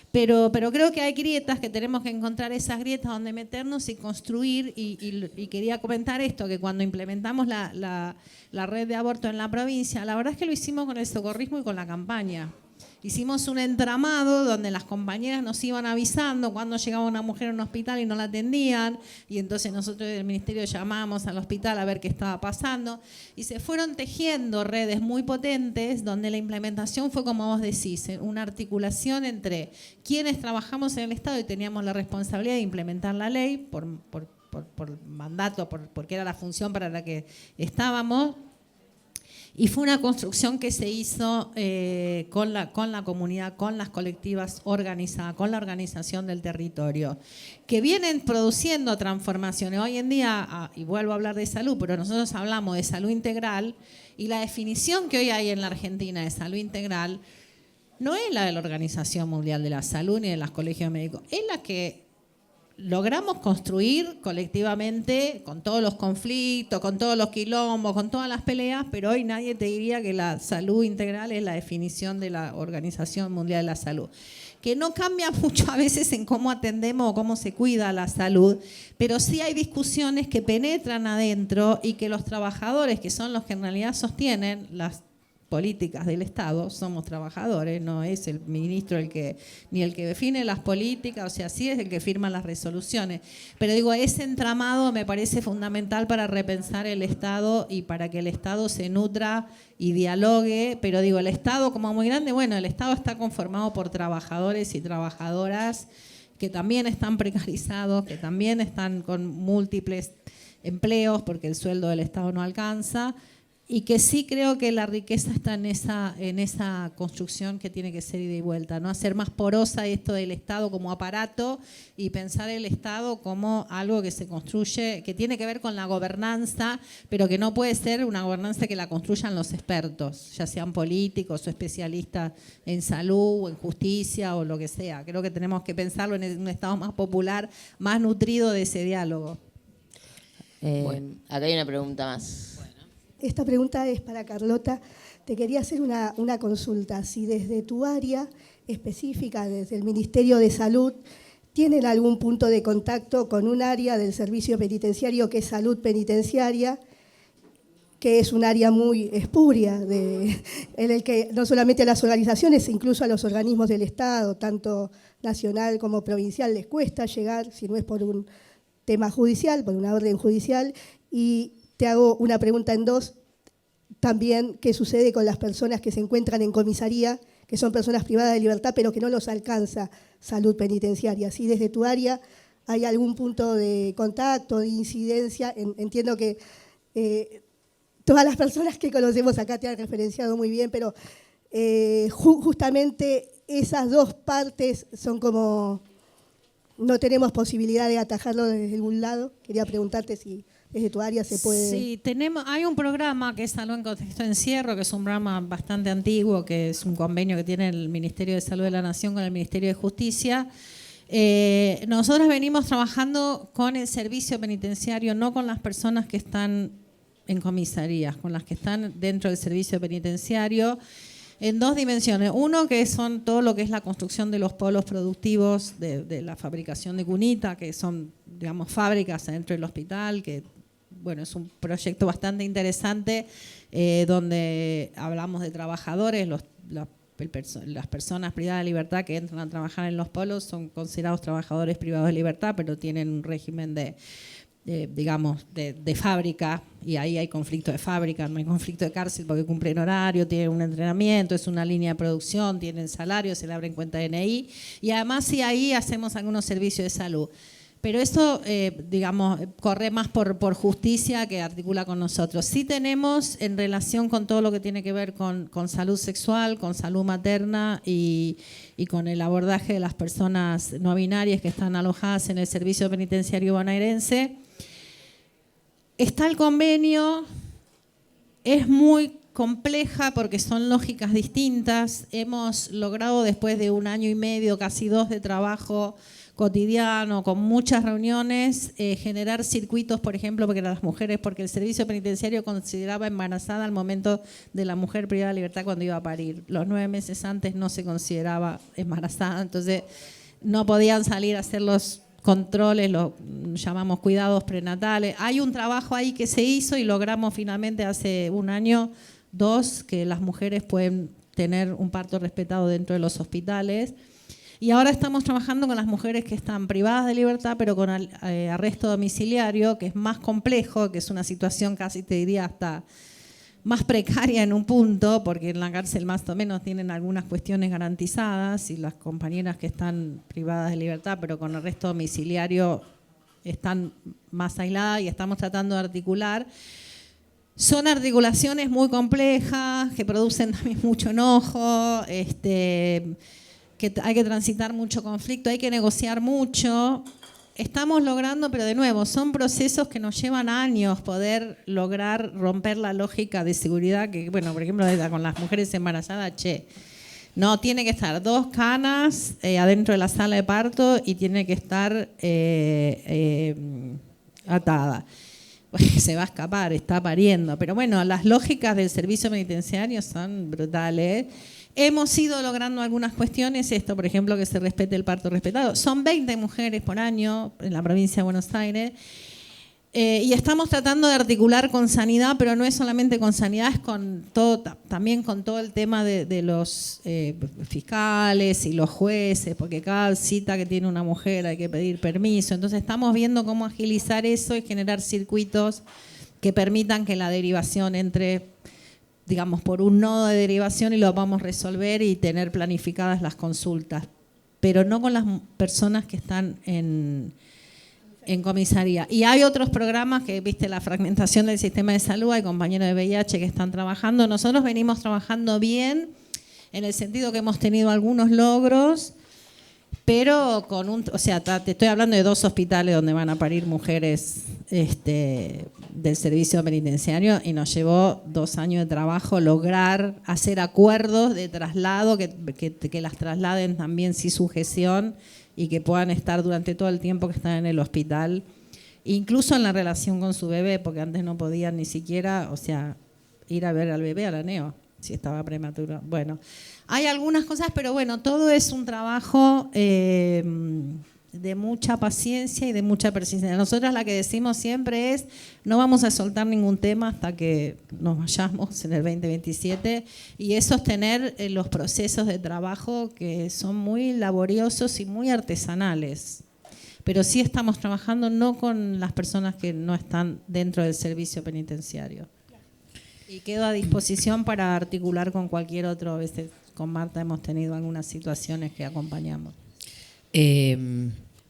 Pero creo que hay grietas, que tenemos que encontrar esas grietas donde meternos y construir, y quería comentar esto, que cuando implementamos la red de aborto en la provincia, la verdad es que lo hicimos con el socorrismo y con la campaña. Hicimos un entramado donde las compañeras nos iban avisando cuando llegaba una mujer a un hospital y no la atendían, y entonces nosotros del ministerio llamábamos al hospital a ver qué estaba pasando, y se fueron tejiendo redes muy potentes donde la implementación fue, como vos decís, una articulación entre quienes trabajamos en el Estado y teníamos la responsabilidad de implementar la ley por mandato, porque era la función para la que estábamos. Y fue una construcción que se hizo con la comunidad, con las colectivas organizadas, con la organización del territorio, que vienen produciendo transformaciones. Hoy en día, y vuelvo a hablar de salud, pero nosotros hablamos de salud integral, y la definición que hoy hay en la Argentina de salud integral no es la de la Organización Mundial de la Salud ni de los colegios médicos, es la que logramos construir colectivamente, con todos los conflictos, con todos los quilombos, con todas las peleas, pero hoy nadie te diría que la salud integral es la definición de la Organización Mundial de la Salud. Que no cambia mucho a veces en cómo atendemos o cómo se cuida la salud, pero sí hay discusiones que penetran adentro y que los trabajadores, que son los que en realidad sostienen las políticas del Estado, somos trabajadores, no es el ministro ni el que define las políticas, o sea, sí es el que firma las resoluciones. Pero digo, ese entramado me parece fundamental para repensar el Estado y para que el Estado se nutra y dialogue, pero digo, el Estado como muy grande, bueno, el Estado está conformado por trabajadores y trabajadoras que también están precarizados, que también están con múltiples empleos porque el sueldo del Estado no alcanza. Y que sí creo que la riqueza está en esa construcción que tiene que ser ida y vuelta, ¿no? Hacer más porosa esto del Estado como aparato y pensar el Estado como algo que se construye, que tiene que ver con la gobernanza, pero que no puede ser una gobernanza que la construyan los expertos, ya sean políticos o especialistas en salud o en justicia o lo que sea. Creo que tenemos que pensarlo en un Estado más popular, más nutrido de ese diálogo. Acá hay una pregunta más. Esta pregunta es para Carlota. Te quería hacer una consulta. Si desde tu área específica, desde el Ministerio de Salud, ¿tienen algún punto de contacto con un área del servicio penitenciario que es salud penitenciaria, que es un área muy espuria, en el que no solamente a las organizaciones, incluso a los organismos del Estado, tanto nacional como provincial, les cuesta llegar, si no es por un tema judicial, por una orden judicial? Y te hago una pregunta en dos, también, ¿qué sucede con las personas que se encuentran en comisaría, que son personas privadas de libertad, pero que no los alcanza salud penitenciaria? Si desde tu área hay algún punto de contacto, de incidencia, entiendo que todas las personas que conocemos acá te han referenciado muy bien, pero justamente esas dos partes son como, no tenemos posibilidad de atajarlo desde algún lado. Quería preguntarte si desde tu área se puede... Sí, hay un programa que es Salud en Contexto de Encierro, que es un programa bastante antiguo, que es un convenio que tiene el Ministerio de Salud de la Nación con el Ministerio de Justicia. Nosotros venimos trabajando con el servicio penitenciario, no con las personas que están en comisarías, con las que están dentro del servicio penitenciario, en dos dimensiones. Uno, que son todo lo que es la construcción de los polos productivos de la fabricación de cunita, que son, digamos, fábricas dentro del hospital, que bueno, es un proyecto bastante interesante donde hablamos de trabajadores, las personas privadas de libertad que entran a trabajar en los polos son considerados trabajadores privados de libertad, pero tienen un régimen de digamos, de fábrica, y ahí hay conflicto de fábrica, no hay conflicto de cárcel porque cumplen horario, tienen un entrenamiento, es una línea de producción, tienen salario, se le abren cuenta de DNI, y además sí ahí hacemos algunos servicios de salud. Pero esto, digamos, corre más por justicia que articula con nosotros. Sí tenemos, en relación con todo lo que tiene que ver con salud sexual, con salud materna y con el abordaje de las personas no binarias que están alojadas en el servicio penitenciario bonaerense, está el convenio, es muy compleja porque son lógicas distintas. Hemos logrado, después de 1 año y medio, casi 2 de trabajo cotidiano, con muchas reuniones, generar circuitos, por ejemplo, porque las mujeres, porque el servicio penitenciario consideraba embarazada al momento de la mujer privada de libertad cuando iba a parir. Los 9 meses antes no se consideraba embarazada, entonces no podían salir a hacer los controles, lo llamamos cuidados prenatales. Hay un trabajo ahí que se hizo y logramos finalmente hace 1 año, 2, que las mujeres pueden tener un parto respetado dentro de los hospitales. Y ahora estamos trabajando con las mujeres que están privadas de libertad, pero con arresto domiciliario, que es más complejo, que es una situación casi, te diría, hasta más precaria en un punto, porque en la cárcel más o menos tienen algunas cuestiones garantizadas y las compañeras que están privadas de libertad, pero con arresto domiciliario, están más aisladas y estamos tratando de articular. Son articulaciones muy complejas, que producen también mucho enojo, que hay que transitar mucho conflicto, hay que negociar mucho. Estamos logrando, pero de nuevo, son procesos que nos llevan años poder lograr romper la lógica de seguridad que, bueno, por ejemplo, con las mujeres embarazadas, no, tiene que estar 2 canas adentro de la sala de parto y tiene que estar atada. Se va a escapar, está pariendo. Pero bueno, las lógicas del servicio penitenciario son brutales. Hemos ido logrando algunas cuestiones, esto por ejemplo, que se respete el parto respetado. Son 20 mujeres por año en la provincia de Buenos Aires y estamos tratando de articular con sanidad, pero no es solamente con sanidad, es con todo, también con todo el tema de los fiscales y los jueces, porque cada cita que tiene una mujer hay que pedir permiso. Entonces estamos viendo cómo agilizar eso y generar circuitos que permitan que la derivación entre, digamos, por un nodo de derivación y lo vamos a resolver y tener planificadas las consultas, pero no con las personas que están en comisaría. Y hay otros programas que, viste, la fragmentación del sistema de salud, hay compañeros de VIH que están trabajando. Nosotros venimos trabajando bien, en el sentido que hemos tenido algunos logros, pero con o sea, te estoy hablando de 2 hospitales donde van a parir mujeres del servicio penitenciario y nos llevó 2 años de trabajo lograr hacer acuerdos de traslado que las trasladen también sin sujeción y que puedan estar durante todo el tiempo que están en el hospital, incluso en la relación con su bebé, porque antes no podían ni siquiera, o sea, ir a ver al bebé a la neo, si estaba prematuro. Bueno, hay algunas cosas, pero bueno, todo es un trabajo de mucha paciencia y de mucha persistencia. Nosotras la que decimos siempre es, no vamos a soltar ningún tema hasta que nos vayamos en el 2027, y es sostener los procesos de trabajo que son muy laboriosos y muy artesanales. Pero sí estamos trabajando no con las personas que no están dentro del servicio penitenciario. Y quedo a disposición para articular con cualquier otro. A veces con Marta hemos tenido algunas situaciones que acompañamos.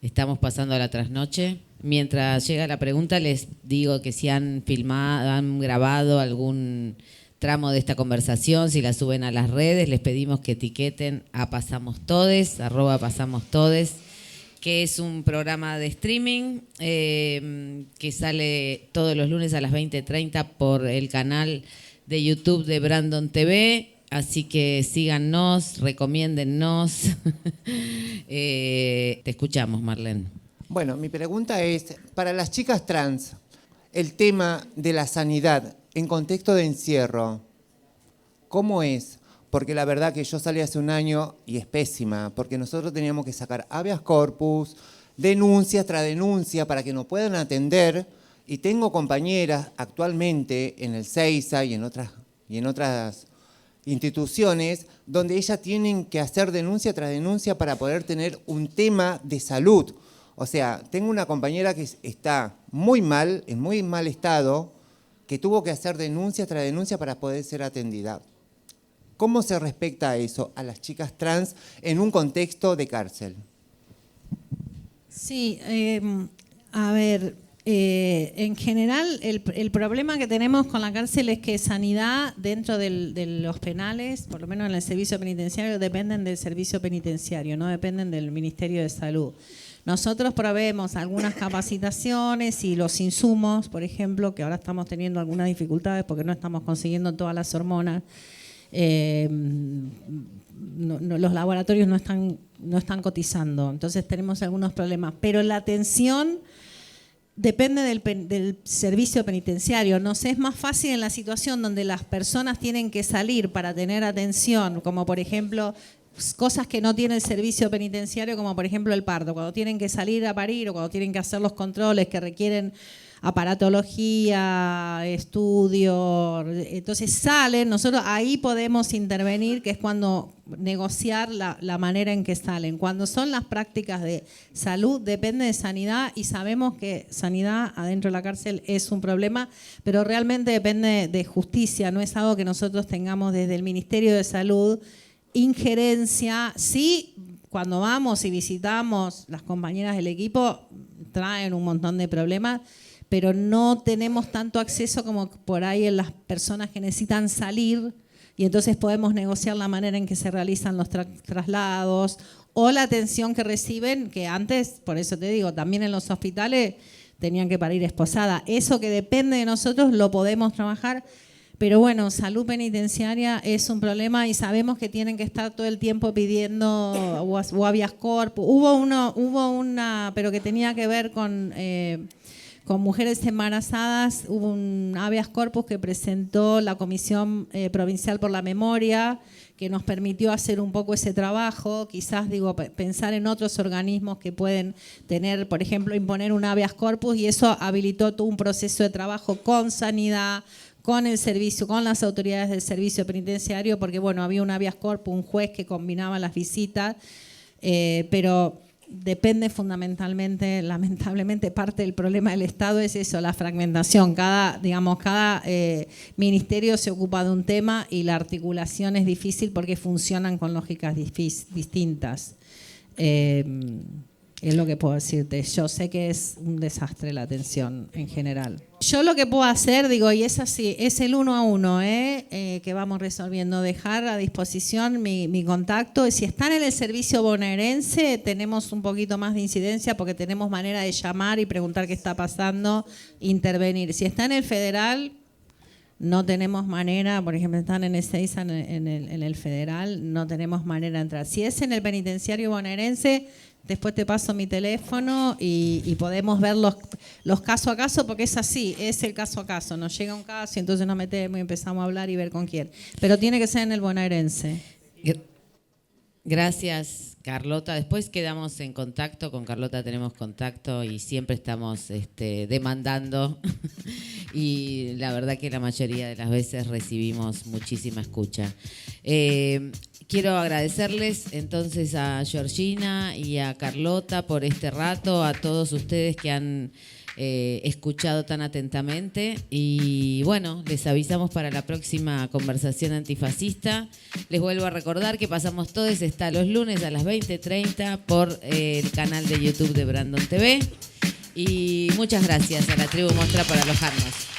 Estamos pasando a la trasnoche. Mientras llega la pregunta, les digo que si han filmado, han grabado algún tramo de esta conversación, si la suben a las redes, les pedimos que etiqueten a @pasamostodes, @pasamostodes, que es un programa de streaming que sale todos los lunes a las 20:30 por el canal de YouTube de Brandon TV. Así que síganos, recomiéndennos. Te escuchamos, Marlene. Bueno, mi pregunta es, para las chicas trans, el tema de la sanidad en contexto de encierro, ¿cómo es? Porque la verdad que yo salí hace 1 año y es pésima, porque nosotros teníamos que sacar habeas corpus, denuncias tras denuncia para que nos puedan atender, y tengo compañeras actualmente en el CEISA y en otras instituciones donde ellas tienen que hacer denuncia tras denuncia para poder tener un tema de salud. O sea, tengo una compañera que está muy mal, en muy mal estado, que tuvo que hacer denuncia tras denuncia para poder ser atendida. ¿Cómo se respecta a eso, a las chicas trans en un contexto de cárcel? Sí, a ver, en general el problema que tenemos con la cárcel es que sanidad dentro de los penales, por lo menos en el servicio penitenciario, dependen del servicio penitenciario, no dependen del Ministerio de Salud. Nosotros proveemos algunas capacitaciones y los insumos, por ejemplo, que ahora estamos teniendo algunas dificultades porque no estamos consiguiendo todas las hormonas. Los laboratorios no están cotizando, entonces tenemos algunos problemas. Pero la atención depende del servicio penitenciario. Nos es más fácil en la situación donde las personas tienen que salir para tener atención, como por ejemplo cosas que no tiene el servicio penitenciario, como por ejemplo el parto, cuando tienen que salir a parir o cuando tienen que hacer los controles que requieren aparatología, estudio, entonces salen, nosotros ahí podemos intervenir, que es cuando negociar la manera en que salen. Cuando son las prácticas de salud, depende de sanidad y sabemos que sanidad adentro de la cárcel es un problema, pero realmente depende de justicia, no es algo que nosotros tengamos desde el Ministerio de Salud injerencia. Sí, cuando vamos y visitamos, las compañeras del equipo traen un montón de problemas, pero no tenemos tanto acceso como por ahí en las personas que necesitan salir y entonces podemos negociar la manera en que se realizan los traslados o la atención que reciben, que antes, por eso te digo, también en los hospitales tenían que parir esposada. Eso que depende de nosotros lo podemos trabajar. Pero bueno, salud penitenciaria es un problema y sabemos que tienen que estar todo el tiempo pidiendo o habeas corpus. Hubo una, pero que tenía que ver con mujeres embarazadas, hubo un habeas corpus que presentó la Comisión Provincial por la Memoria, que nos permitió hacer un poco ese trabajo, quizás pensar en otros organismos que pueden tener, por ejemplo, imponer un habeas corpus, y eso habilitó todo un proceso de trabajo con sanidad, con el servicio, con las autoridades del servicio penitenciario, porque bueno, había un habeas corpus, un juez que combinaba las visitas, pero depende fundamentalmente, lamentablemente, parte del problema del Estado es eso, la fragmentación. Cada ministerio se ocupa de un tema y la articulación es difícil porque funcionan con lógicas distintas. Es lo que puedo decirte. Yo sé que es un desastre la atención en general. Yo lo que puedo hacer, y es así, es el 1 a 1 que vamos resolviendo. Dejar a disposición mi contacto. Y si están en el servicio bonaerense, tenemos un poquito más de incidencia porque tenemos manera de llamar y preguntar qué está pasando, intervenir. Si está en el federal, no tenemos manera, por ejemplo, están en Ezeiza, en el federal, no tenemos manera de entrar. Si es en el penitenciario bonaerense, después te paso mi teléfono y podemos ver los caso a caso, porque es así, es el caso a caso. Nos llega un caso y entonces nos metemos y empezamos a hablar y ver con quién. Pero tiene que ser en el bonaerense. Gracias, Carlota. Después quedamos en contacto. Con Carlota tenemos contacto y siempre estamos demandando. Y la verdad que la mayoría de las veces recibimos muchísima escucha. Quiero agradecerles entonces a Georgina y a Carlota por este rato, a todos ustedes que han escuchado tan atentamente y bueno, les avisamos para la próxima conversación antifascista. Les vuelvo a recordar que Pasamos Todes está los lunes a las 20:30 por el canal de YouTube de Brandon TV y muchas gracias a la Tribu Mostra por alojarnos.